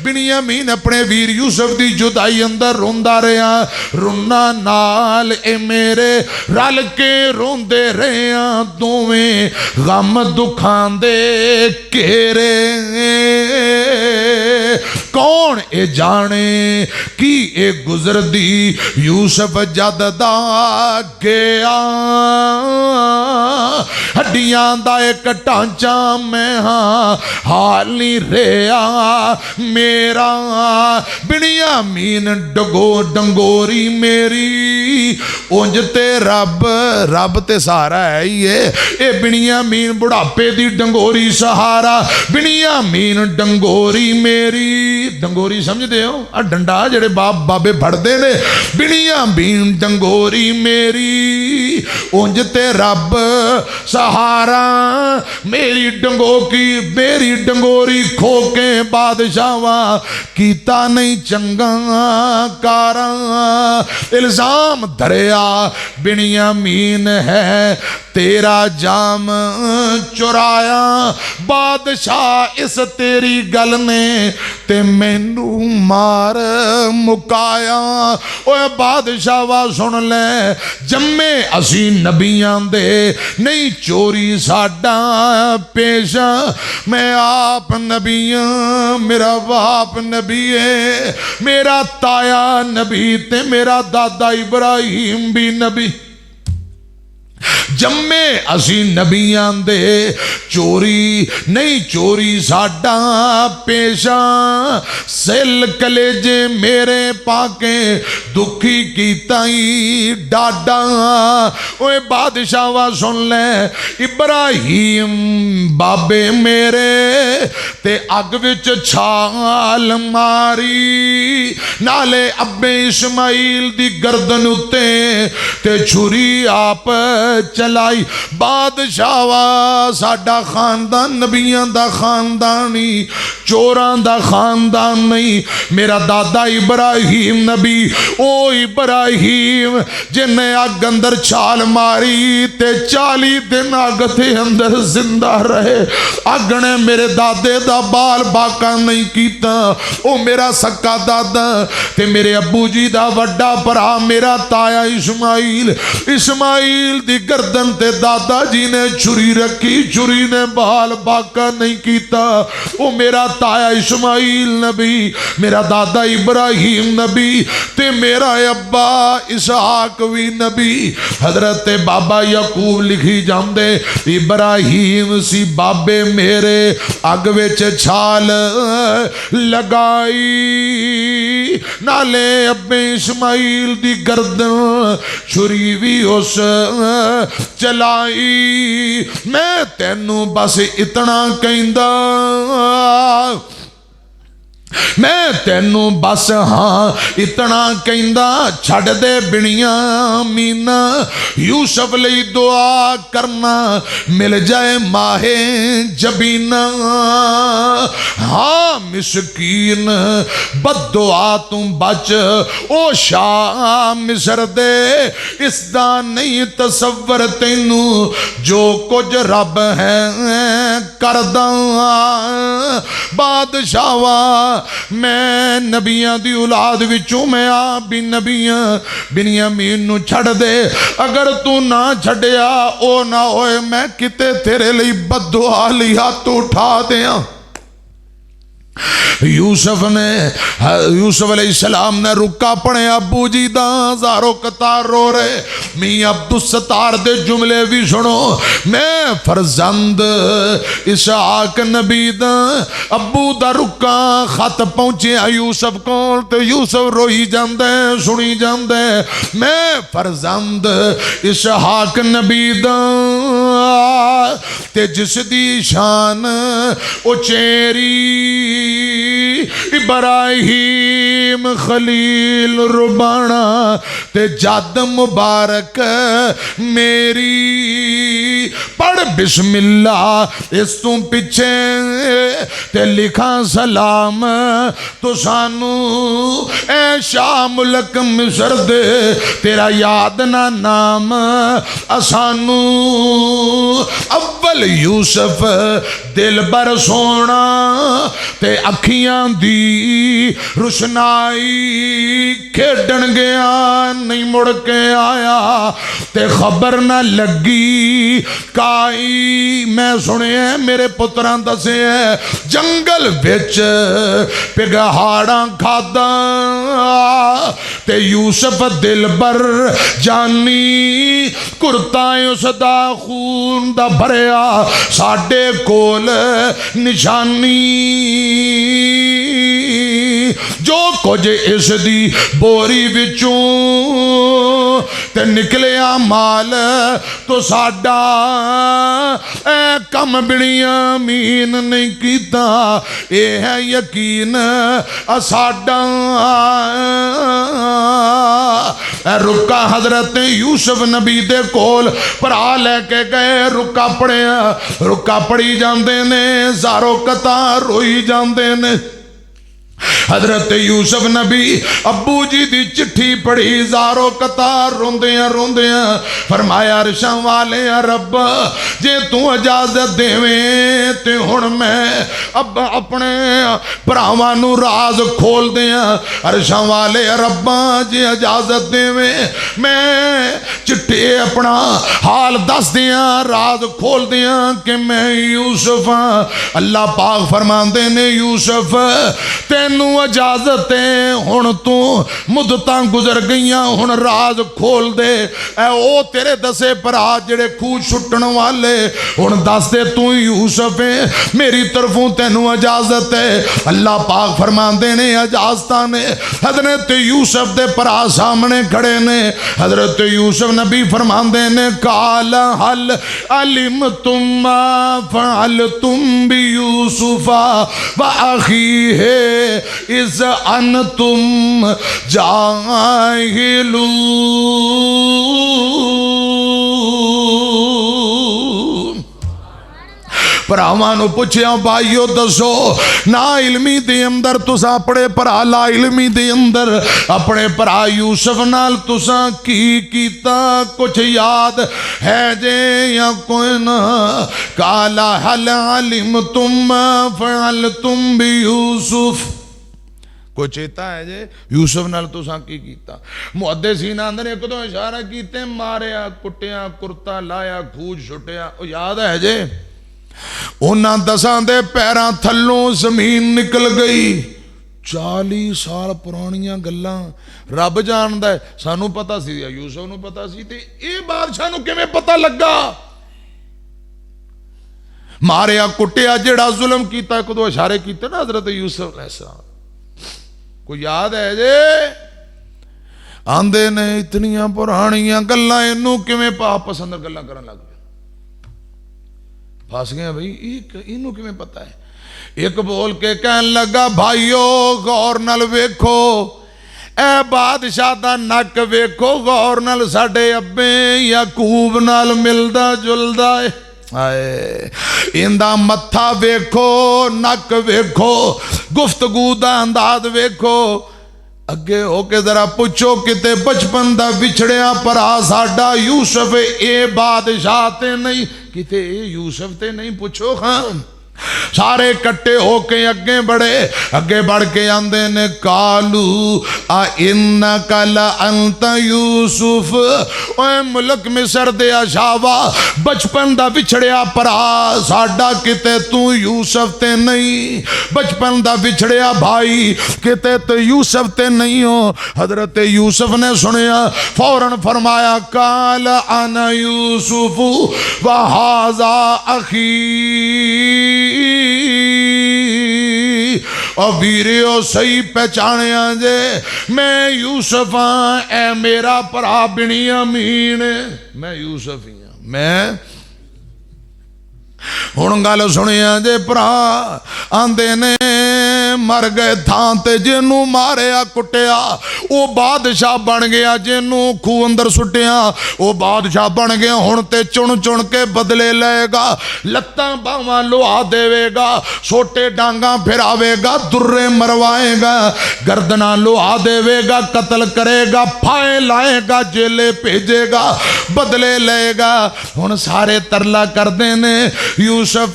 बिनियामीन अपने वीर यूसुफ दी जुदाई अंदर रोंदा रहा रुन्ना नाल ए मेरे रल के रोंदे रहे दोवें गम दुखां दे घेरे कौन ए जाने कि ए गुजरदी यूसुफ जद दा गया हड्डियां दा एक ढांचा मैं हाँ हाल नहीं रहा मेरा बिनियामीन डंगोरी मेरी उंज ते रब ते सहारा है ही है ए बिनियामीन बुढ़ापे दी डंगोरी सहारा बिनियामीन डंगोरी मेरी डंगोरी समझते हो आ डंडा जेड़े बाबे फड़ते ने बिनियामीन डंगोरी मेरी उंज ते रब सहारा मेरी डंगोरी खो के बादशावा कीता नहीं चंगा कारा इल्जाम धरिया बिनियामीन है तेरा जाम चुराया बादशाह इस तेरी गल ने ते मैनू मार मुकाया ओए बादशाह वा सुन ले जम्मे असी नबियां दे नहीं चोरी साडा पेशा मैं आप नबियां मेरा बाप नबी है मेरा ताया नबी ते मेरा दादा इब्राहिम भी नबी जम्मे असी नबियां दे चोरी नहीं चोरी साडा पेशा सिल कलेजे मेरे पाके दुखी कीताई डाडा ओए बादशाह वा सुन ले इब्राहिम बाबे मेरे ते अग विच छाल मारी नाले अब्बे इस्माइल दी गर्दन उत्ते ते छुरी आप चलाई बादशावा साडा खानदान नबियां दा खानदान ही चोरां दा खानदान नहीं मेरा दादा इब्राहिम नबी ओ इब्राहिम जिन्हें अग अंदर छाल मारी ते 40 दिन अग दे अंदर जिंदा रहे अग ने मेरे दादे दा बाल बाका नहीं कीता ओ मेरा सक्का दादा ते मेरे अब्बू जी दा वड्डा भरा मेरा ताया इस्माइल दी गर्दन ते दादा जी ने छुरी रखी छुरी ने बाल बाका नहीं कीता ओ मेरा ताया इस्माइल नबी मेरा दादा इब्राहिम नबी ते मेरा अब्बा इसहाक भी नबी हजरत बाबा यकूब लिखी जांदे इब्राहिम सी बाबे मेरे अग विच छाल लगाई नाले अब्बे इस्माइल दी गर्दन छुरी भी उस चलाई मैं तेनू बस इतना कहंदा मैं तेनू बस हाँ इतना कहंदा छड़ दे बिनियामीन यूसुफ लई दुआ करना मिल जाए माहे जबीना हाँ मिसकीन बददुआ तू बच ओ शाह मिस्र दे इसदा नहीं तसव्वर तेनू जो कुछ रब है करदा बादशावा मैं नबियां दी औलाद विचों मैं आप भी नबियां बिनियामीन नू छड़ दे अगर तू ना छड़िया ओ ना होए मैं किते तेरे लिए बददुआ लई हाथ उठा दियां यूसुफ अलैहिस्सलाम ने रुका अपने अबू जी दा ज़ारो कतार रो रहे। मियां अब्दुल सत्तार दे जुमले भी सुनो। मैं फरजंद इसहाक नबी दा अबू दा रुका खत पहुंचे यूसुफ कोल ते यूसुफ रोई जांदे सुनी जांदे। मैं फरजंद इसहाक नबी दा ते जिस दी शान उचेरी इब्राहिम खलील रुबाना ते जद मुबारक मेरी पढ़ बिस्मिल्लाह इस तू पिछे ते लिखा सलाम तो सानू ऐ शाह मुल्क मिस्र दे तेरा याद ना नाम असानू अव्वल यूसुफ दिल बर सोना ते अखियां दी रुशनाई खेडन गया नहीं मुड़ के आया ते खबर न लगी काई। मैं सुने मेरे पुत्रां दसे जंगल बिच पिगहाड़ा खादा ते यूसुफ दिल बर जानी कुर्ता उसदा खून दा भरिया साडे कोल निशानी जो कुछ इस दी बोरी विचों ते निकलिया माल तो साडा ऐ कम बिनिया मीन नहीं कीता ये है यकीन साडा। रुका हजरत यूसुफ नबी दे कोल भरा लैके गए। रुका पढ़िया रुका पढ़ी जाते ने ज़ारो कतार रोई जाते ने। हजरत यूसुफ नबी अबू जी दी चिट्ठी पढ़ी ज़ारो कतार रोंदियां रोंदियां फरमाया अरशां वाले रब जे तू इजाजत देवें ते हुण मैं अब अपने भरावां नू राज खोल दियां। अरशां वाले रब्बा जे इजाजत देवें मैं चिट्ठी अपना हाल दस दियां राज खोल दियां कि मैं यूसुफ हाँ। अल्लाह पाक फरमांदे ने यूसुफ तेनू इजाजत है हुण तू मुद्दतां गुजर गई हुण राज खोल दे। ऐ ओ तेरे दसे भरा जेड़े खूह छुट्टण वाले हुण दस दे तू यूसुफ है मेरी तरफों तेनू इजाजत है। अल्लाह पाक फरमांदे ने इजाजतां ने हजरत यूसुफ दे भरा सामने खड़े ने। हजरत यूसुफ नबी फरमांदे ने काल हल अलिम तुम फअल तुम भी यूसुफा व अखी है इस अन तुम जाहिलू। भरावां नू पुछया भाईओ दसो ना इलमी दे अंदर तुसा अपने भरा ला इलमी दे अंदर अपने भरा यूसुफ नाल तुसा की कीता कुछ याद है जे या कोई ना। काला हल अलिम तुम फअल तुम भी यूसुफ कोई चेता है जे यूसुफ नाल तुसा की कीता। मुहद्दिसीन आंदे ने एक दो इशारा कीते मारिया कुटिया कुर्ता लाया खूज छुटिया ओ याद है जे उन्हां दसां दे पैरां थल्लों जमीन निकल गई। 40 साल पुरानियां गल्लां रब जानदा है सानू पता सी यूसुफ नू पता सी ते ये बादशाह नू किवें पता लगा। मारिया कुटिया जेड़ा जुल्म कीता एक दो इशारे कीते ना हजरत यूसुफ अलैहिस्सलाम को याद है जे आंदे ने इतनियां पुरानियां गल्लां इनू किवें पाप पसंद गल्लां करन लग गए फस गए भाई इनू किवें पता है। एक बोल के कहन लगा भाईओ गौर नाल वेखो ए बादशाह दा नक वेखो गौर नाल साडे अब्बे याकूब नाल मिलदा जुलदा है। इंदा मत्था वेखो नक वेखो गुफ्तगू दा अंदाज वेखो अगे होके जरा पुछो किते बचपन दा विछड़िया भरा साडा यूसुफ ए बादशाह ते नहीं किते यूसुफ ते नहीं पुछो। हाँ सारे कट्टे होके अगे बढ़े, अगे बढ़ के आंदे ने कालू आ इन्नका ला अंत यूसुफ, ओए मुल्क मिस्र दे आशावा बचपन दा विछड़िया भरा साडा, किते तू यूसुफ ते नहीं, बचपन दा विछड़िया भाई किते तो यूसुफ ते नहीं हो। हजरत यूसुफ ने सुनिया फौरन फरमाया काल आना यूसुफ व हाजा अखी, और वीरियो सही पहचानिया जे मैं यूसुफ हाँ, ए मेरा भरा बिनियामीन, मैं यूसुफ ही हाँ। मैं हुण गल सुनिया जे भरा आंदे ने मर गए थां ते जिन्नू मारिया कुटिया वो बादशाह बन गया, जिन्नू खूह अंदर सुटिया वो बादशाह बन गया। हुण ते चुन चुन के बदले लेगा, लत्तां बावां लोहा देवेगा, छोटे डांगा फिरावेगा, दुर्रे मरवाएगा, गर्दना लोहा देवेगा, कत्ल करेगा, फाए लाएगा, जेले भेजेगा, बदले लेगा। हुण सारे तरला करदे ने यूसुफ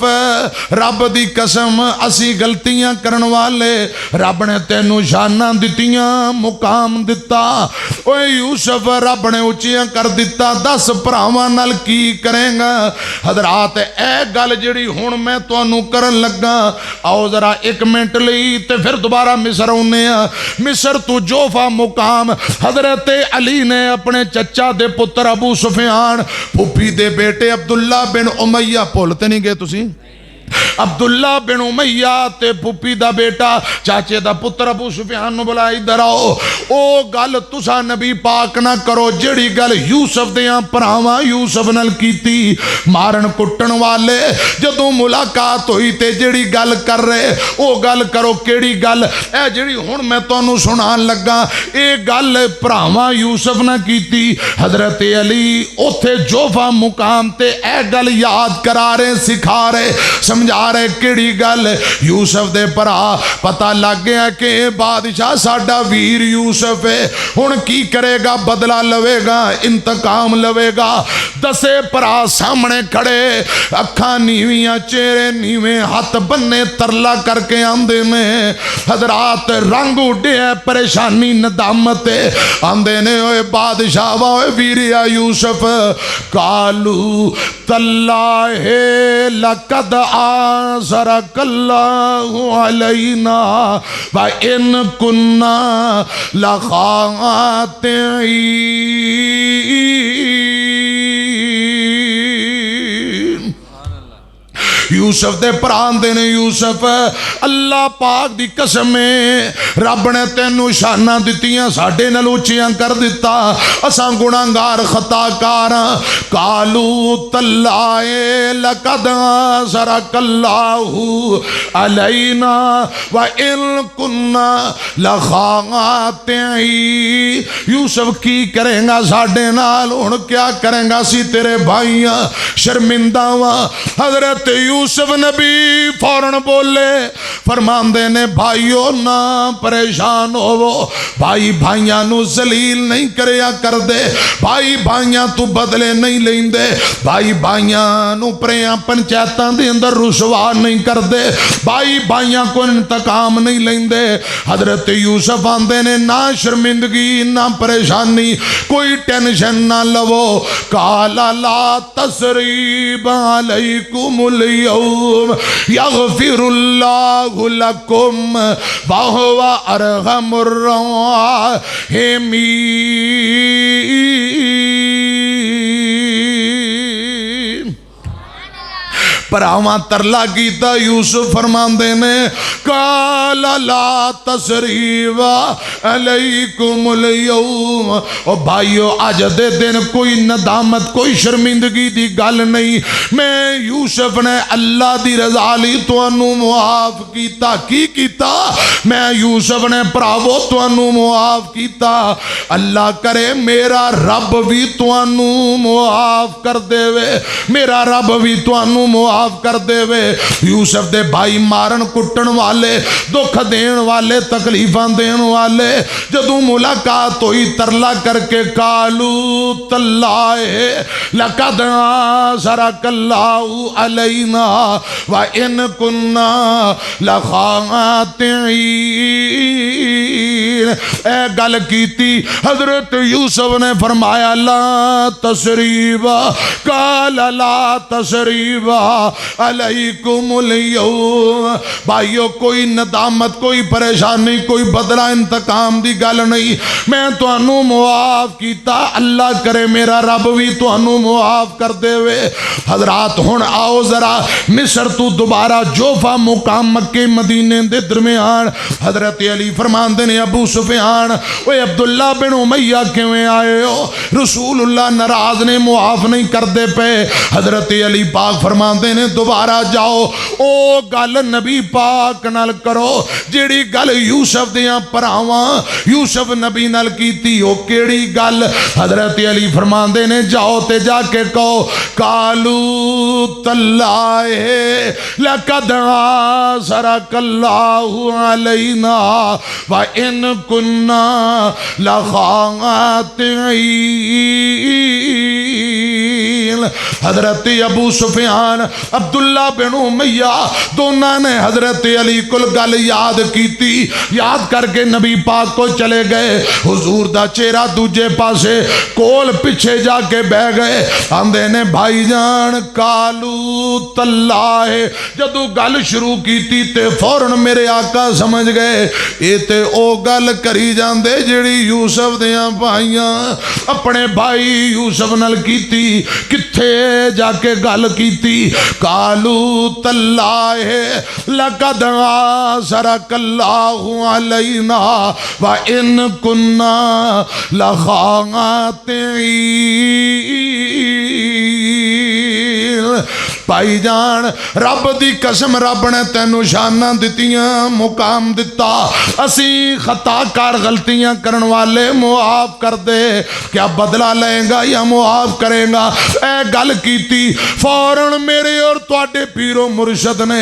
रब दी कसम असी गलतियां करन वाले, रब ने तेनू शाना दितियां, मुकाम दिता। ओए यूसुफ रब ने उचियां कर दिता, 10 भरावां नाल की करेगा। हजरात ए गल जिहड़ी हुण मैं तुहानू करन लगा, आओ जरा 1 मिनट लई ते फिर दोबारा मिस्र आउने आ। मिस्र तू जोफा मुकाम हजरत अली ने अपने चचा दे पुत्र अबू सुफियान, फूफी दे बेटे अब्दुल्ला बिन उमैया, भुलते नहीं गए तुसी, अब्दुल्ला बिन उमैया ते फूफी दा बेटा चाचे दा पुत्र अबू सुफियान नु बुला इधर आओ। ओ गल तुसा नबी पाक ना करो जिहड़ी गल यूसुफ दियां भरावां यूसुफ नाल कीती, मारन कुटन वाले जदों मुलाकात हुई ते जिहड़ी गल कर रहे ओ गल करो। केड़ी गल? ए जिहड़ी हुण मैं तुहानू सुणान लगा ए गल भरावां यूसुफ ना कीती। हजरत अली उथे जोफा मुकाम ते ए गल याद करा रहे, सिखा रहे, समझा रहे। केड़ी गल? यूसुफ दे भरा पता लग गया कि बादशाह साडा वीर यूसुफ है, हुण की करेगा? बदला लवेगा, इंतकाम लवेगा। 10 भरा सामने खड़े, अखा नीवियां, चेहरे नीवे, हाथ बन्ने, तरला करके आंदे ने। हजरात रंग उड्डिया, परेशानी नदामत आंदे ने। ओए बादशाह वा ओए वीरिया यूसुफ, कालू तल्लाहे लकद आसरकल्लाहु अलैना व इन कुन्ना लखातिन। यूसुफ दे भरांदे ने यूसुफ अल्लाह पाक दी कसम है, रब ने तेनू शाना दित्तियां, साडे नाल उच्चियां कर दिता, असां गुनाहगार खताकार। कालू तल्लाए लकद सरकल्लाहु अलैना व इन कुन्ना लखातिन। यूसुफ की करेगा साडे नाल? हुण क्या करेगा? सी तेरे भाईयां शर्मिंदा वा। हजरत यूसुफ नबी फौरन बोले, फरमांदे ने भाईओ ना परेशान होवो, भाई भाइयां नू जलील नहीं करया कर दे, भाई भाइयां तू बदले नहीं लेंदे, भाई भाइयां नू प्रेयां पंचायतां दे अंदर रुसवा नहीं कर दे, भाई भाइयां को इंतकाम नहीं लेंदे। हजरत यूसुफ आंदे ने ना शर्मिंदगी ना परेशानी, कोई टेंशन ना लवो। काला ला तसरीब अलैकुमुल यौम यगफिरुल्लाहु लकुम व हुवा अरहमुर राहिमीन। भरावां तरला कीता। यूसुफ फरमांदे ने काला ला तसरीवा अलैकुमुल यौम, ओ भाइयों अज दे दिन कोई नदामत कोई शर्मिंदगी दी गल नहीं। मैं यूसुफ ने अल्लाह दी रजा लई तुहानू मुआफ कीता। की कीता? मैं यूसुफ ने भरावो तुहानू मुआफ कीता। अल्लाह करे मेरा रब भी तुहानू मुआफ कर देवे, मेरा रब भी तुहानू मुआफ मुआफ कर देवे। यूसुफ दे भाई मारन कुटन वाले, दुख देन वाले, तकलीफां देन वाले जदों मुलाकात हुई तरला करके कालू तल्लाए लकद सरकल्लाहु अलैना व इन कुन्ना लखातिन। ए गल कीती हजरत यूसुफ ने फरमाया ला तसरीबा, काल ला तसरीबा अलैकुमुल यौम। भाइयों कोई नदामत, कोई परेशानी, कोई बदला इंतकाम दी गल नहीं। मैं तुहानू मुआफ कीता, अल्लाह करे मेरा रब भी तुहानू मुआफ कर देवे। हजरात हुण आओ जरा मिस्र तू दोबारा जोफा मुकाम मक्के मदीने दे दरमियान हजरत अली फरमांदे ने अबू सुफियान ओए अब्दुल्ला बिन उमैया किवें आए हो? रसूलुल्लाह नाराज ने, मुआफ नहीं करते पे। हजरत अली पाक फरमांदे ने दोबारा जाओ ओ गल नबी पाक नाल करो जिहड़ी गल यूसुफ दियां भरावां यूसुफ नबी नाल कीती। ओ केड़ी गल? हजरत अली फरमांदे ने जाओ ते जाके कहो कालू तल्लाए लकद सरकल्लाहु अलैना व इन कुन्ना लखातिन। हजरत अबू सुफियान अब्दुल्ला बिन उमैया दोनों ने हजरत अली कुल गल याद की, याद करके नबी पाक को चले गए। हुजूर दा चेहरा दूजे पासे कोल पिछे जाके बह गए। आंदे ने भाईजान कालू तल्लाए। जदों गल शुरू की ते फौरन मेरे आका समझ गए ये ते ओ गल करी जांदे जिहड़ी यूसुफ दियां भाइयां अपने भाई यूसुफ नाल कीती। किथे जाके गल कीती? कालू तल्लाए लकद सरकल्लाहु अलैना व इन कुन्ना लखातिन। भाईजान रब दी कसम रब ने तेनू शाना दित्तियां, मुकाम दिता। असी खताकार गलतियां करन वाले मुआफ कर दे। क्या बदला लेगा या मुआफ करेगा? ए गल कीती फौरन मेरे और तुहाडे पीरो मुर्शद ने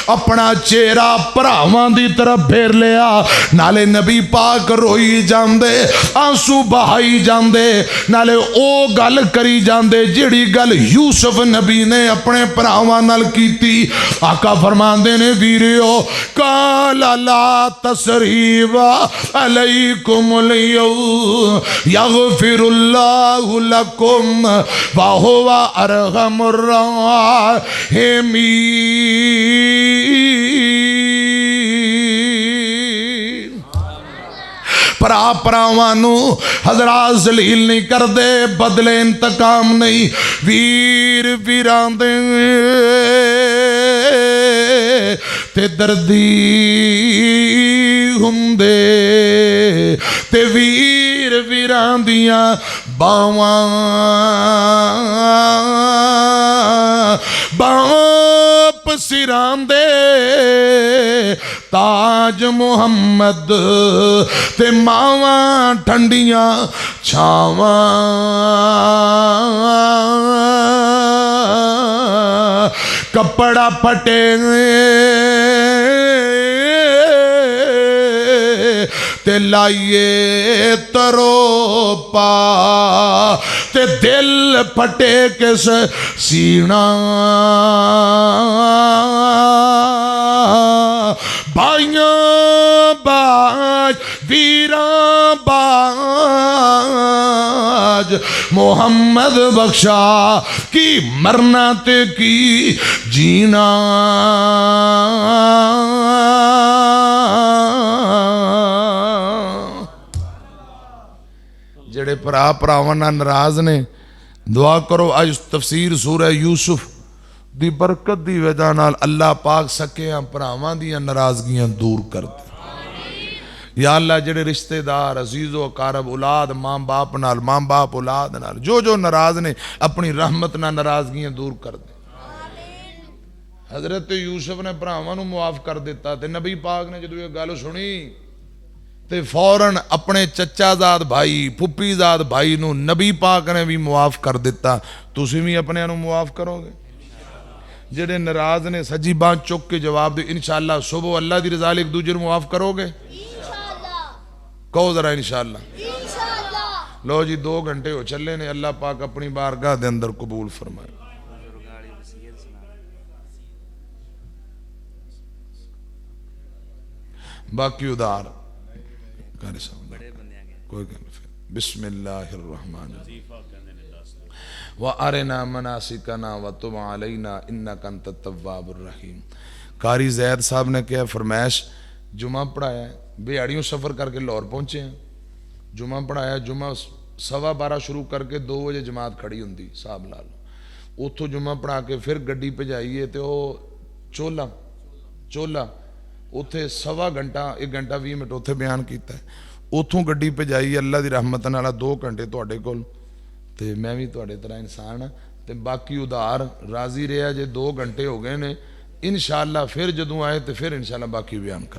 अपना चेहरा भरावां दी तरफ फेर लिया। नाले नबी पाक रोई जांदे, आंसू बहाई जांदे, नाले ओ गल करी जांदे जिहड़ी गल यूसुफ नबी ने अपने भरावां नाल कीती। आका फरमांदे ने वीरियो काला ला तसरीबा अलैकुमुल यौम यगफिरुल्लाहु लकुम व हुवा अरहमुर राहिमीन। भरा भरावां हजरात जलील नहीं करते, बदले इंतकाम नहीं। वीर वीरां दे ते दर्दी हुंदे ते वीर वीरां दियां बावां बाप सिरां दे ताज मुहम्मद ते मावां ठंडियां छावां। कपड़ा फटे ते लाइए तरोपा ते दिल फटे किस सीना। भाइयां बाज वीरा बाज मोहम्मद बख्शा की मरना ते की जीना। जेड़े भरा भरावां नाल नाराज ने दुआ करो अज तफसीर सूरह यूसुफ दी बरकत दी वजह नाल अल्लाह पाक सकियां भरावां दियां नाराजगियां दूर कर दे। या अल्लाह जेड़े रिश्तेदार अजीज़ो अकारब औलाद माँ बाप नाल माँ बाप औलाद नाल जो जो नाराज ने अपनी रहमत नाल नाराजगियां दूर कर दे। हजरत यूसुफ ने भरावां नूं मुआफ कर दिता ते नबी पाक ने जदों ये गल सुनी ते फौरन अपने चचाजाद भाई फुप्पीजाद भाई नूं नबी पाक ने भी मुआफ कर दिता। तुसीं भी अपने नूं मुआफ करोगे? जेडे नाराज ने सजी बांह चुक के जवाब दे इंशाअल्लाह सुबह अल्लाह की रजा एक दूजे मुआफ करोगे कहो जरा इंशाअल्लाह लो जी 2 घंटे हो चले ने अल्लाह पाक अपनी बारगाह दे अंदर कबूल फरमाए बाकी उदार कर कोई गल बिस्मिल्लाहिर्रहमानिर्रहीम व अरना मनासिकना व तुब अलैना इन्नका अंतत तव्वाबुर रहीम। कारी जैद साहब ने क्या फरमाइश जुमा पढ़ाया बेहाड़ियों सफ़र करके लाहौर पहुँचे हैं जुमा पढ़ाया जुमा 12:15 शुरू करके 2 बजे जमात खड़ी होंगी साहब ला लो उतों जुमा पढ़ा के फिर गड्डी भजाइए तो चोला चोला उत्थे 1.25 घंटा 1 घंटा 20 मिनट उत्थे बयान किया उतों गड्डी भजाई अल्लाह की रहमत नाल 2 घंटे तुहाडे कोल ते मैं भी तुहाडे तरह इंसान हाँ ते बाकी उधार राजी रहा जे 2 घंटे हो गए ने इंशाअल्लाह फिर जदों आए तो फिर इंशाअल्लाह बाकी बयान कर